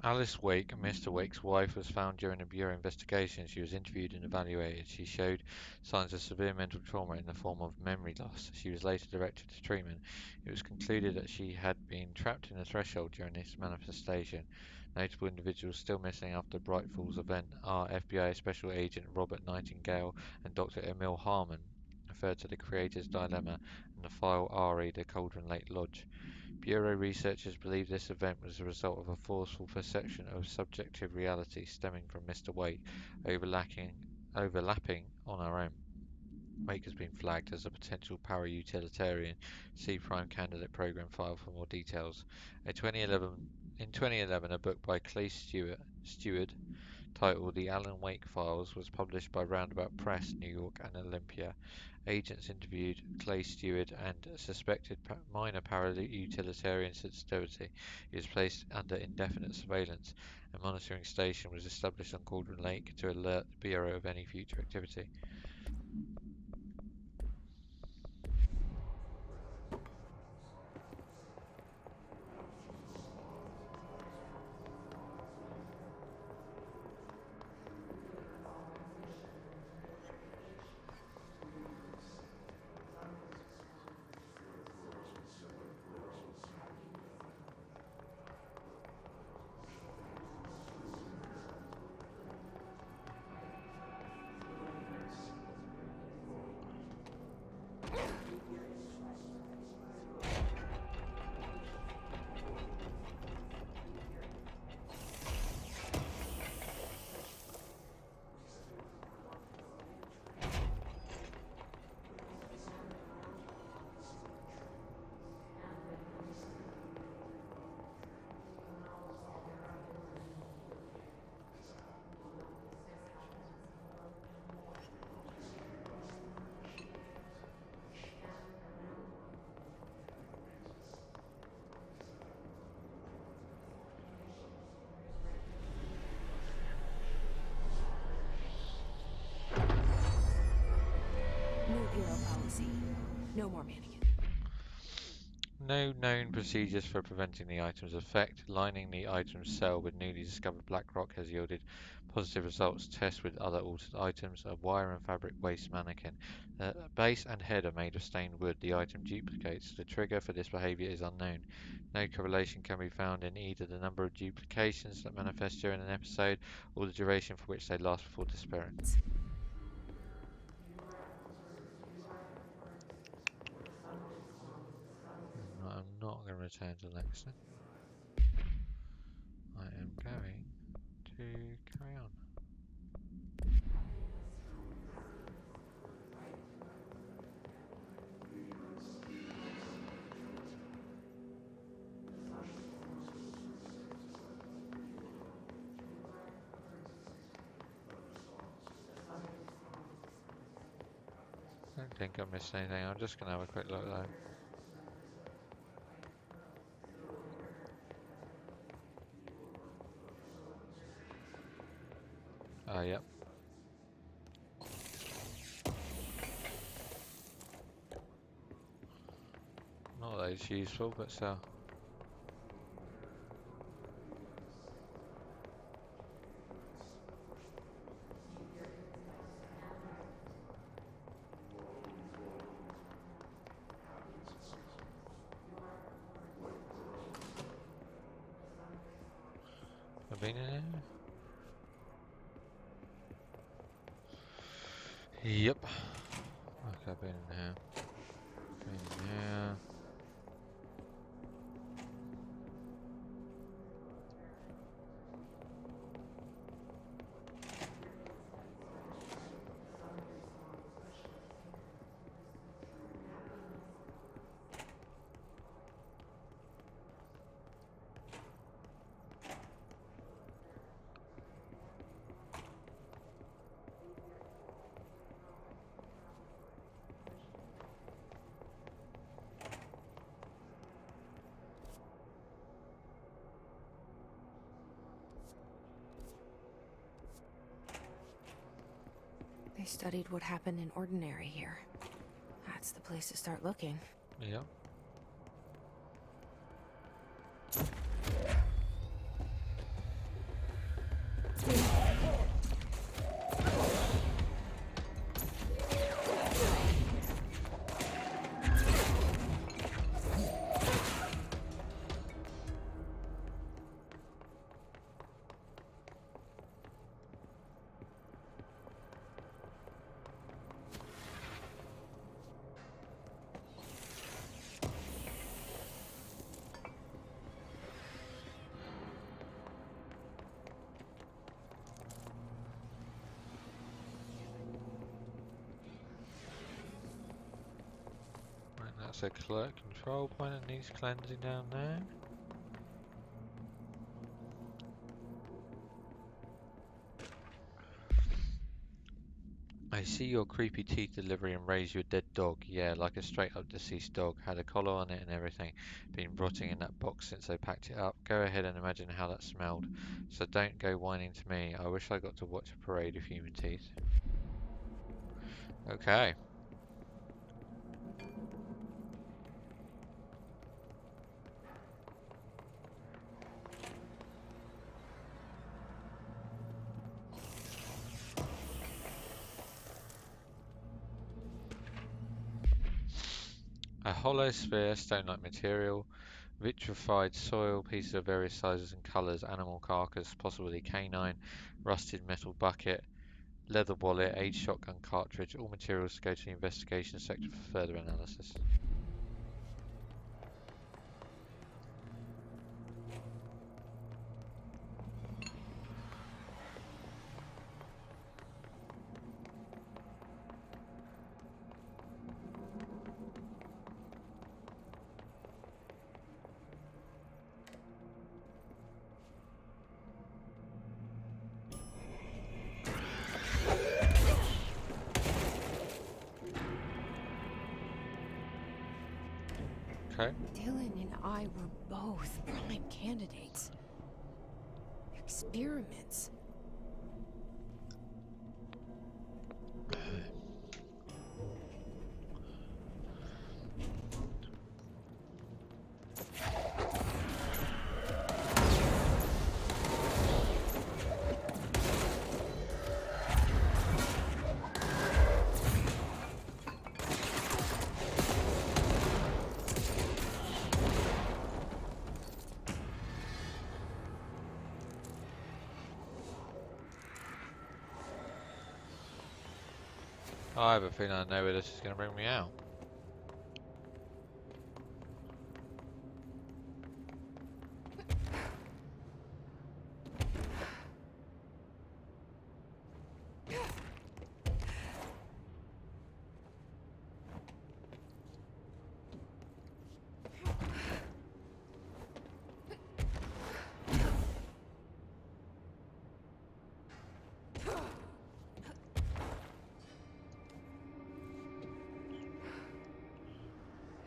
Speaker 1: Alice Wake, Mr. Wake's wife, was found during a Bureau investigation. She was interviewed and evaluated. She showed signs of severe mental trauma in the form of memory loss. She was later directed to treatment. It was concluded that she had been trapped in a threshold during this manifestation. Notable individuals still missing after Bright Falls event are FBI Special Agent Robert Nightingale and Dr. Emil Harmon, referred to the Creator's Dilemma, and the file RE, the Cauldron Lake Lodge. Bureau researchers believe this event was the result of a forceful perception of subjective reality stemming from Mr. Wake overlapping on our own. Wake has been flagged as a potential para-utilitarian C Prime candidate program file for more details. In 2011, a book by Clay Stewart titled The Alan Wake Files was published by Roundabout Press, New York and Olympia. Agents interviewed Clay Stewart and suspected minor para-utilitarian sensitivity. He was placed under indefinite surveillance. A monitoring station was established on Cauldron Lake to alert the Bureau of any future activity.
Speaker 11: New Bureau policy. No more mannequin.
Speaker 1: No known procedures for preventing the item's effect. Lining the item's cell with newly discovered black rock has yielded positive results. Tests with other altered items. A wire and fabric waste mannequin. The base and head are made of stained wood. The item duplicates. The trigger for this behavior is unknown. No correlation can be found in either the number of duplications that manifest during an episode or the duration for which they last before disappearance. I'm not going to return to Lexington. I am going to carry on. I don't think I missed anything. I'm just going to have a quick look though. Yep. Not that it's useful, but still. Have I been in here? Yep. Okay, I've been in here. Been in here.
Speaker 11: They studied what happened in Ordinary here. That's the place to start looking.
Speaker 1: Yep. There's a control point that needs cleansing down there. I see your creepy teeth delivery and raise you a dead dog. Yeah, like a straight up deceased dog. Had a collar on it and everything. Been rotting in that box since they packed it up. Go ahead and imagine how that smelled. So don't go whining to me. I wish I got to watch a parade of human teeth. Okay. A hollow sphere, stone-like material, vitrified soil, pieces of various sizes and colours, animal carcass, possibly canine, rusted metal bucket, leather wallet, aged shotgun cartridge, all materials to go to the investigation section for further analysis. Okay.
Speaker 11: Dylan and I were both prime candidates. Experiments.
Speaker 1: I have a feeling I know where this is going to bring me out.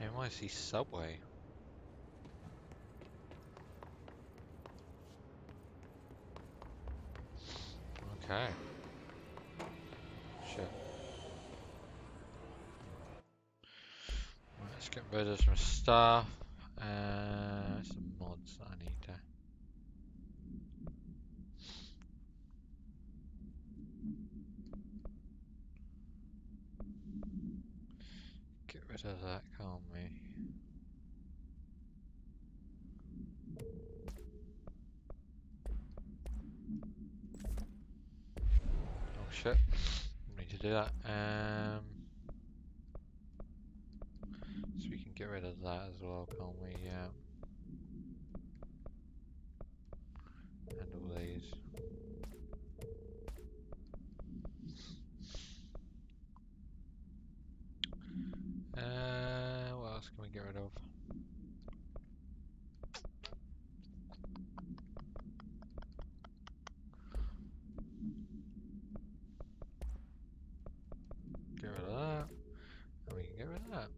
Speaker 1: NYC Subway. Okay. Shit. Right, let's get rid of some stuff. Some mods that I need to. Get rid of that, can't we? Oh shit. Need to do that. So we can get rid of that as well, can't we? Yeah. And all these. What else can we get rid of? Get rid of that. And we can get rid of that.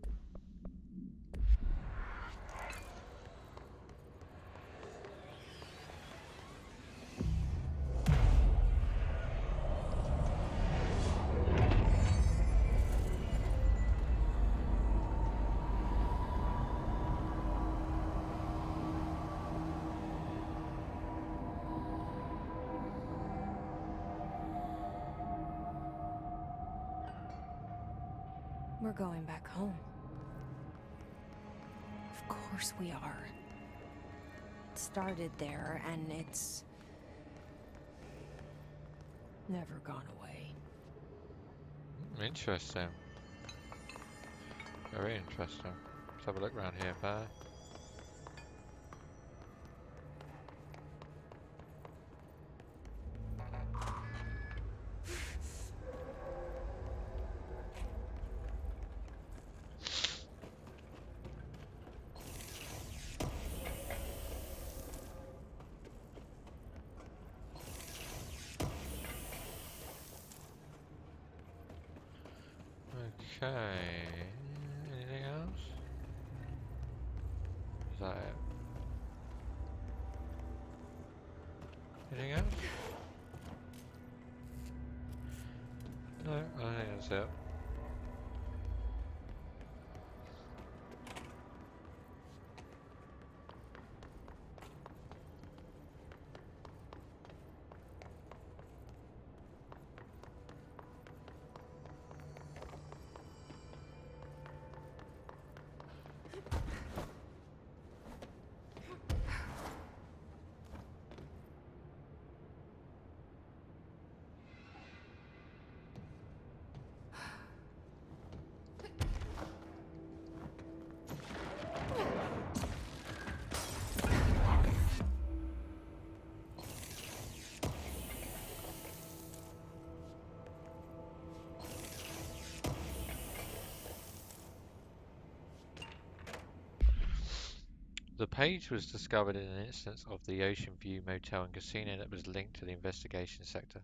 Speaker 11: We're going back home. Of course we are. It started there, and it's never gone away.
Speaker 1: Interesting. Very interesting. Let's have a look around here, Bear. Okay. Anything else? Is that it? Anything else? No, I think that's it. The page was discovered in an instance of the Ocean View Motel and Casino that was linked to the investigation sector.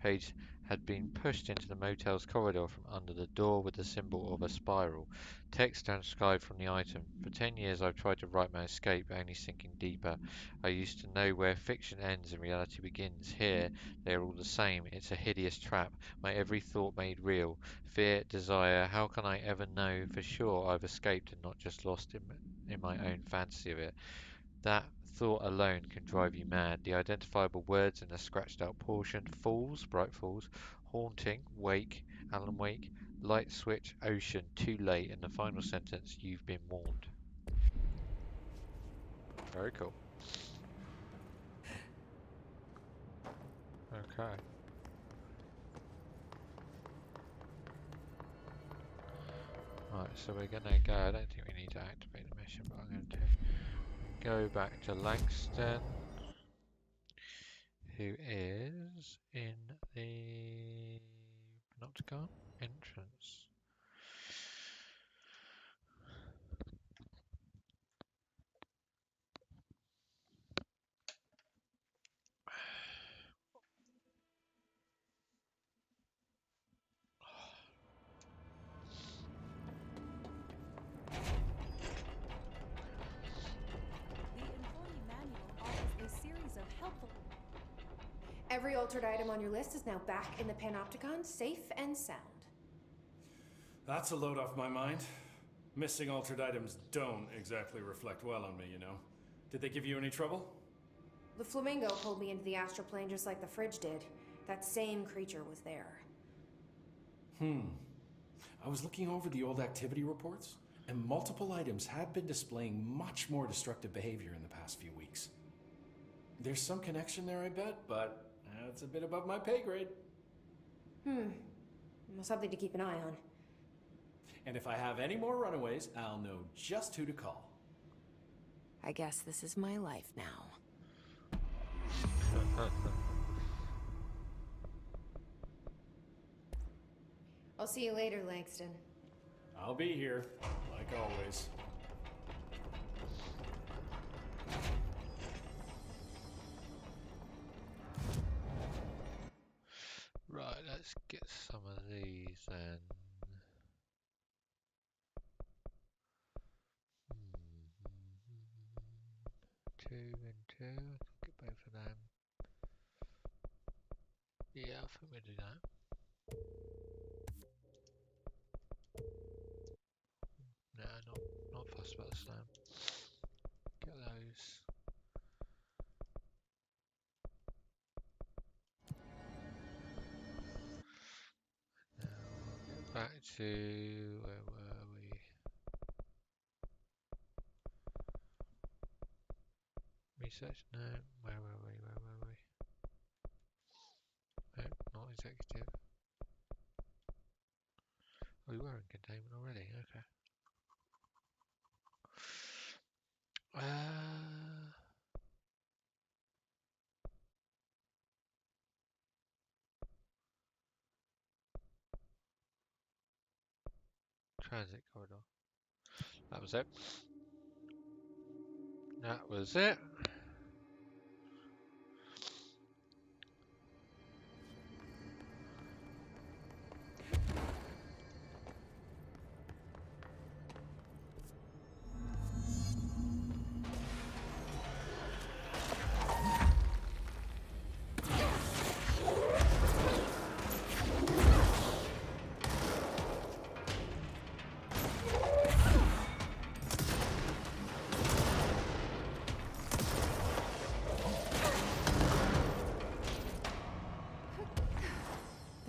Speaker 1: Page had been pushed into the motel's corridor from under the door with the symbol of a spiral. Text transcribed from the item. For 10 years I've tried to write my escape, only sinking deeper. I used to know where fiction ends and reality begins. Here, they are all the same. It's a hideous trap. My every thought made real. Fear, desire. How can I ever know for sure I've escaped and not just lost in my own fantasy of it? That thought alone can drive you mad. The identifiable words in the scratched out portion: falls, bright falls, haunting, wake, Alan Wake, light switch, ocean, too late, and the final sentence: you've been warned. Very cool. Okay. Right, so we're gonna go. I don't think we need to activate the mission, but I'm going to go back to Langston, who is in the Panopticon entrance.
Speaker 5: Every altered item on your list is now back in the Panopticon, safe and sound.
Speaker 9: That's a load off my mind. Missing altered items don't exactly reflect well on me, you know. Did they give you any trouble?
Speaker 5: The flamingo pulled me into the astral plane just like the fridge did. That same creature was there.
Speaker 9: I was looking over the old activity reports, and multiple items have been displaying much more destructive behavior in the past few weeks. There's some connection there, I bet, but it's a bit above my pay grade.
Speaker 5: Well, something to keep an eye on.
Speaker 9: And if I have any more runaways, I'll know just who to call.
Speaker 11: I guess this is my life now.
Speaker 5: I'll see you later, Langston.
Speaker 9: I'll be here, like always.
Speaker 1: Right, let's get some of these then. Two and two, I think get both of them. Yeah, I think we'll do that. No, not fussed about the slam. Get those. Now we'll get back to where were we? Research? No. Where were we? No, not executive. Oh, we were in containment already. Okay. Transit corridor. That was it. That was it.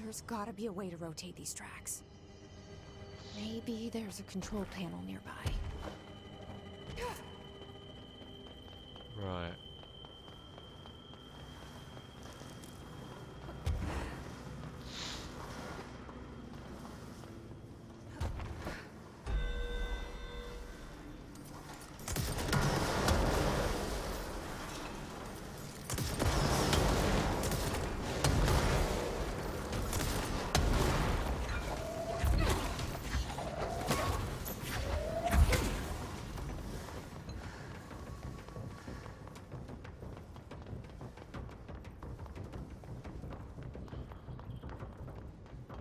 Speaker 11: There's gotta be a way to rotate these tracks. Maybe there's a control panel nearby.
Speaker 1: Right.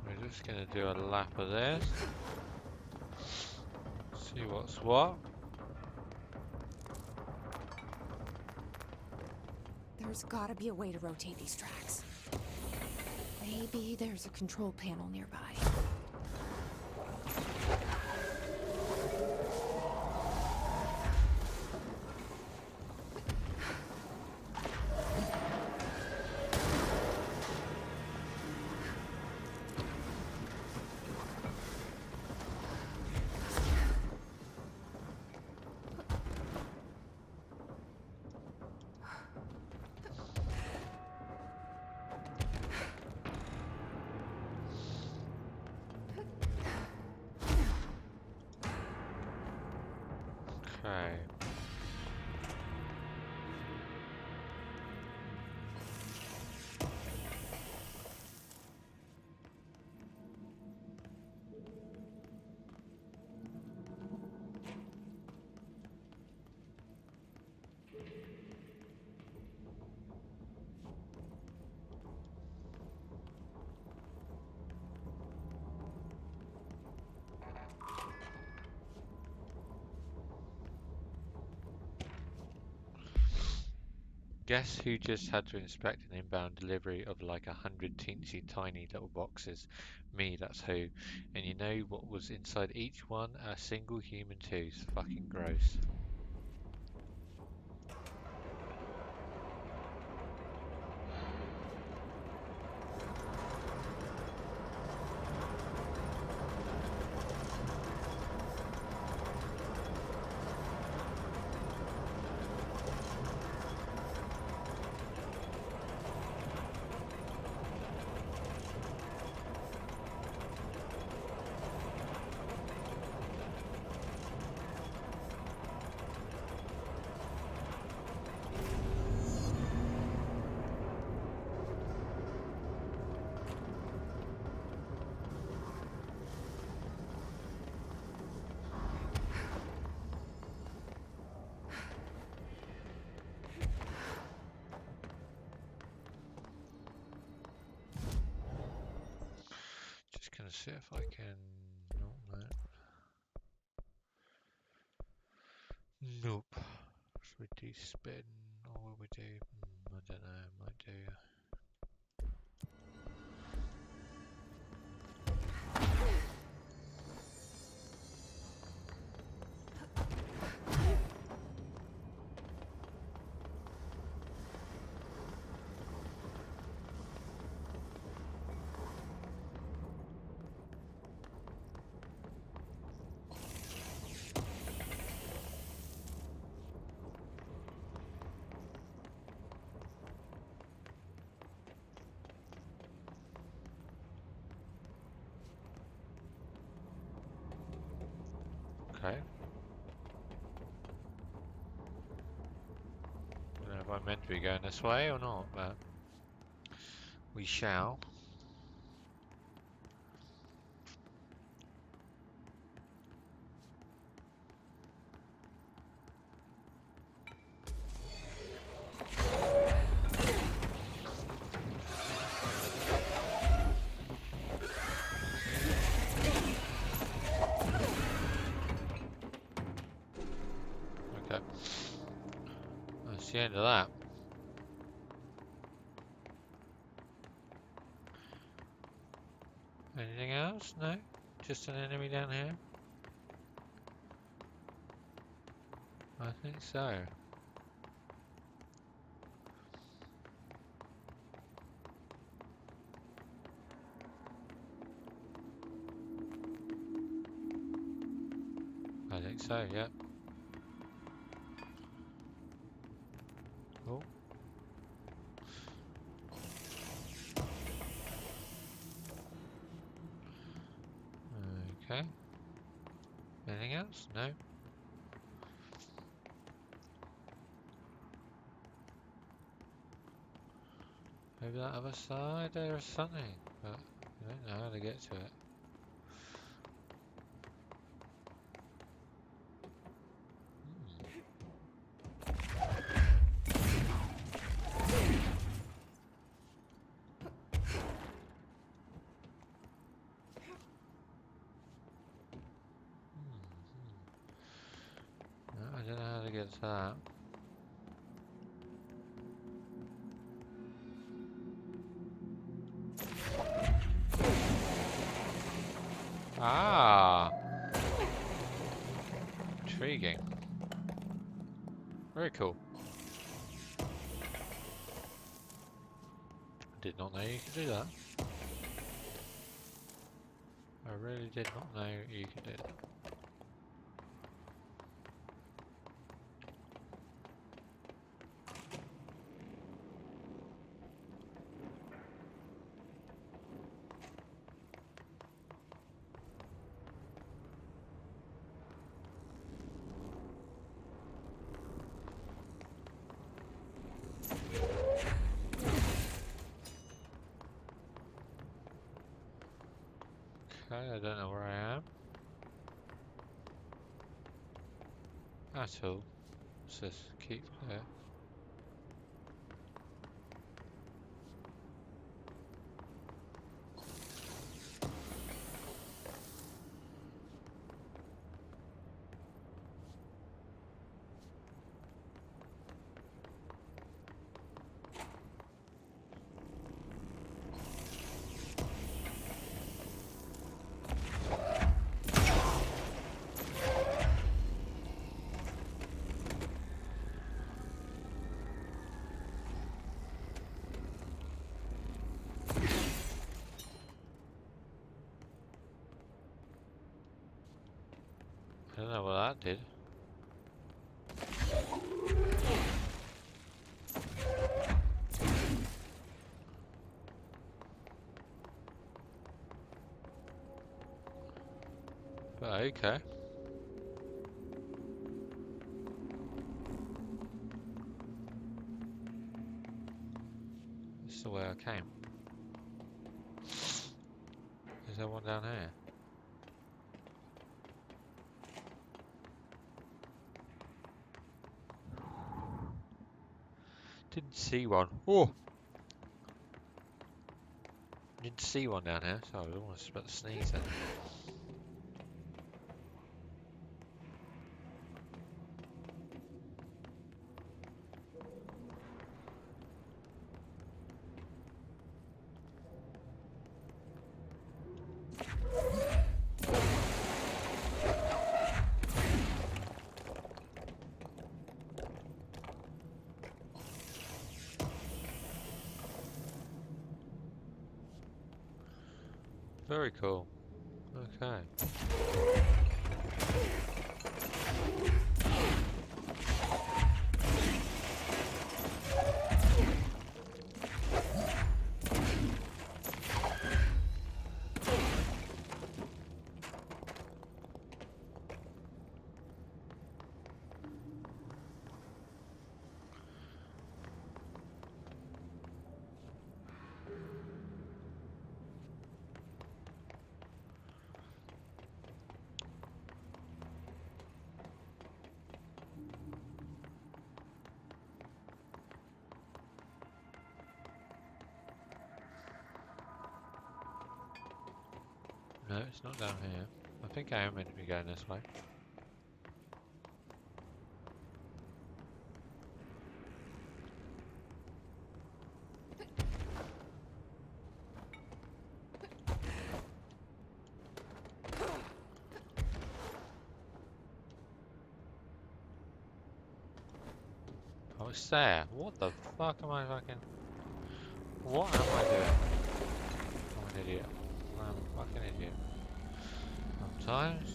Speaker 1: We're just gonna do a lap of this. See what's what.
Speaker 11: There's gotta be a way to rotate these tracks. Maybe there's a control panel nearby.
Speaker 1: Okay. Guess who just had to inspect an inbound delivery of like 100 teensy tiny little boxes? Me, that's who. And you know what was inside each one? A single human tooth. Fucking gross. Just gonna see if I can. Nope, no. Nope. Should we do spin or will we do? I don't know. Might do. Okay. I don't know if I'm meant to be going this way or not, but we shall. Okay. That's the end of that. Anything else? No? Just an enemy down here? I think so. think so, yeah. Oh. Okay. Anything else? No. Maybe that other side there is something, but I don't know how to get to it. No, I don't know how to get to that. Ah, intriguing. Very cool. Did not know you could do that. I really did not know you could do that. Okay, I don't know where I am at all. Let's just keep there. I don't know what that did. But okay. This is the way I came. Is there one down here? Didn't see one. Oh! Didn't see one down here, so I was almost about to sneeze then. Very cool. Okay. No, it's not down here. I think I am meant to be going this way. Oh, it's there. What the fuck am I fucking... What am I doing? I'm an idiot. I'm a fucking idiot. Sometimes.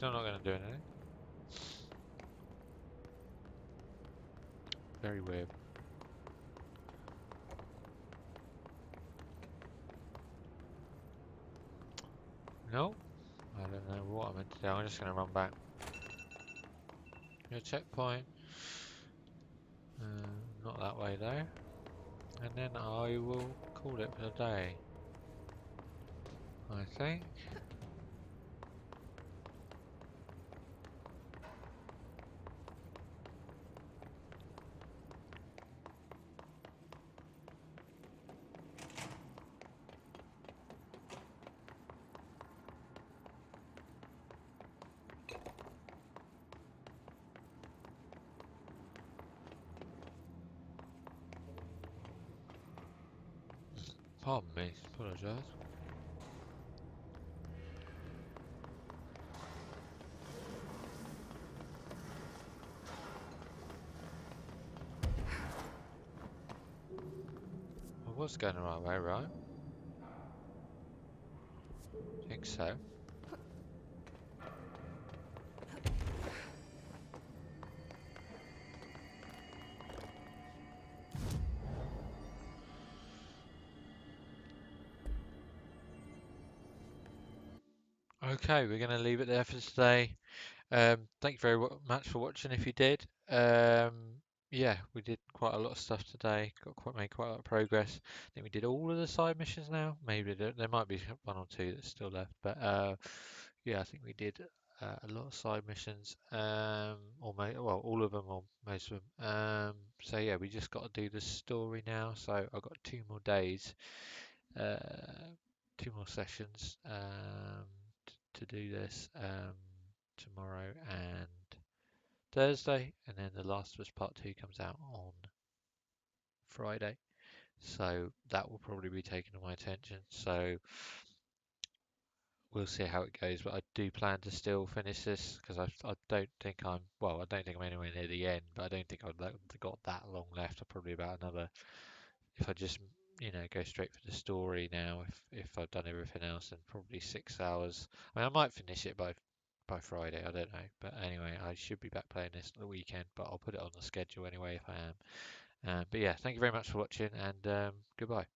Speaker 1: Still not going to do anything. Very weird. No, I don't know what I'm meant to do. I'm just going to run back. A checkpoint. Not that way though. And then I will call it for the day. I think. Pardon me, apologise. I was going the right way, right? Think so. Okay, we're going to leave it there for today. Thank you very much for watching if you did. Yeah, we did quite a lot of stuff today. Made quite a lot of progress. I think we did all of the side missions now. Maybe there might be one or two that's still left, but yeah, I think we did a lot of side missions. Well, all of them or most of them. So yeah, we just got to do the story now. So I've got 2 more days, 2 more sessions to do this. Tomorrow and Thursday, and then The Last of Us Part 2 comes out on Friday, so that will probably be taking my attention, so we'll see how it goes, but I do plan to still finish this, because I don't think I'm anywhere near the end, but I don't think I've got that long left. I'm probably about another, if I just go straight for the story now, if I've done everything else, then probably 6 hours. I mean, I might finish it by Friday, I don't know, but anyway, I should be back playing this on the weekend, but I'll put it on the schedule anyway if I am. But yeah, thank you very much for watching, and goodbye.